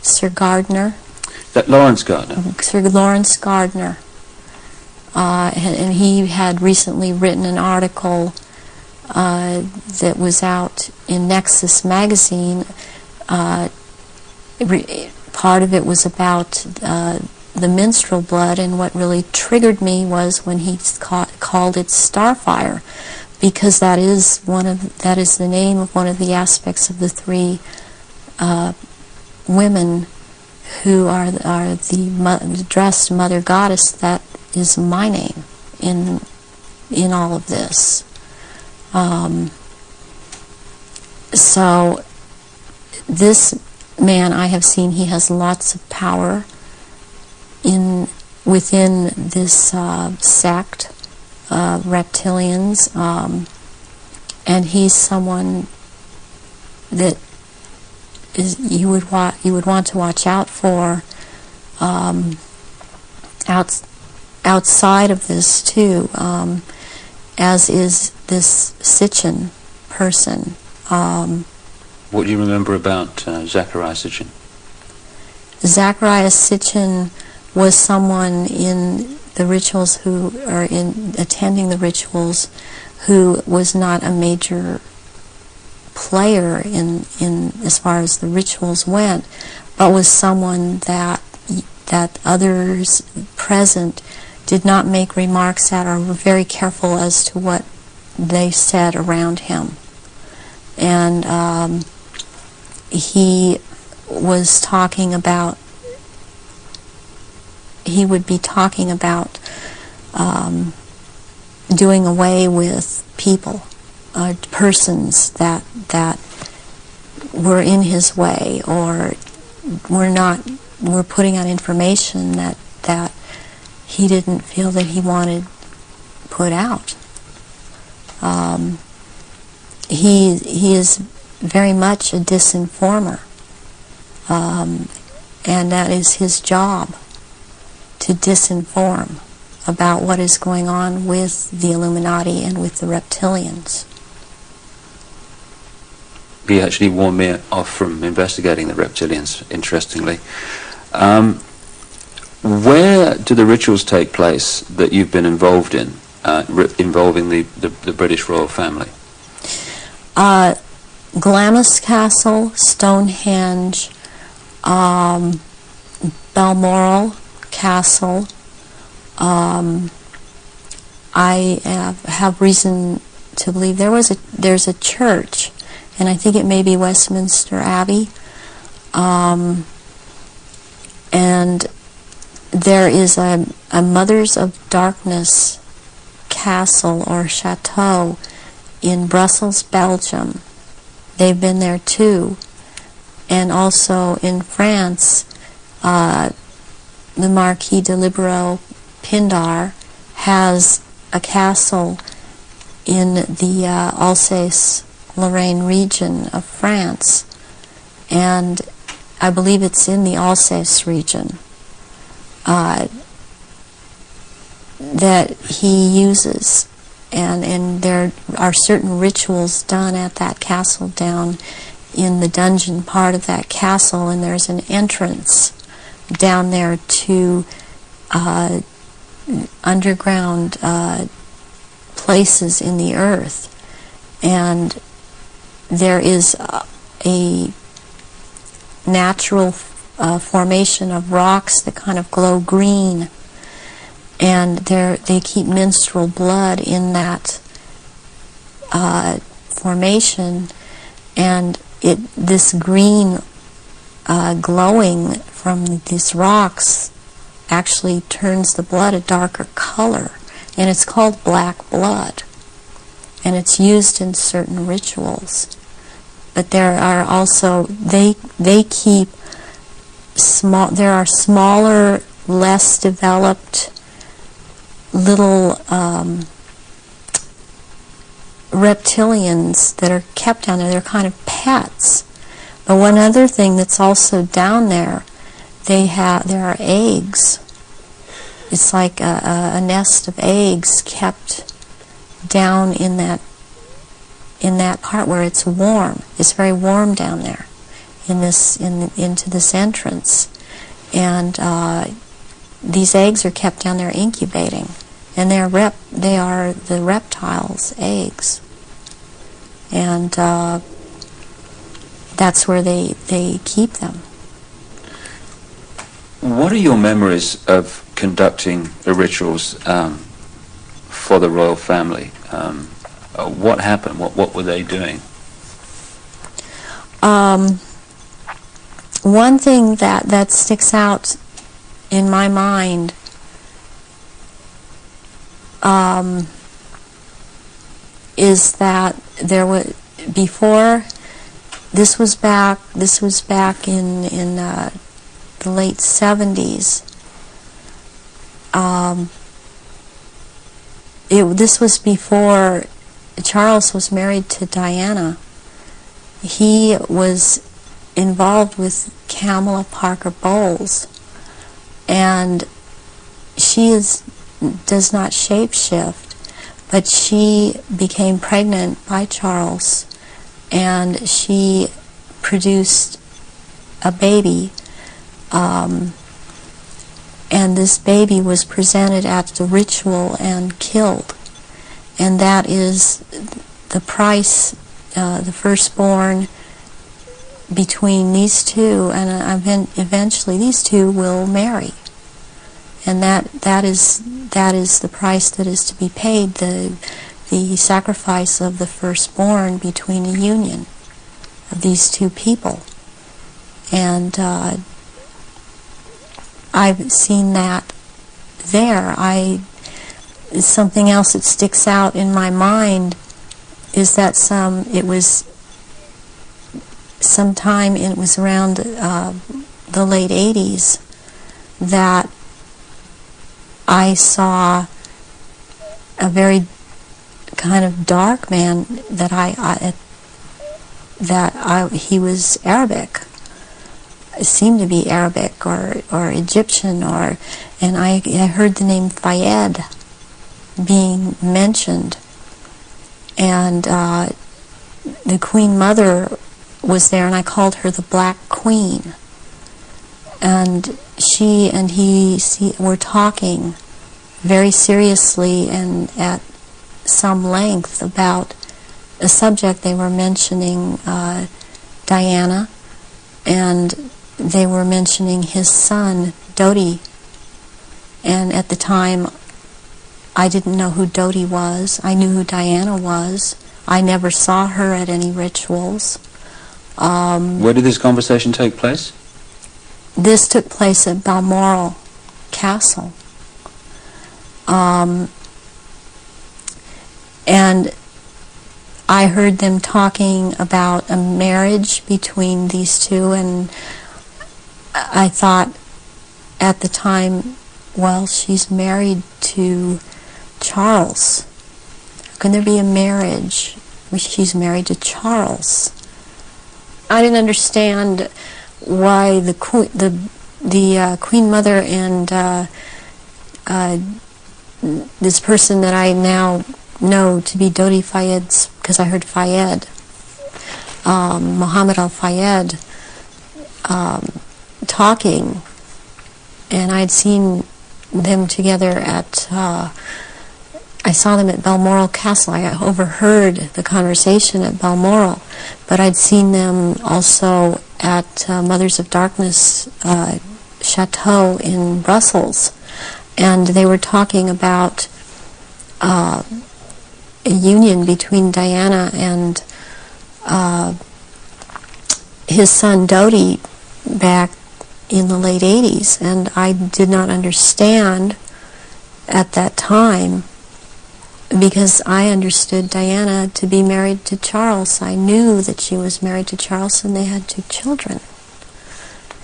Sir Gardner. That Lawrence Gardner? Sir Lawrence Gardner. And he had recently written an article that was out in Nexus magazine. Part of it was about the minstrel blood, and what really triggered me was when he called it Starfire, because that is the name of one of the aspects of the three women who are the dressed mother goddess. That is my name in all of this. So this man I have seen, he has lots of power within this sect of reptilians, and he's someone that you would want to watch out for outside of this too, as is this Sitchin person. What do you remember about Zachariah Sitchin? Zachariah Sitchin was someone in the rituals attending the rituals who was not a major player in as far as the rituals went, but was someone that others present did not make remarks at, or were very careful as to what they said around him. And he was talking about, he would be talking about doing away with people, persons that were in his way, or were putting out information that he didn't feel that he wanted put out. He is very much a disinformer, and that is his job, to disinform about what is going on with the Illuminati and with the reptilians. He actually warned me off from investigating the reptilians, interestingly. Where do the rituals take place that you've been involved in, involving the British royal family? Glamis Castle, Stonehenge, Balmoral Castle. I have reason to believe there's a church, and I think it may be Westminster Abbey, and there is a Mothers of Darkness castle or chateau in Brussels, Belgium. They've been there too. And also in France, the Marquis de Libero Pindar has a castle in the Alsace-Lorraine region of France, and I believe it's in the Alsace region that he uses, and there are certain rituals done at that castle down in the dungeon part of that castle, and there's an entrance down there to underground places in the earth, and there is a natural formation of rocks that kind of glow green, and they keep menstrual blood in that formation, and this green glowing from these rocks actually turns the blood a darker color, and it's called black blood, and it's used in certain rituals. But there are also, they keep small, there are smaller, less developed little reptilians that are kept down there. They're kind of pets. But one other thing that's also down there, there are eggs. It's like a nest of eggs kept down in that part where it's warm. It's very warm down there into this entrance, and these eggs are kept down there incubating, and they are the reptiles' eggs, and that's where they keep them. What are your memories of conducting the rituals for the royal family? What happened? What were they doing? One thing that sticks out in my mind is that there was before. This was back in the late 70s. This was before Charles was married to Diana. He was involved with Kamala Parker Bowles, and she does not shapeshift, but she became pregnant by Charles, and she produced a baby, and this baby was presented at the ritual and killed, and that is the price, the firstborn between these two, and eventually these two will marry, and that is the price that is to be paid, the sacrifice of the firstborn between a union of these two people. And I've seen that there. Something else that sticks out in my mind is that it was around the late 80s that I saw a very kind of dark man he was Arabic. It seemed to be Arabic or Egyptian, and I heard the name Fayed being mentioned, and the Queen Mother was there, and I called her the Black Queen, and she and he were talking very seriously and at some length about a subject. They were mentioning Diana, and they were mentioning his son, Dodi. And at the time, I didn't know who Dodi was. I knew who Diana was. I never saw her at any rituals. Where did this conversation take place? This took place at Balmoral Castle. And I heard them talking about a marriage between these two, and I thought at the time, well, she's married to Charles. How can there be a marriage where she's married to Charles? I didn't understand why the Queen Mother and this person that I now know to be Dodi Fayed's, because I heard Fayed, Muhammad al-Fayed, talking, and I'd seen them together at, I saw them at Balmoral Castle. I overheard the conversation at Balmoral, but I'd seen them also at Mothers of Darkness Chateau in Brussels, and they were talking about a union between Diana and his son Dodi back in the late 80s, and I did not understand at that time, because I understood Diana to be married to Charles. I knew that she was married to Charles, and they had 2 children,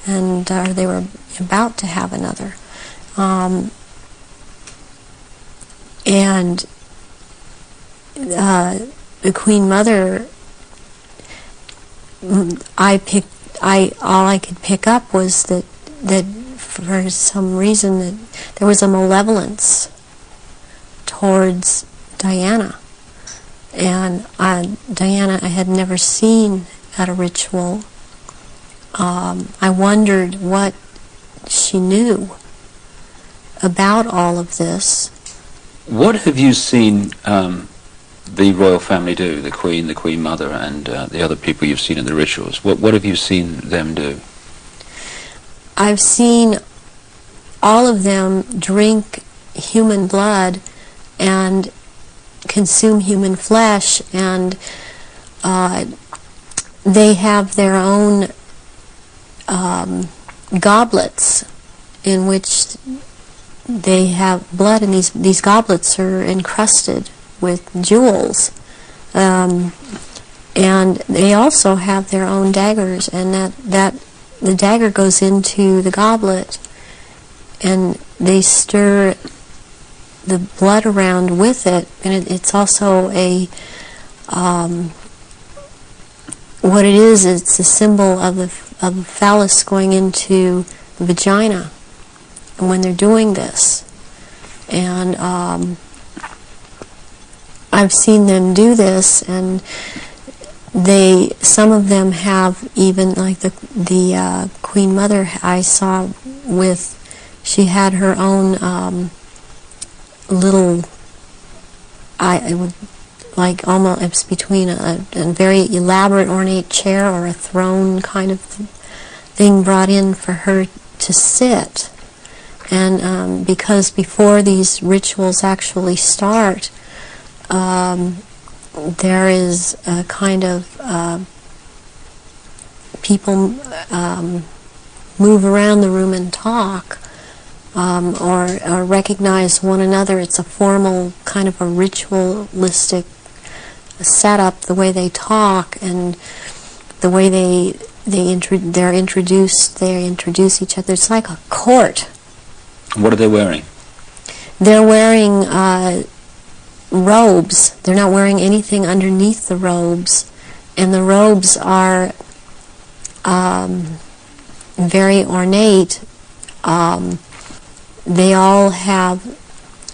and they were about to have another. And the Queen Mother, all I could pick up was that for some reason that there was a malevolence towards Diana, and Diana I had never seen at a ritual. I wondered what she knew about all of this. What have you seen the royal family do, the Queen Mother, and the other people you've seen in the rituals? What have you seen them do? I've seen all of them drink human blood and consume human flesh, and they have their own goblets in which they have blood, and these goblets are encrusted with jewels, and they also have their own daggers, and that the dagger goes into the goblet, and they stir the blood around with it, and it's also a what it is, it's a symbol of the phallus going into the vagina, and when they're doing this, and I've seen them do this, and some of them have even, like the Queen Mother I saw with, she had her own little, it would, like almost, it's between a very elaborate ornate chair or a throne kind of thing brought in for her to sit. And because before these rituals actually start, there is a kind of people move around the room and talk, or recognize one another. It's a formal kind of a ritualistic setup, the way they talk and the way they introduce each other. It's like a court. What are they wearing? They're wearing robes. They're not wearing anything underneath the robes, and the robes are very ornate. They all have,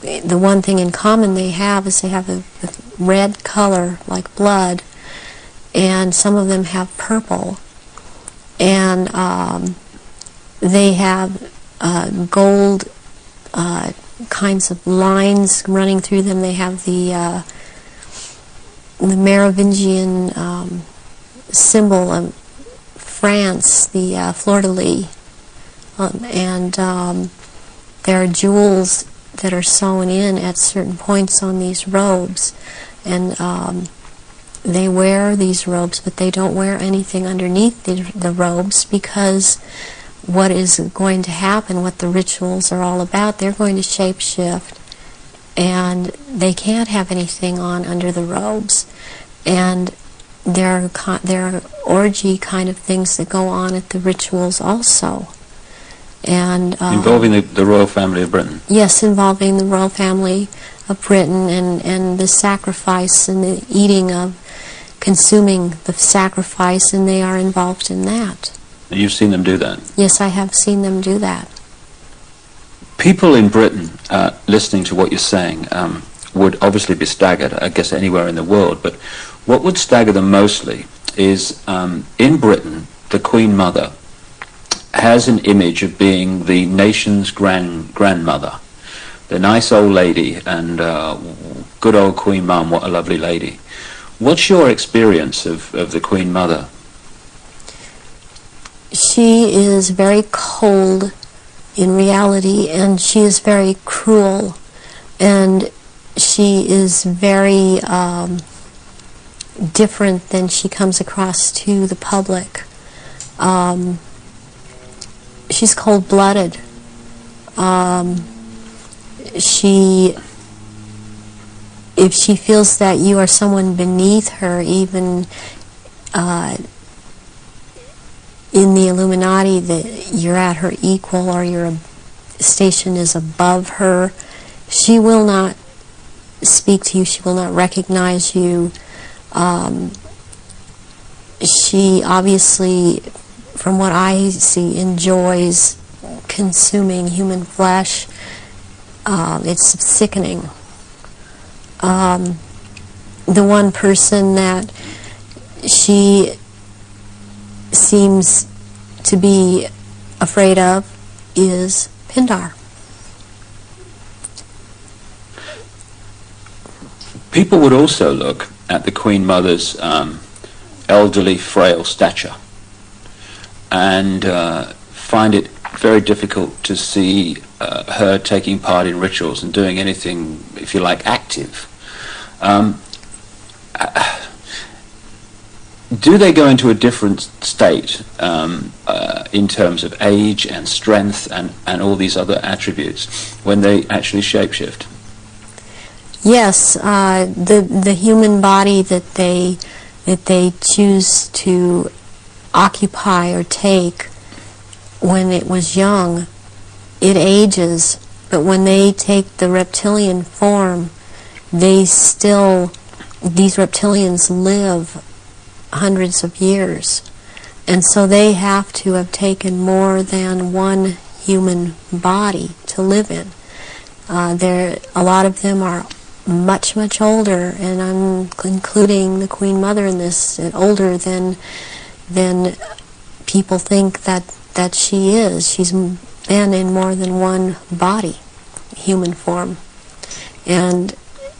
the one thing in common they have is they have a red color like blood, and some of them have purple, and they have gold kinds of lines running through them. They have the Merovingian symbol of France, the fleur-de-lis, and there are jewels that are sewn in at certain points on these robes, and they wear these robes, but they don't wear anything underneath the robes, because what is going to happen, what the rituals are all about, they're going to shape-shift, and they can't have anything on under the robes. And there are orgy kind of things that go on at the rituals also. And involving the royal family of Britain? Yes, involving the royal family of Britain, and the sacrifice and the eating of, consuming the sacrifice, and they are involved in that. You've seen them do that? Yes, I have seen them do that. People in Britain, listening to what you're saying, would obviously be staggered, I guess anywhere in the world, but what would stagger them mostly is, in Britain, the Queen Mother has an image of being the nation's grandmother, the nice old lady, and good old Queen Mum, what a lovely lady. What's your experience of the Queen Mother? She is very cold in reality, and she is very cruel, and she is very different than she comes across to the public. She's cold-blooded. If she feels that you are someone beneath her, even in the Illuminati, that you're at her equal or your station is above her, she will not speak to you, she will not recognize you. She obviously, from what I see, enjoys consuming human flesh. It's sickening. The one person that she seems to be afraid of is Pindar. People would also look at the Queen Mother's elderly, frail stature and find it very difficult to see her taking part in rituals and doing anything, if you like, active. Do they go into a different state in terms of age and strength and all these other attributes when they actually shapeshift? Yes, the human body that they choose to occupy or take when it was young, it ages, but when they take the reptilian form, these reptilians live hundreds of years, and so they have to have taken more than one human body to live in. A lot of them are much, much older, and I'm including the Queen Mother in this, older than people think that she is. She's been in more than one body, human form. And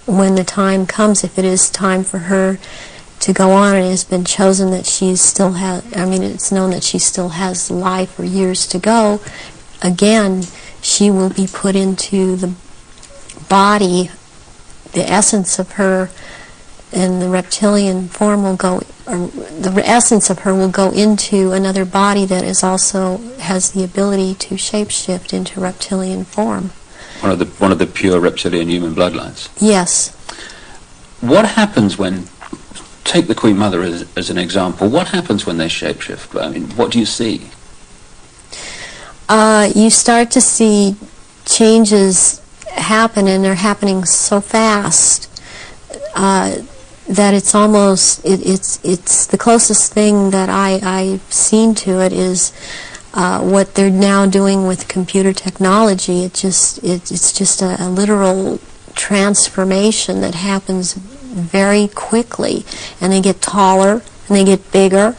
when the time comes, if it is time for her to go on, and it has been chosen that she still has, it's known that she still has life or years to go, again, she will be put into the body, the essence of her, and the reptilian form will go, or the essence of her will go into another body that is also has the ability to shapeshift into reptilian form. One of the pure reptilian human bloodlines. Yes. What happens when, take the Queen Mother as an example, what happens when they shapeshift? I mean, what do you see? You start to see changes happen, and they're happening so fast that it's almost, it's the closest thing that I've seen to it is what they're now doing with computer technology. It's just a literal transformation that happens very quickly, and they get taller and they get bigger,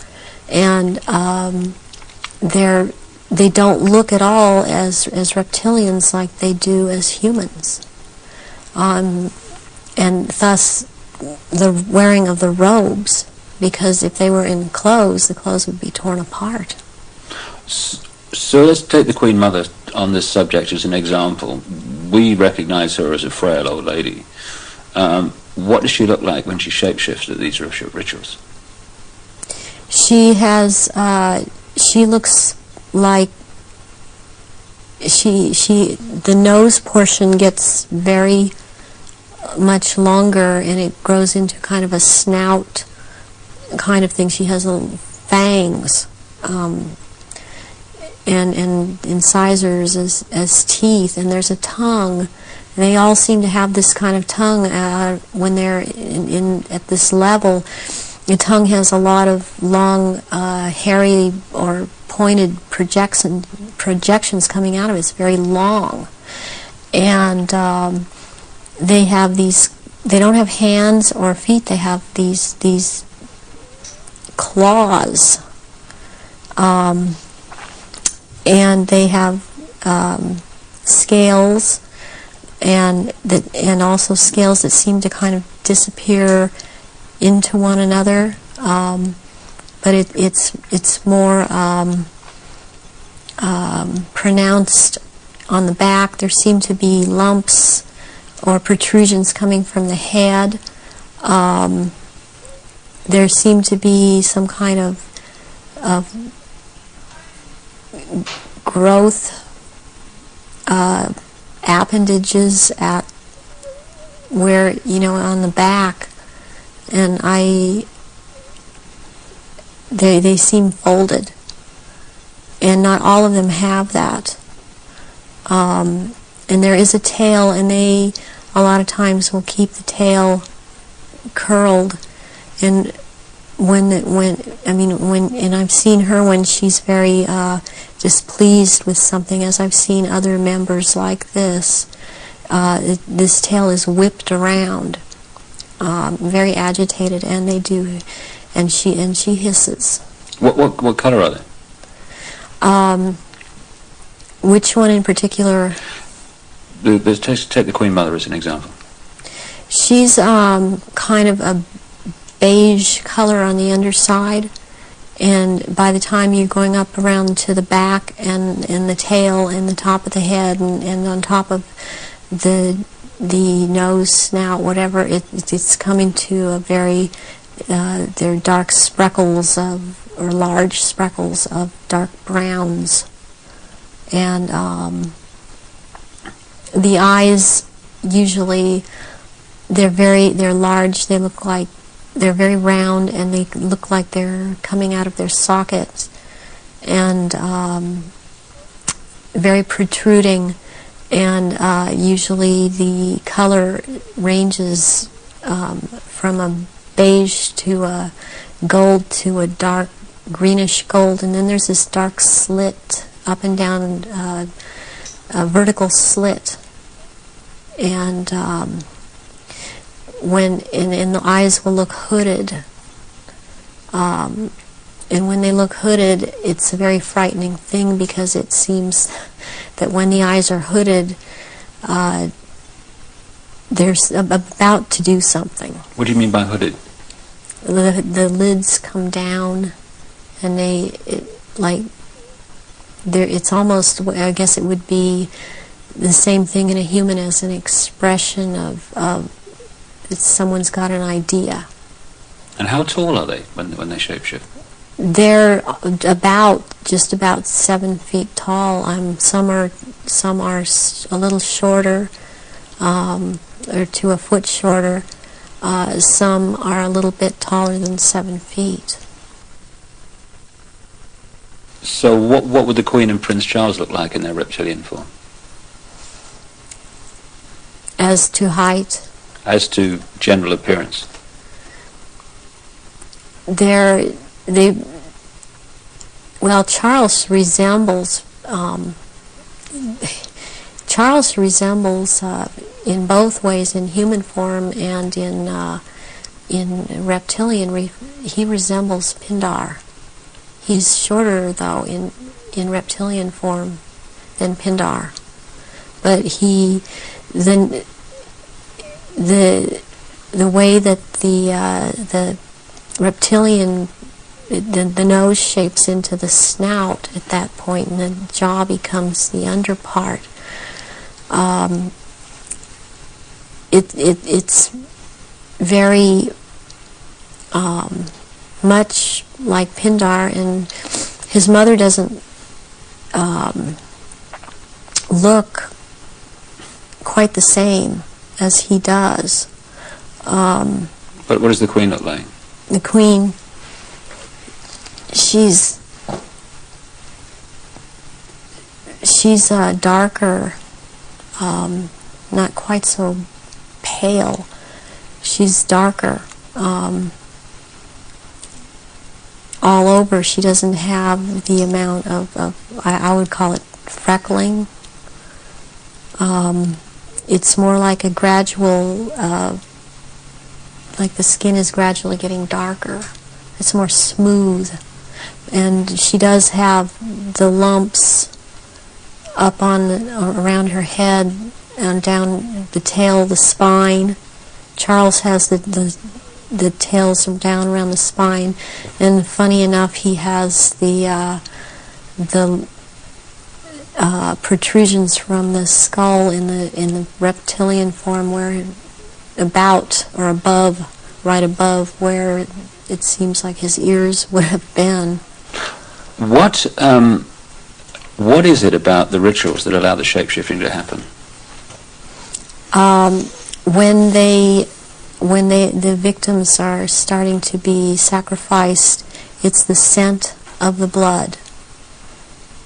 and they don't look at all as reptilians like they do as humans, and thus the wearing of the robes, because if they were in clothes, the clothes would be torn apart. So let's take the Queen Mother on this subject as an example. We recognize her as a frail old lady. What does she look like when she shapeshifts at these rituals? She looks like the nose portion gets very much longer, and it grows into kind of a snout kind of thing. She has little fangs and incisors as teeth, and there's a tongue. They all seem to have this kind of tongue when they're at this level. The tongue has a lot of long, hairy or pointed projections coming out of it. It's very long. And they have these, they don't have hands or feet, they have these claws. And they have scales, and also scales that seem to kind of disappear into one another. But it's more pronounced on the back. There seem to be lumps or protrusions coming from the head. There seem to be some kind of growth appendages at where, on the back, and they seem folded, and not all of them have that. And there is a tail, and they a lot of times will keep the tail curled, and and I've seen her when she's very displeased with something, as I've seen other members like this. This tail is whipped around, very agitated, and they do, and she hisses. What color are they? Which one in particular? Take the Queen Mother as an example. She's kind of a beige color on the underside, and by the time you're going up around to the back and the tail and the top of the head and on top of the nose, snout, whatever, it's coming to a very they're dark speckles or large speckles of dark browns, and the eyes usually they're large. They look like they're very round, and they look like they're coming out of their sockets, and very protruding, and usually the color ranges from a beige to a gold to a dark greenish gold, and then there's this dark slit up and down, a vertical slit, and and the eyes will look hooded, and when they look hooded, it's a very frightening thing, because it seems that when the eyes are hooded, they're about to do something. What do you mean by hooded? The lids come down, and it's almost, I guess it would be the same thing in a human as an expression of someone's got an idea. And how tall are they when they shapeshift? They're just about 7 feet tall. Some are a little shorter, or to a foot shorter. Some are a little bit taller than 7 feet. So what would the Queen and Prince Charles look like in their reptilian form? As to height? As to general appearance? Charles resembles in both ways, in human form and in reptilian. He resembles Pindar. He's shorter, though, in reptilian form than Pindar, but the way that the reptilian, the nose shapes into the snout at that point, and the jaw becomes the underpart. It's very much like Pindar, and his mother doesn't look quite the same as he does. But what does the Queen look like? The Queen, she's darker, not quite so pale. She's darker. All over, she doesn't have the amount of I would call it freckling. It's more like a gradual, like the skin is gradually getting darker. It's more smooth. And she does have the lumps up around her head and down the tail, the spine. Charles has the tails down around the spine, and funny enough, he has the protrusions from the skull in the reptilian form, where about or above, right above where it seems like his ears would have been. What is it about the rituals that allow the shapeshifting to happen? When the victims are starting to be sacrificed, it's the scent of the blood,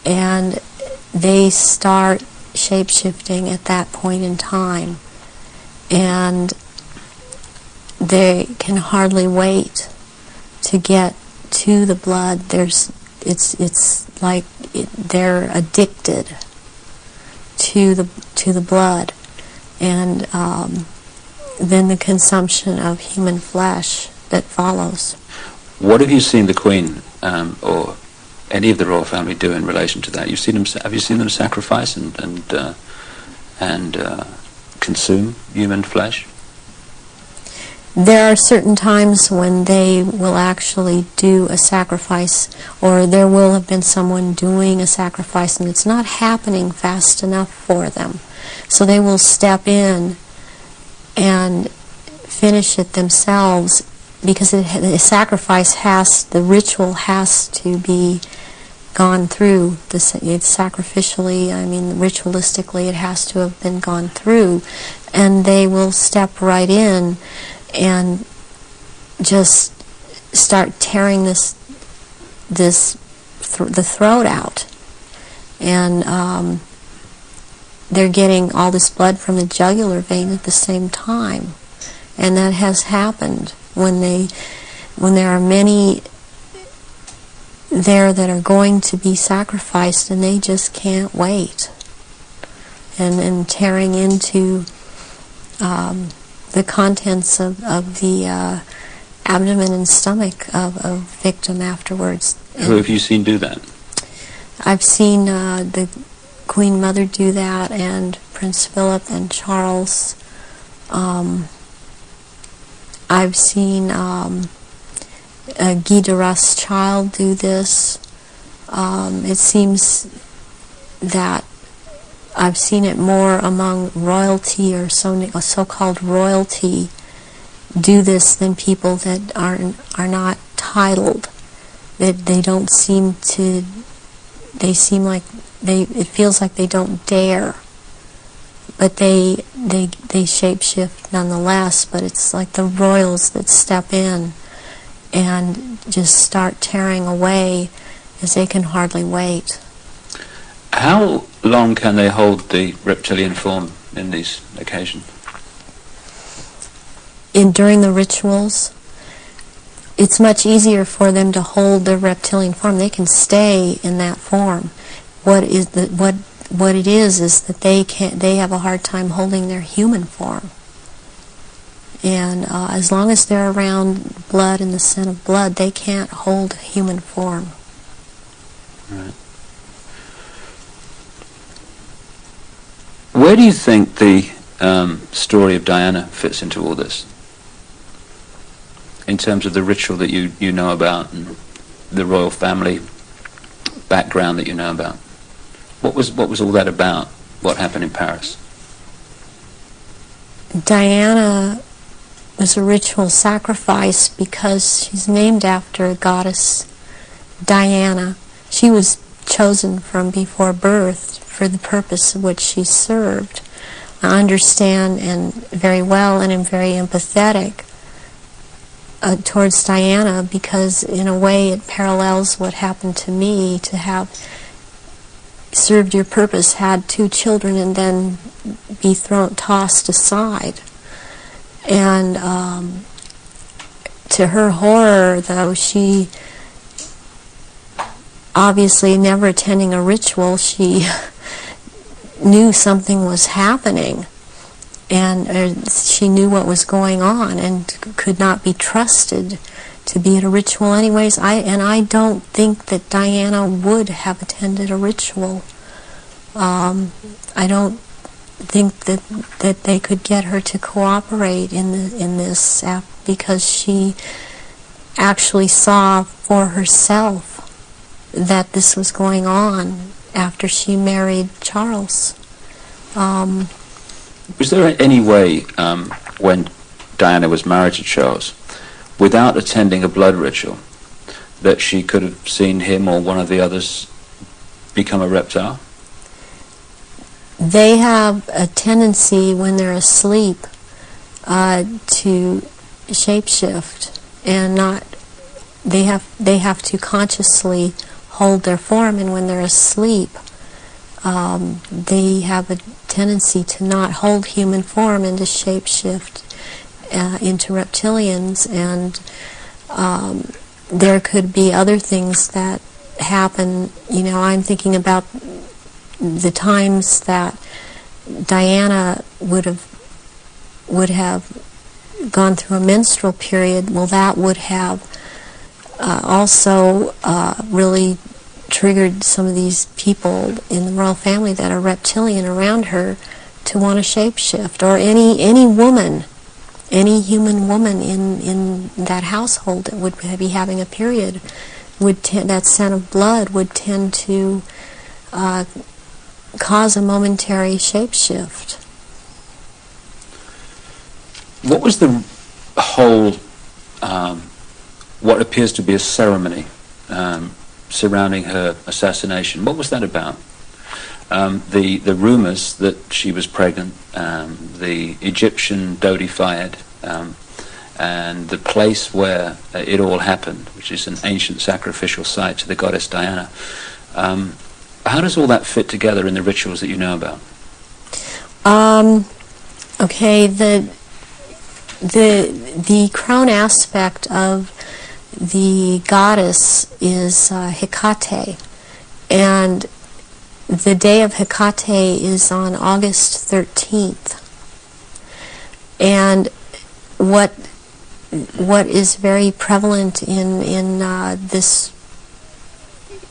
and they start shape-shifting at that point in time, and they can hardly wait to get to the blood. It's like they're addicted to the blood, and then the consumption of human flesh that follows. What have you seen the Queen or any of the royal family do in relation to that? Have you seen them sacrifice and consume human flesh? There are certain times when they will actually do a sacrifice, or there will have been someone doing a sacrifice, and it's not happening fast enough for them. So they will step in and finish it themselves, because the ritual has to be gone through. It's sacrificially, ritualistically, it has to have been gone through, and they will step right in and just start tearing the throat out, and they're getting all this blood from the jugular vein at the same time, and that has happened when there are many there that are going to be sacrificed, and they just can't wait, and tearing into the contents of the abdomen and stomach of a victim afterwards. Who have you seen do that? I've seen the Queen Mother do that, and Prince Philip and Charles. I've seen Guy de Rothschild do this. It seems that I've seen it more among royalty, or so-called royalty, do this than people that are not titled. That they don't seem to. They seem like it feels like they don't dare, but they shapeshift nonetheless. But it's like the royals that step in and just start tearing away, as they can hardly wait. How long can they hold the reptilian form in these occasions? During the rituals, it's much easier for them to hold their reptilian form. They can stay in that form. What it is that they have a hard time holding their human form. And as long as they're around blood and the scent of blood, they can't hold human form. Right. Where do you think the story of Diana fits into all this, in terms of the ritual that you know about and the royal family background that you know about? What was all that about? What happened in Paris? Diana was a ritual sacrifice because she's named after a goddess, Diana. She was chosen from before birth for the purpose of which she served. I understand and very well, and am very empathetic towards Diana, because in a way it parallels what happened to me, to have served your purpose, had 2 children, and then be tossed aside. And to her horror, though, she obviously never attending a ritual, she knew something was happening, and she knew what was going on, and could not be trusted to be at a ritual anyways. I don't think that Diana would have attended a ritual. I don't think that they could get her to cooperate in this because she actually saw for herself that this was going on after she married Charles. Was there any way, when Diana was married to Charles, without attending a blood ritual, that she could have seen him or one of the others become a reptile? They have a tendency when they're asleep to shapeshift, and they have to consciously hold their form, and when they're asleep they have a tendency to not hold human form and to shapeshift into reptilians, and there could be other things that happen. You know, I'm thinking about the times that Diana would have gone through a menstrual period. Well, that would have also really triggered some of these people in the royal family that are reptilian around her to want to shapeshift, or any woman, any human woman in that household that would be having a period, that scent of blood would tend to cause a momentary shapeshift. What was the whole, what appears to be a ceremony surrounding her assassination? What was that about? The rumours that she was pregnant, the Egyptian Dodi-Fayed, and the place where it all happened, which is an ancient sacrificial site to the goddess Diana. How does all that fit together in the rituals that you know about? Okay, the crown aspect of the goddess is Hecate, and the day of Hecate is on August 13th. And what is very prevalent in this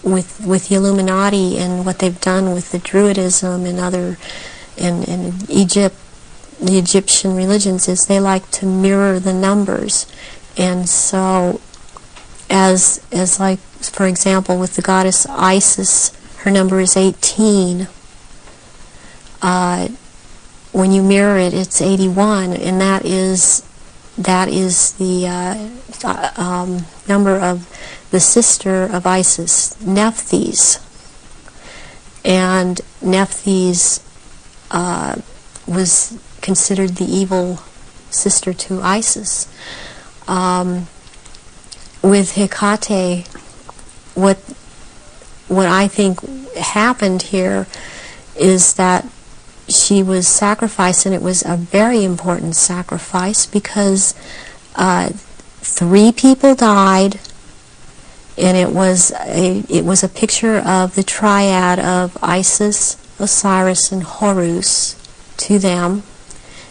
with the Illuminati and what they've done with the Druidism and other in Egypt, the Egyptian religions, is they like to mirror the numbers. And so as like, for example, with the goddess Isis, her number is 18. When you mirror it, it's 81, and that is the number of the sister of Isis, Nephthys. And Nephthys was considered the evil sister to Isis. With Hecate, what I think happened here is that she was sacrificed, and it was a very important sacrifice because 3 people died, and it was a picture of the triad of Isis, Osiris, and Horus to them.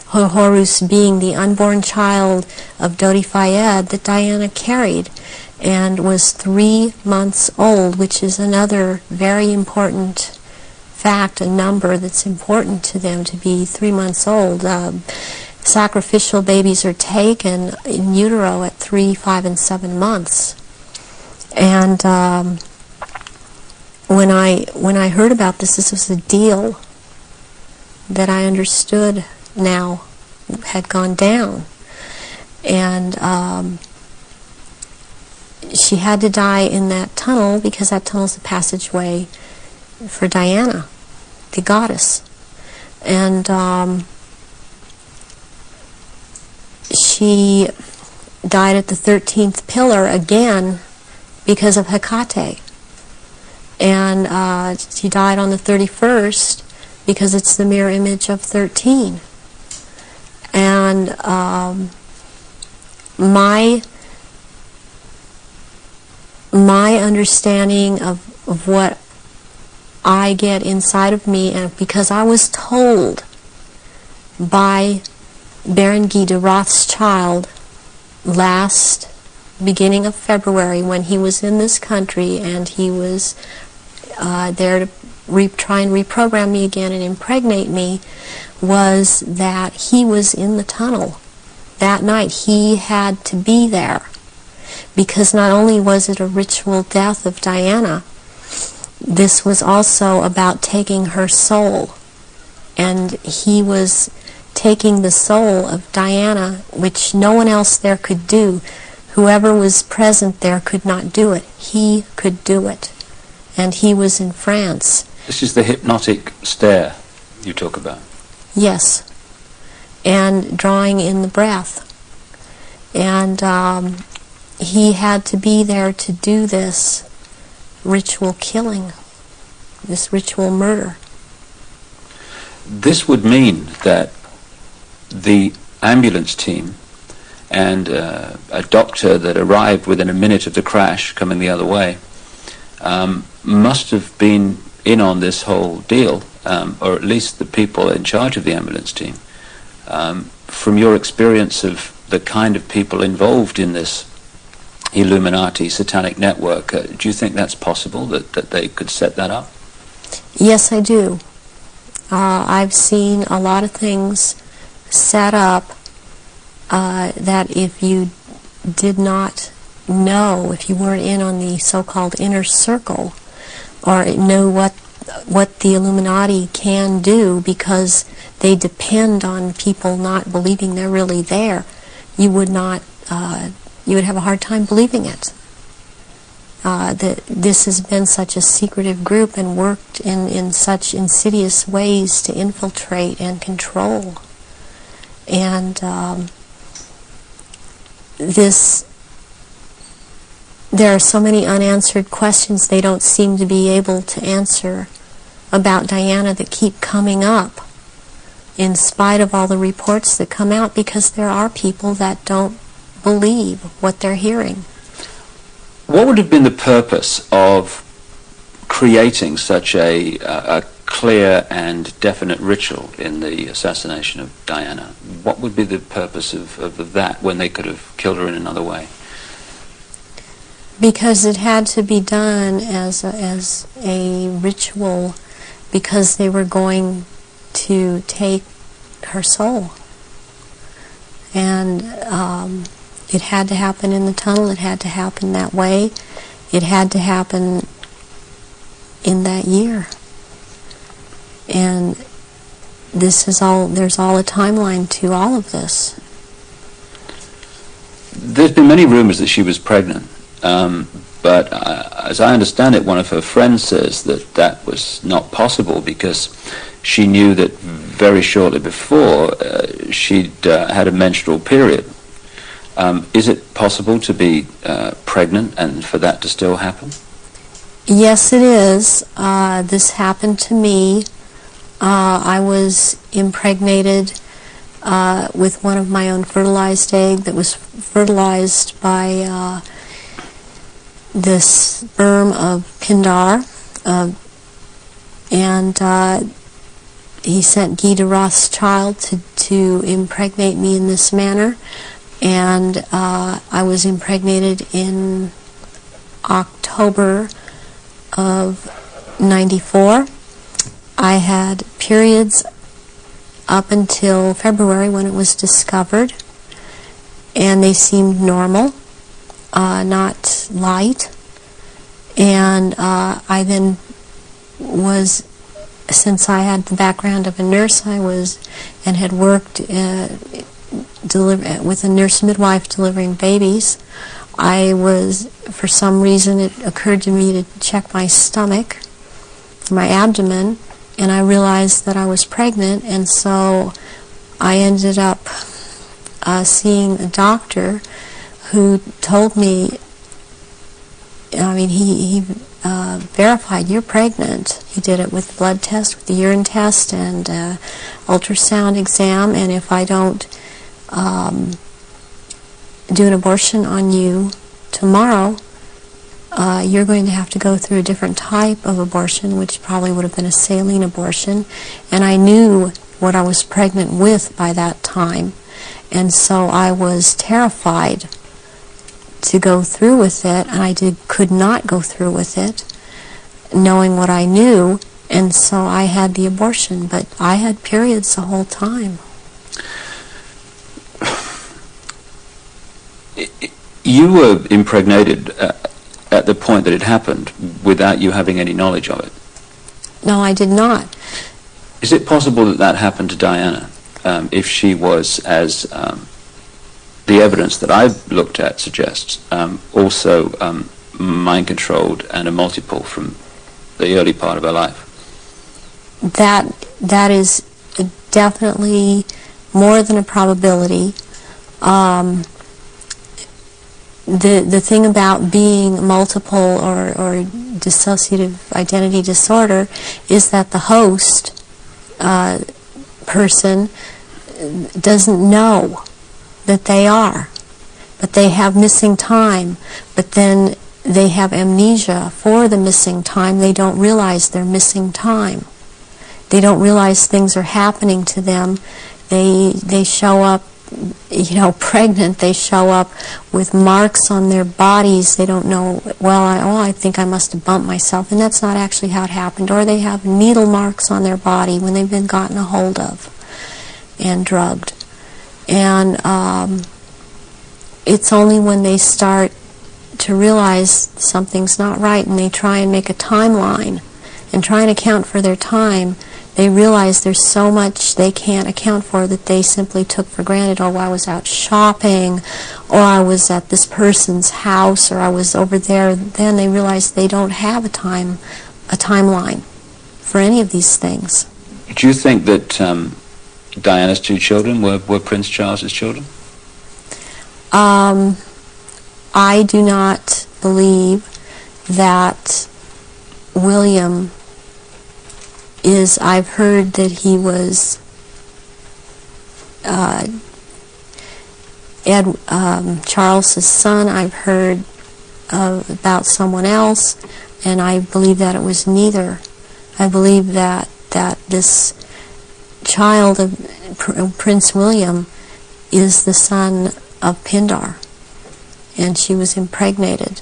Horus being the unborn child of Dodi-Fayed that Diana carried and was 3 months old, which is another very important fact, a number that's important to them, to be 3 months old. Sacrificial babies are taken in utero at 3, 5, and 7 months. And when I heard about this was a deal that I understood now had gone down, and she had to die in that tunnel because that tunnel is the passageway for Diana, the goddess. And she died at the 13th pillar again because of Hecate, and she died on the 31st because it's the mirror image of 13. And my understanding of what I get inside of me, and because I was told by Baron Guy de Rothschild last beginning of February, when he was in this country and he was there try and reprogram me again and impregnate me was that he was in the tunnel that night. He had to be there, because not only was it a ritual death of Diana, this was also about taking her soul. And he was taking the soul of Diana, which no one else there could do. Whoever was present there could not do it. He could do it. And he was in France. This is the hypnotic stare you talk about. Yes. And drawing in the breath. And he had to be there to do this ritual killing, this ritual murder. This would mean that the ambulance team and a doctor that arrived within a minute of the crash coming the other way must have been in on this whole deal, or at least the people in charge of the ambulance team. From your experience of the kind of people involved in this Illuminati satanic network, do you think that's possible, that they could set that up? Yes, I do. I've seen a lot of things set up that if you did not know, if you weren't in on the so-called inner circle, or know what the Illuminati can do, because they depend on people not believing they're really there, you would not, you would have a hard time believing it. That this has been such a secretive group and worked in such insidious ways to infiltrate and control. And there are so many unanswered questions they don't seem to be able to answer about Diana that keep coming up in spite of all the reports that come out, because there are people that don't believe what they're hearing. What would have been the purpose of creating such a clear and definite ritual in the assassination of Diana? What would be the purpose of that when they could have killed her in another way? Because it had to be done as a ritual, because they were going to take her soul. And it had to happen in the tunnel. It had to happen that way. It had to happen in that year. And this is all, there's all a timeline to all of this. There's been many rumors that she was pregnant, but as I understand it, one of her friends says that that was not possible, because she knew that very shortly before she'd had a menstrual period. Is it possible to be pregnant and for that to still happen? Yes, it is. This happened to me. I was impregnated with one of my own fertilized egg that was fertilized by the sperm of Pindar, and he sent Guy de Rothschild to impregnate me in this manner, and I was impregnated in October of '94. I had periods up until February when it was discovered, and they seemed normal, not light. And I then was, since I had the background of a nurse, I was and had worked with a nurse midwife delivering babies. I was, for some reason, it occurred to me to check my stomach, my abdomen, and I realized that I was pregnant, and so I ended up seeing a doctor who told me, I mean, he verified, you're pregnant. He did it with blood test, with the urine test, and ultrasound exam, and if I don't do an abortion on you tomorrow, you're going to have to go through a different type of abortion, which probably would have been a saline abortion. And I knew what I was pregnant with by that time, and so I was terrified to go through with it, and I could not go through with it, knowing what I knew. And so I had the abortion, but I had periods the whole time. You were impregnated at the point that it happened without you having any knowledge of it. No, I did not. Is it possible that that happened to Diana if she was, as the evidence that I've looked at suggests, also mind-controlled and a multiple from the early part of her life? That is definitely more than a probability. The thing about being multiple or dissociative identity disorder is that the host person doesn't know that they are, but they have missing time, but then they have amnesia for the missing time. They don't realize they're missing time. They don't realize things are happening to them. They show up, pregnant. They show up with marks on their bodies. They don't know, I think I must have bumped myself, and that's not actually how it happened. Or they have needle marks on their body when they've been gotten a hold of and drugged. And it's only when they start to realize something's not right and they try and make a timeline and try and account for their time, they realize there's so much they can't account for that they simply took for granted. Oh, I was out shopping, or I was at this person's house, or I was over there. Then they realize they don't have a timeline for any of these things. Do you think that Diana's two children were Prince Charles's children? I do not believe that William is, I've heard that he was Charles's son. I've heard about someone else, and I believe that it was neither. I believe that this child of Prince William is the son of Pindar, and she was impregnated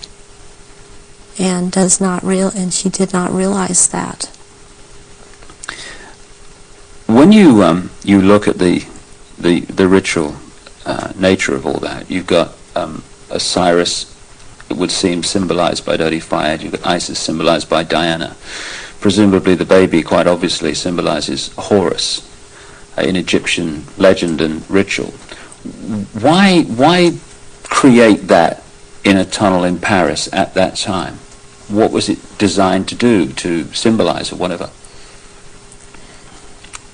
and she did not realize that. When you look at the ritual nature of all that, you've got Osiris, it would seem, symbolized by dirty fire. You've got Isis, symbolized by Diana. Presumably the baby, quite obviously, symbolizes Horus in Egyptian legend and ritual. Why create that in a tunnel in Paris at that time? What was it designed to do, to symbolize or whatever?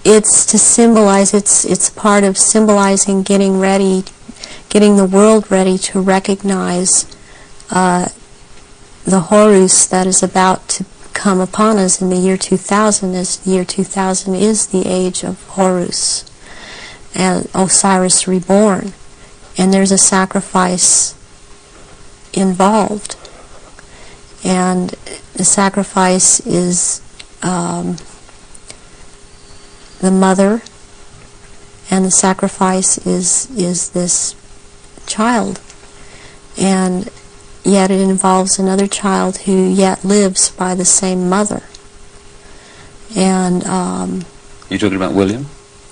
It's to symbolize, it's part of symbolizing getting the world ready to recognize the Horus that is about to come upon us in the year 2000, as the year 2000 is the age of Horus and Osiris reborn. And there's a sacrifice involved. And the sacrifice is the mother, and the sacrifice is this child. And yet it involves another child who yet lives by the same mother. And you're talking about William?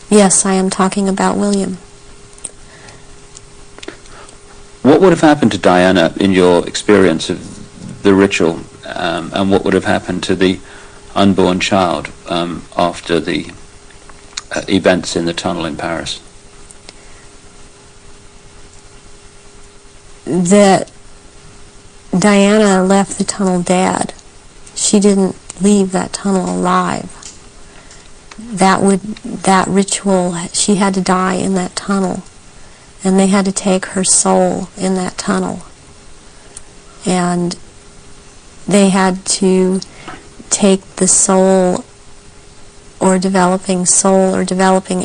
Yes, I am talking about William. What would have happened to Diana in your experience of the ritual, and what would have happened to the unborn child after the events in the tunnel in Paris? That Diana left the tunnel dead. She didn't leave that tunnel alive. That ritual, she had to die in that tunnel, and they had to take her soul in that tunnel, and they had to take the soul or developing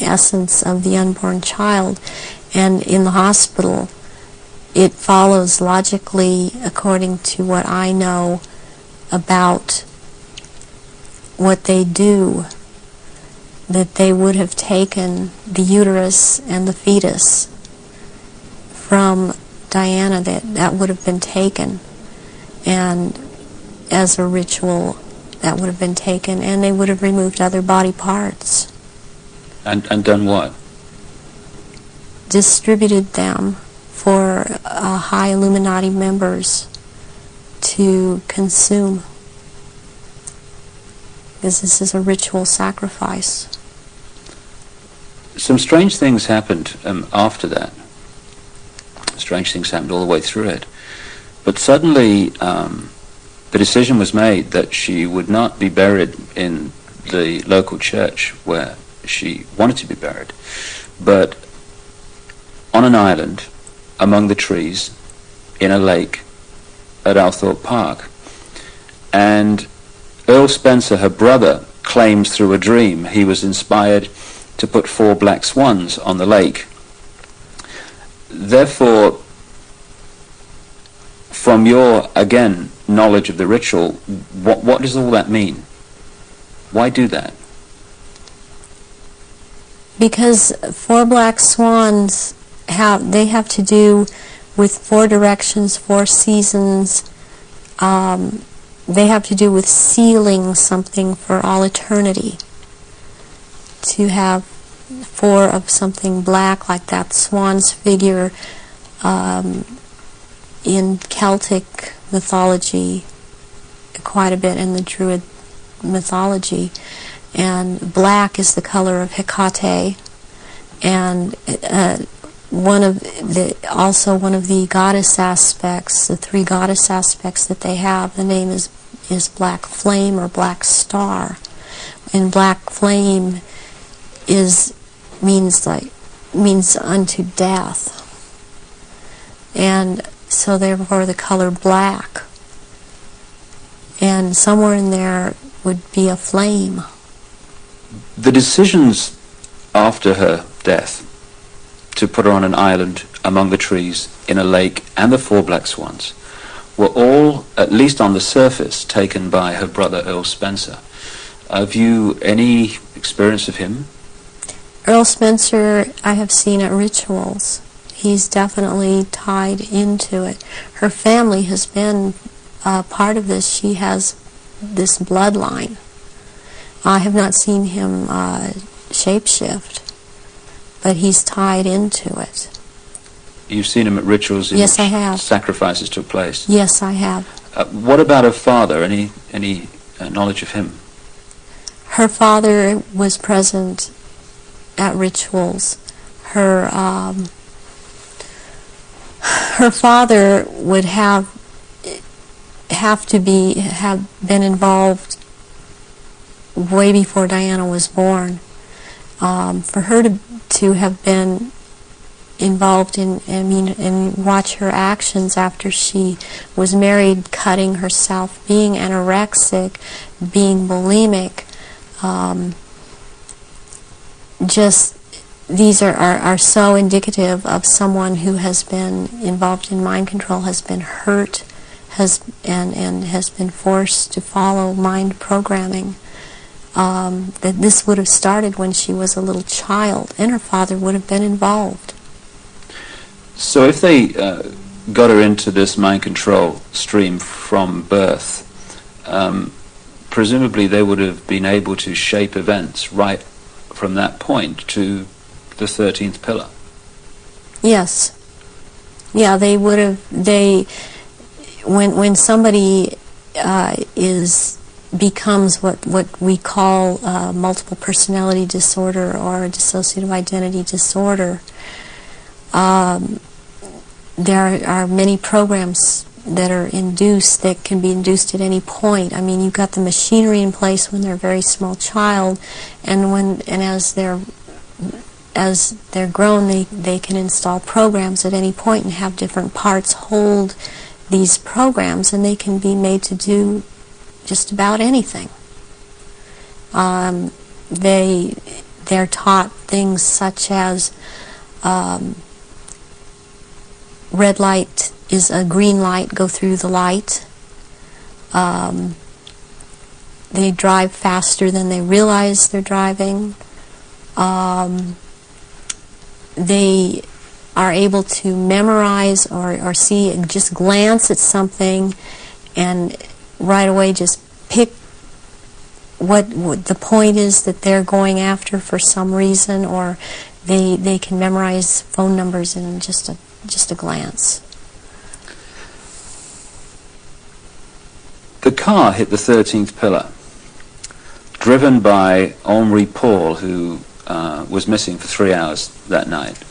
essence of the unborn child. And in the hospital, it follows logically, according to what I know about what they do, that they would have taken the uterus and the fetus from Diana, that would have been taken, and as a ritual, that would have been taken, and they would have removed other body parts. And done what? Distributed them for high Illuminati members to consume, because this is a ritual sacrifice. Some strange things happened after that. Strange things happened all the way through it. But suddenly the decision was made that she would not be buried in the local church where she wanted to be buried, but on an island among the trees in a lake at Althorpe Park. And Earl Spencer, her brother, claims through a dream he was inspired to put 4 black swans on the lake. Therefore, from your, again, knowledge of the ritual, what does all that mean? Why do that? Because 4 black swans have to do with 4 directions, 4 seasons. They have to do with sealing something for all eternity. To have 4 of something black, like that swan's figure in Celtic mythology, quite a bit in the Druid mythology. And black is the color of Hecate, and also one of the goddess aspects, the 3 goddess aspects that they have, the name is Black Flame or Black Star. And Black Flame means unto death. And so therefore the color black. And somewhere in there would be a flame. The decisions after her death to put her on an island among the trees in a lake and the 4 black swans were all, at least on the surface, taken by her brother Earl Spencer. Have you any experience of him? Earl Spencer I have seen at rituals. He's definitely tied into it. Her family has been part of this. She has this bloodline. I have not seen him shapeshift, but he's tied into it. You've seen him at rituals in yes, which I have. Sacrifices took place? Yes, I have. What about her father? Any knowledge of him? Her father was present at rituals. Her father would have been involved way before Diana was born. For her to have been involved and watch her actions after she was married, cutting herself, being anorexic, being bulimic, these are so indicative of someone who has been involved in mind control, has been hurt, and has been forced to follow mind programming. That this would have started when she was a little child, and her father would have been involved. So if they got her into this mind control stream from birth, presumably they would have been able to shape events right from that point to the 13th pillar. Yes. Yeah, they would have. When somebody becomes what we call multiple personality disorder or dissociative identity disorder, there are many programs that are induced, that can be induced at any point. I mean, you've got the machinery in place when they're a very small child, and as they're grown, they can install programs at any point and have different parts hold these programs, and they can be made to do just about anything. They're taught things such as red light is a green light, go through the light. They drive faster than they realize they're driving. They are able to memorize or see, just glance at something and right away just pick what the point is that they're going after for some reason, or they can memorize phone numbers in just a glance. The car hit the 13th pillar, driven by Henri Paul, who was missing for 3 hours that night,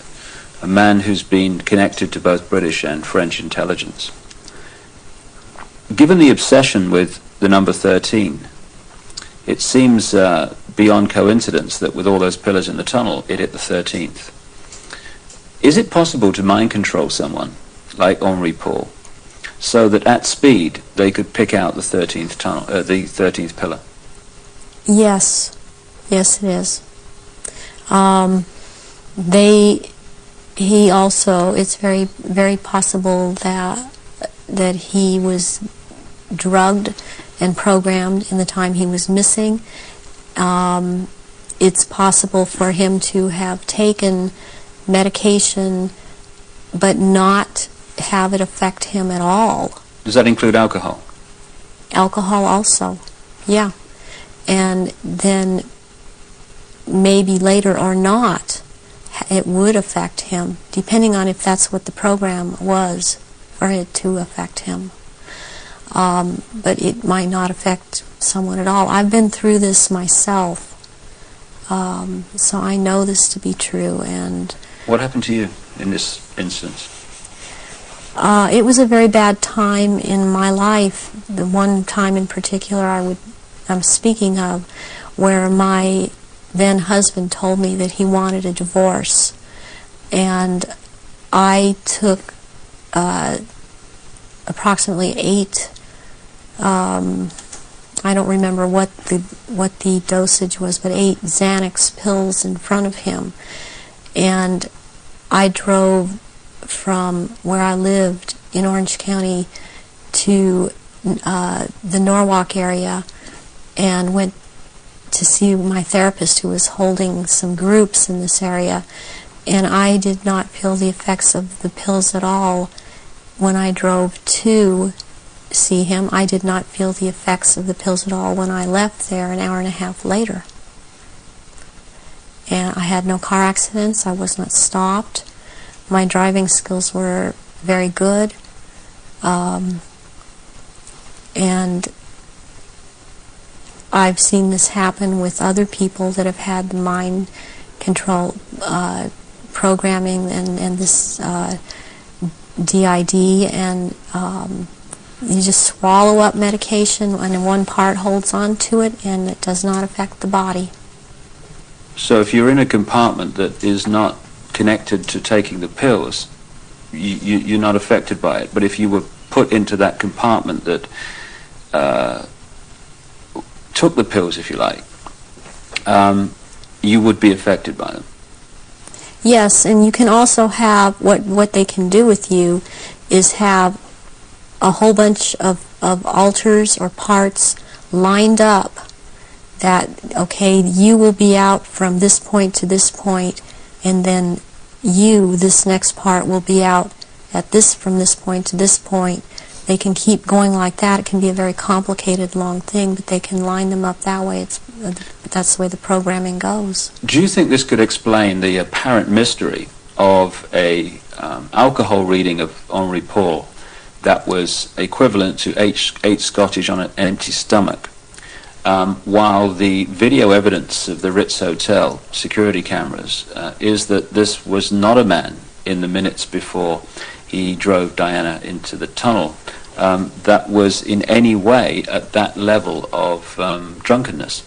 a man who's been connected to both British and French intelligence. Given the obsession with the number 13, it seems beyond coincidence that with all those pillars in the tunnel, it hit the 13th. Is it possible to mind control someone like Henri Paul so that at speed they could pick out the 13th tunnel, the 13th pillar? Yes, yes, it is. He also, it's very, very possible that he was drugged and programmed in the time he was missing. It's possible for him to have taken medication but not have it affect him at all. Does that include alcohol? Alcohol also, yeah. And then maybe later or not, it would affect him, depending on if that's what the program was, for it to affect him. But it might not affect someone at all. I've been through this myself, so I know this to be true. And what happened to you in this instance? It was a very bad time in my life. The one time in particular I'm speaking of, where my then husband told me that he wanted a divorce, and I took approximately 8. I don't remember what the dosage was, but 8 Xanax pills in front of him, and I drove from where I lived in Orange County to the Norwalk area and went to see my therapist, who was holding some groups in this area, and I did not feel the effects of the pills at all when I drove to see him. I did not feel the effects of the pills at all when I left there an hour and a half later. And I had no car accidents. I was not stopped. My driving skills were very good. And I've seen this happen with other people that have had the mind control programming and this DID, and you just swallow up medication and one part holds on to it and it does not affect the body. So if you're in a compartment that is not connected to taking the pills, you're not affected by it. But if you were put into that compartment that took the pills, if you like, you would be affected by them. Yes, and you can also have, what they can do with you is have a whole bunch of alters or parts lined up that, okay, you will be out from this point to this point, and then this next part, will be out at from this point to this point. They can keep going like that. It can be a very complicated, long thing, but they can line them up that way. That's the way the programming goes. Do you think this could explain the apparent mystery of a alcohol reading of Henri Paul that was equivalent to 8 Scottish on an empty stomach, while the video evidence of the Ritz Hotel security cameras is that this was not a man in the minutes before he drove Diana into the tunnel that was in any way at that level of drunkenness?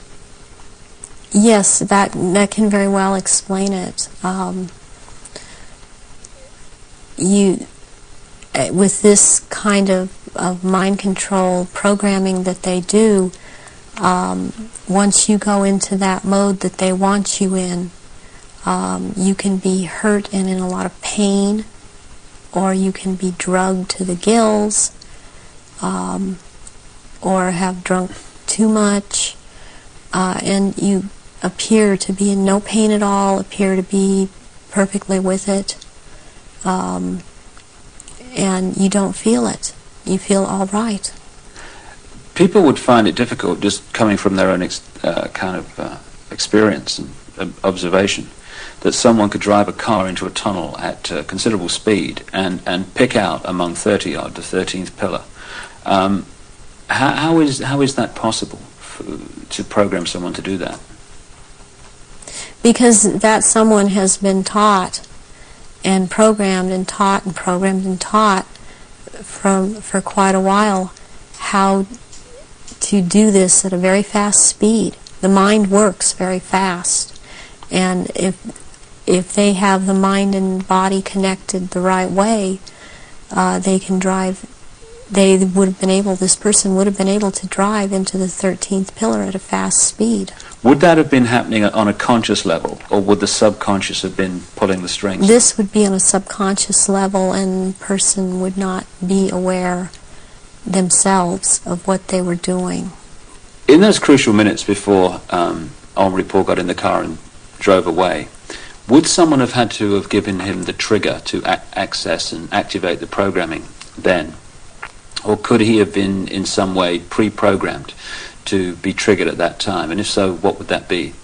Yes, that can very well explain it. With this kind of mind control programming that they do, once you go into that mode that they want you in, you can be hurt and in a lot of pain, or you can be drugged to the gills, or have drunk too much, and you appear to be in no pain at all, appear to be perfectly with it, and you don't feel it. You feel all right. People would find it difficult, just coming from their own experience and observation, that someone could drive a car into a tunnel at considerable speed and pick out among 30 odd the 13th pillar. How is that possible to program someone to do that? Because that someone has been taught and programmed and taught and programmed and taught for quite a while how to do this at a very fast speed. The mind works very fast, and if they have the mind and body connected the right way, they can drive. They would have been able. This person would have been able to drive into the 13th pillar at a fast speed. Would that have been happening on a conscious level, or would the subconscious have been pulling the strings? This would be on a subconscious level, and the person would not be aware themselves of what they were doing. In those crucial minutes before Henri Paul got in the car and drove away, would someone have had to have given him the trigger to access and activate the programming then? Or could he have been in some way pre-programmed to be triggered at that time? And if so, what would that be?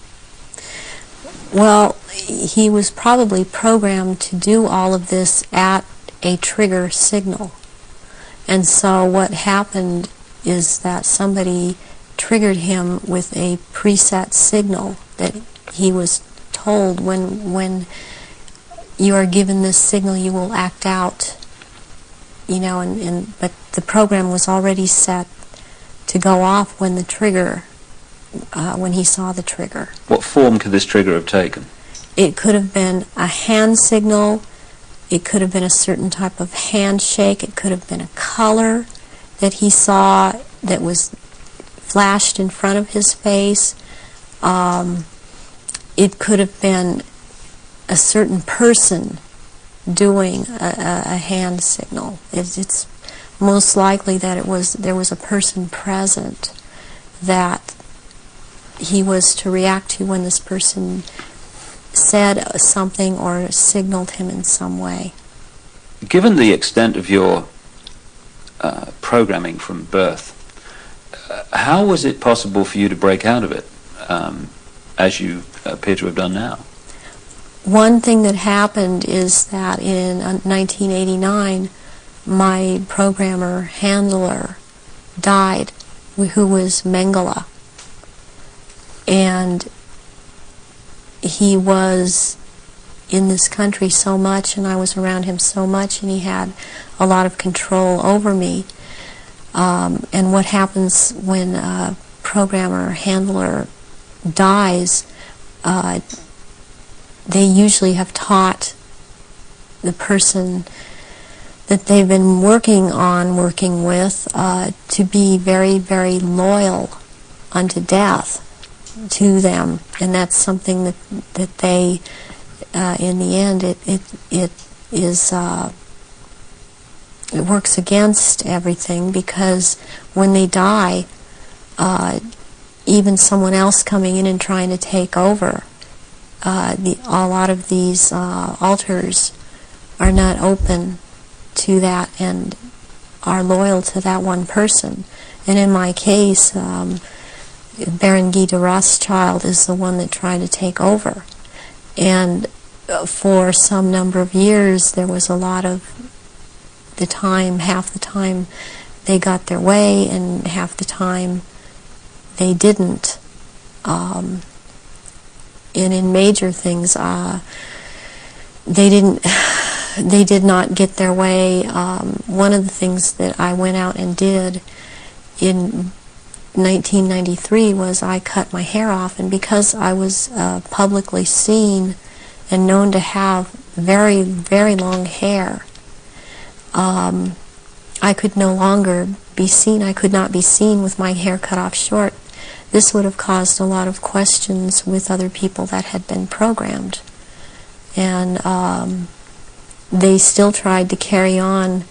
Well, he was probably programmed to do all of this at a trigger signal. And so what happened is that somebody triggered him with a preset signal that he was told, when you are given this signal, you will act out, you know, but the program was already set to go off when the trigger, when he saw the trigger. What form could this trigger have taken? It could have been a hand signal. It could have been a certain type of handshake. It could have been a color that he saw that was flashed in front of his face. It could have been a certain person doing a hand signal. It's most likely that there was a person present that he was to react to when this person said something or signaled him in some way. Given the extent of your programming from birth, how was it possible for you to break out of it, as you appear to have done now? One thing that happened is that in 1989, my programmer handler died, who was Mengele. And he was in this country so much, and I was around him so much, and he had a lot of control over me. And what happens when a programmer handler dies, they usually have taught the person that they've been working with, to be very, very loyal unto death to them, and that's something that they, in the end, it works against everything, because when they die, even someone else coming in and trying to take over, a lot of these altars are not open to that and are loyal to that one person. And in my case, Baron Guy de Rothschild is the one that tried to take over. And for some number of years, there was a lot of the time, half the time they got their way, and half the time they didn't. And in major things, they did not get their way. One of the things that I went out and did in 1993 was I cut my hair off, and because I was publicly seen and known to have very, very long hair, I could no longer be seen. I could not be seen with my hair cut off short. This would have caused a lot of questions with other people that had been programmed. And they still tried to carry on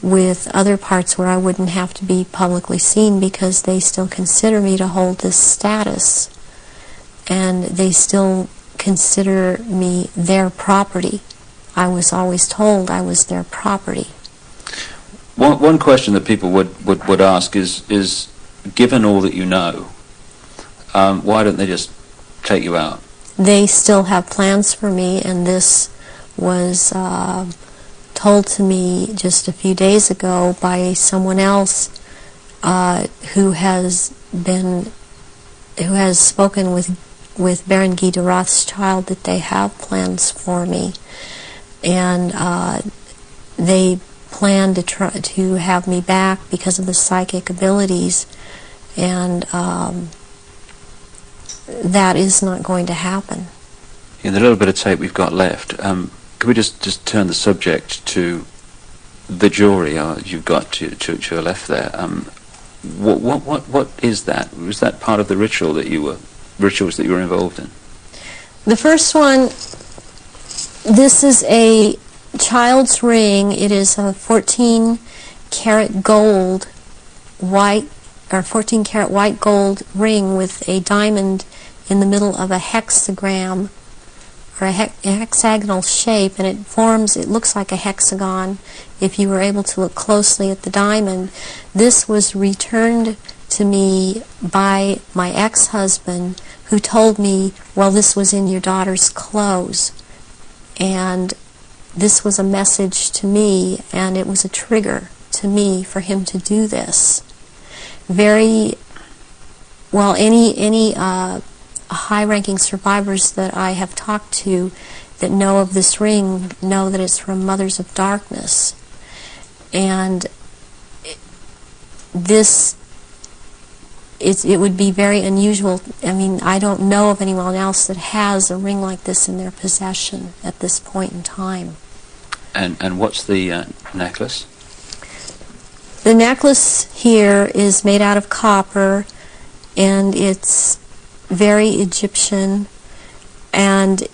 with other parts where I wouldn't have to be publicly seen, because they still consider me to hold this status, and they still consider me their property. I was always told I was their property. One question that people would ask is given all that you know, why don't they just take you out? They still have plans for me, and this was told to me just a few days ago by someone else who has spoken with Baron Guy de Rothschild, that they have plans for me, and they plan to try to have me back because of the psychic abilities, and that is not going to happen. In the little bit of tape we've got left, could we just turn the subject to the jury you've got to your left there? What is that? Was that part of the rituals that you were involved in? The first one, this is a child's ring. It is a 14-karat gold white, or 14-karat white gold ring with a diamond in the middle of a hexagram, or a hexagonal shape, and it looks like a hexagon if you were able to look closely at the diamond. This was returned to me by my ex-husband, who told me, well, this was in your daughter's clothes. And this was a message to me, and it was a trigger to me for him to do this. Very well, any high-ranking survivors that I have talked to that know of this ring know that it's from Mothers of Darkness. And it would be very unusual. I mean, I don't know of anyone else that has a ring like this in their possession at this point in time. And what's the necklace? The necklace here is made out of copper, and it's very Egyptian, and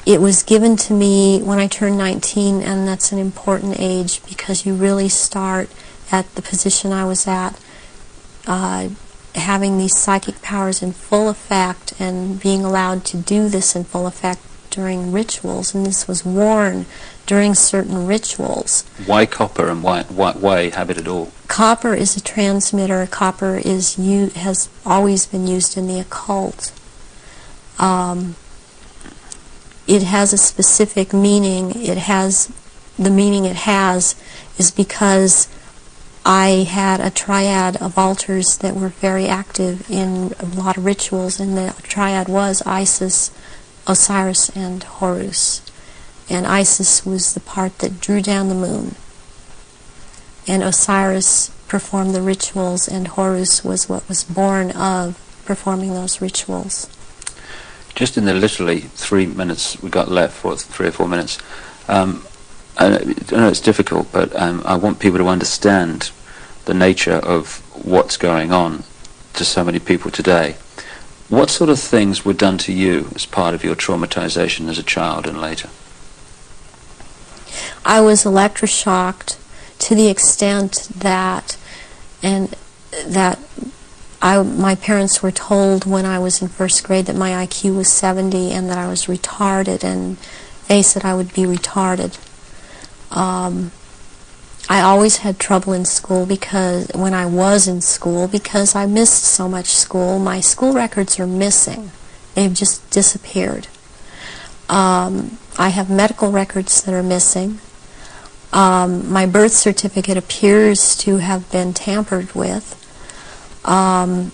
it was given to me when I turned 19, and that's an important age because you really start at the position I was at, having these psychic powers in full effect and being allowed to do this in full effect during rituals, and this was worn during certain rituals. Why copper, and why have it at all? Copper is a transmitter. Copper has always been used in the occult. It has a specific meaning. The meaning it has is because I had a triad of altars that were very active in a lot of rituals, and the triad was Isis, Osiris, and Horus. And Isis was the part that drew down the moon, and Osiris performed the rituals, and Horus was what was born of performing those rituals. Just in the literally 3 minutes we got left, or 3 or 4 minutes, I know it's difficult, but I want people to understand the nature of what's going on to so many people today. What sort of things were done to you as part of your traumatization as a child and later? I was electroshocked to the extent that my parents were told when I was in first grade that my IQ was 70 and that I was retarded, and they said I would be retarded. I always had trouble in school when I was in school because I missed so much school. My school records are missing. They've just disappeared. I have medical records that are missing. My birth certificate appears to have been tampered with. I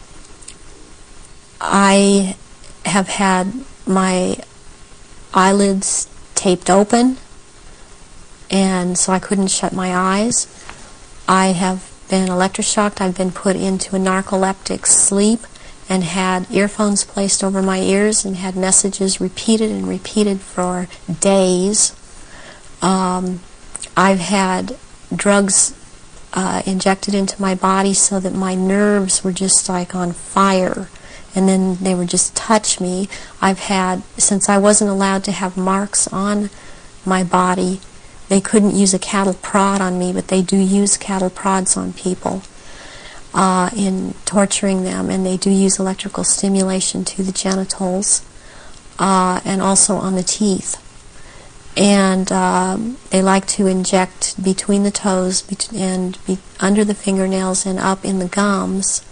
have had my eyelids taped open, and so I couldn't shut my eyes. I have been electroshocked. I've been put into a narcoleptic sleep and had earphones placed over my ears and had messages repeated and repeated for days. I've had drugs injected into my body so that my nerves were just like on fire, and then they would just touch me. I've had, since I wasn't allowed to have marks on my body, they couldn't use a cattle prod on me, but they do use cattle prods on people in torturing them, and they do use electrical stimulation to the genitals and also on the teeth. And they like to inject between the toes and under the fingernails and up in the gums.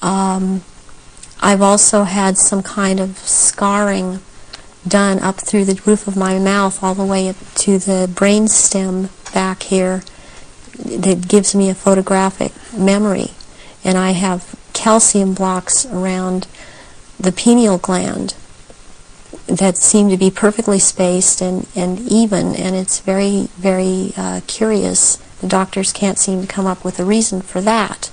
I've also had some kind of scarring done up through the roof of my mouth all the way up to the brain stem back here that gives me a photographic memory. And I have calcium blocks around the pineal gland that seem to be perfectly spaced and even, and it's very, very curious. The doctors can't seem to come up with a reason for that.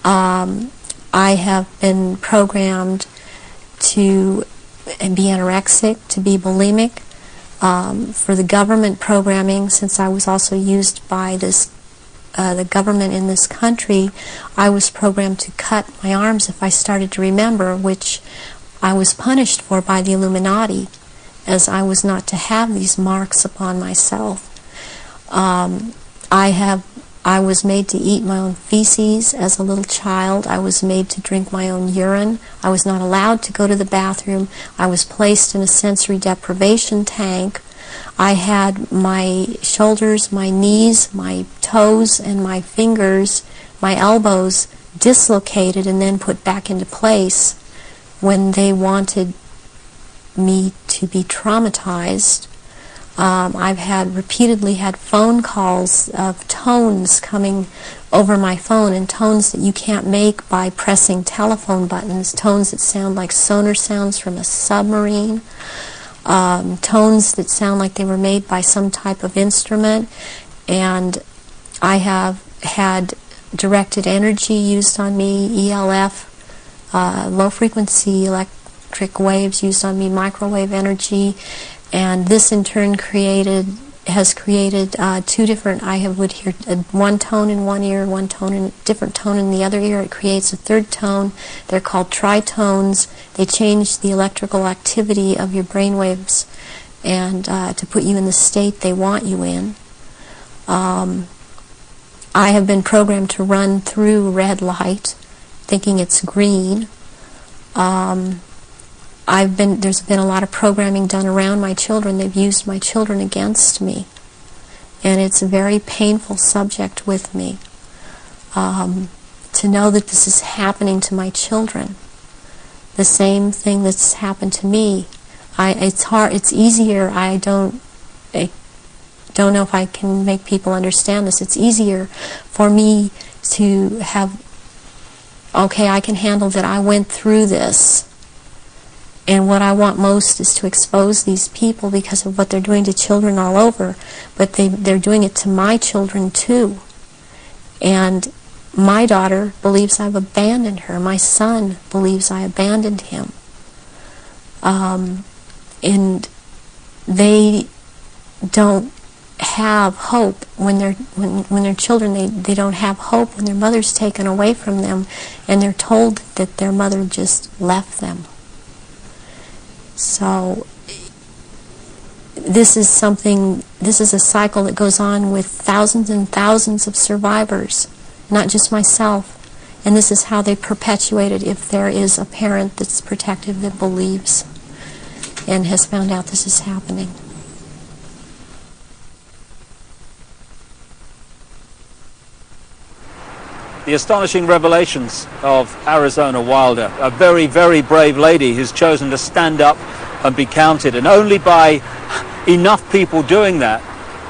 I have been programmed to be anorexic, to be bulimic. For the government programming, since I was also used by the government in this country, I was programmed to cut my arms if I started to remember, which I was punished for by the Illuminati, as I was not to have these marks upon myself. I was made to eat my own feces as a little child. I was made to drink my own urine. I was not allowed to go to the bathroom. I was placed in a sensory deprivation tank. I had my shoulders, my knees, my toes, and my fingers, my elbows dislocated and then put back into place when they wanted me to be traumatized. I've repeatedly had phone calls of tones coming over my phone, and tones that you can't make by pressing telephone buttons, tones that sound like sonar sounds from a submarine, tones that sound like they were made by some type of instrument. And I have had directed energy used on me, ELF, low frequency electric waves used on me, microwave energy. And this in turn has created two different, would hear one tone in one ear, one tone in a different tone in the other ear. It creates a third tone. They're called tritones. They change the electrical activity of your brain waves and to put you in the state they want you in. I have been programmed to run through red light, thinking it's green. There's been a lot of programming done around my children. They've used my children against me. And it's a very painful subject with me to know that this is happening to my children. The same thing that's happened to me. It's easier. I don't know if I can make people understand this. It's easier for me to have, okay, I can handle that I went through this. And what I want most is to expose these people because of what they're doing to children all over. But they're doing it to my children too. And my daughter believes I've abandoned her. My son believes I abandoned him. And they don't have hope when they're children. They don't have hope when their mother's taken away from them and they're told that their mother just left them. So this is a cycle that goes on with thousands and thousands of survivors, not just myself. And this is how they perpetuate it if there is a parent that's protective that believes and has found out this is happening. The astonishing revelations of Arizona Wilder, a very, very brave lady who's chosen to stand up and be counted. And only by enough people doing that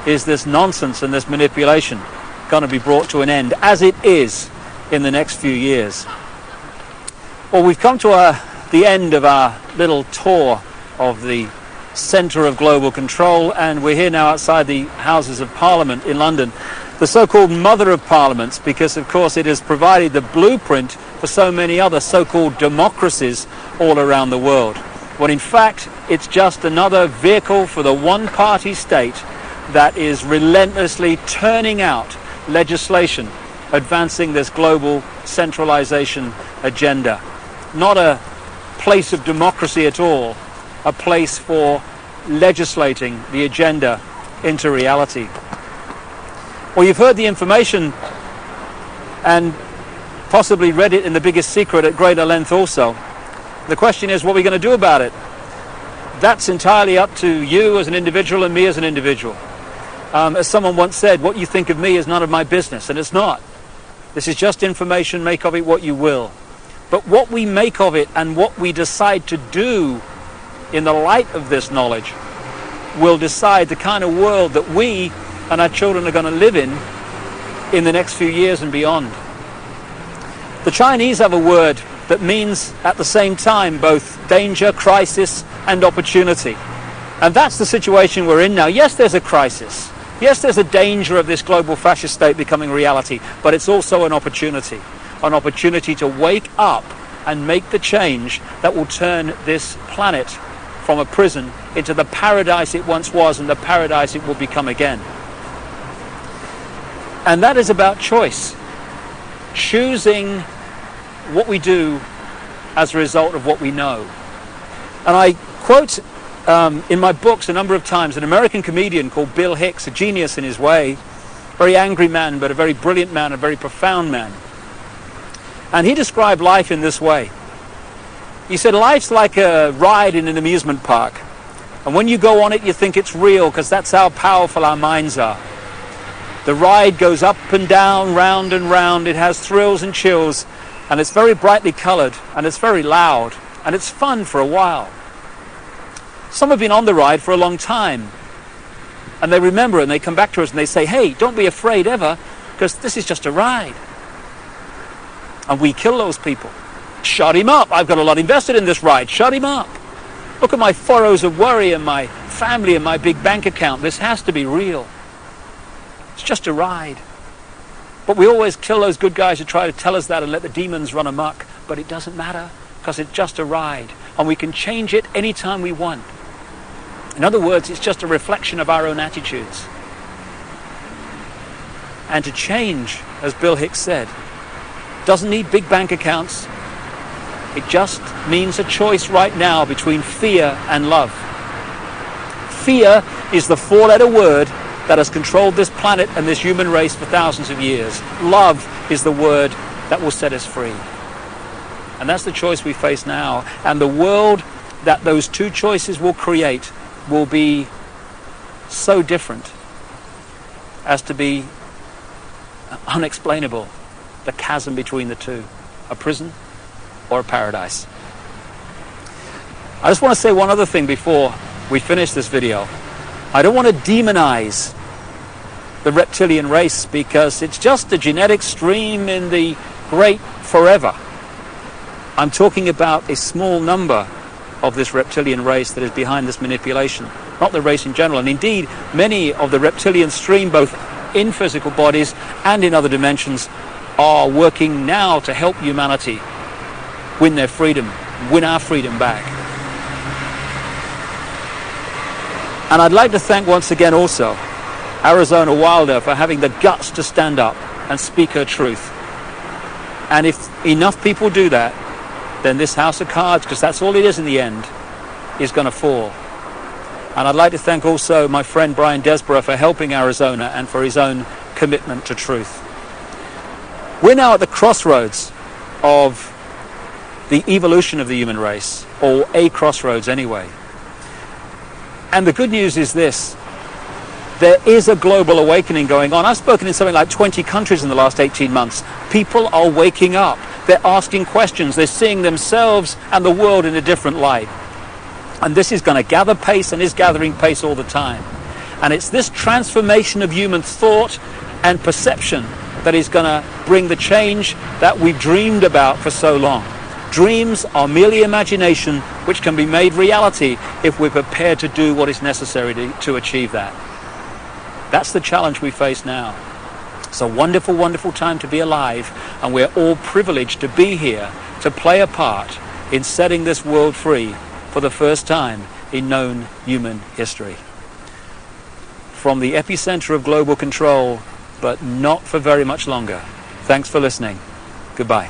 is this nonsense and this manipulation going to be brought to an end, as it is in the next few years. Well, we've come to the end of our little tour of the centre of global control, and we're here now outside the Houses of Parliament in London, the so-called mother of parliaments, because of course it has provided the blueprint for so many other so-called democracies all around the world. When in fact it's just another vehicle for the one-party state that is relentlessly turning out legislation advancing this global centralization agenda. Not a place of democracy at all, a place for legislating the agenda into reality. Well, you've heard the information and possibly read it in The Biggest Secret at greater length also. The question is, what are we going to do about it? That's entirely up to you as an individual and me as an individual. As someone once said, what you think of me is none of my business, and it's not. This is just information, make of it what you will. But what we make of it and what we decide to do in the light of this knowledge will decide the kind of world that we and our children are going to live in the next few years and beyond. The Chinese have a word that means at the same time both danger, crisis, and opportunity. And that's the situation we're in now. Yes, there's a crisis. Yes, there's a danger of this global fascist state becoming reality, but it's also an opportunity to wake up and make the change that will turn this planet from a prison into the paradise it once was and the paradise it will become again. And that is about choice. Choosing what we do as a result of what we know. And I quote in my books a number of times an American comedian called Bill Hicks, a genius in his way, very angry man, but a very brilliant man, a very profound man. And he described life in this way. He said, life's like a ride in an amusement park. And when you go on it, you think it's real, because that's how powerful our minds are. The ride goes up and down, round and round. It has thrills and chills, and it's very brightly colored, and it's very loud, and it's fun for a while. Some have been on the ride for a long time, and they remember, and they come back to us and they say, hey, don't be afraid ever, because this is just a ride. And we kill those people. Shut him up. I've got a lot invested in this ride. Shut him up. Look at my furrows of worry and my family and my big bank account. This has to be real. It's just a ride. But we always kill those good guys who try to tell us that and let the demons run amok. But it doesn't matter, because it's just a ride. And we can change it anytime we want. In other words, it's just a reflection of our own attitudes. And to change, as Bill Hicks said, doesn't need big bank accounts. It just means a choice right now between fear and love. Fear is the four-letter word that has controlled this planet and this human race for thousands of years. Love is the word that will set us free. And that's the choice we face now. And the world that those two choices will create will be so different as to be unexplainable. The chasm between the two, a prison or a paradise. I just want to say one other thing before we finish this video. I don't want to demonize the reptilian race, because it's just a genetic stream in the great forever. I'm talking about a small number of this reptilian race that is behind this manipulation, not the race in general. And indeed, many of the reptilian stream, both in physical bodies and in other dimensions, are working now to help humanity win their freedom, win our freedom back. And I'd like to thank once again also Arizona Wilder for having the guts to stand up and speak her truth. And if enough people do that, then this house of cards, because that's all it is in the end, is going to fall. And I'd like to thank also my friend Brian Desborough for helping Arizona and for his own commitment to truth. We're now at the crossroads of the evolution of the human race, or a crossroads anyway. And the good news is this: there is a global awakening going on. I've spoken in something like 20 countries in the last 18 months. People are waking up. They're asking questions. They're seeing themselves and the world in a different light. And this is going to gather pace and is gathering pace all the time. And it's this transformation of human thought and perception that is going to bring the change that we've dreamed about for so long. Dreams are merely imagination, which can be made reality if we're prepared to do what is necessary to achieve that. That's the challenge we face now. It's a wonderful, wonderful time to be alive, and we're all privileged to be here to play a part in setting this world free for the first time in known human history. From the epicenter of global control, but not for very much longer. Thanks for listening. Goodbye.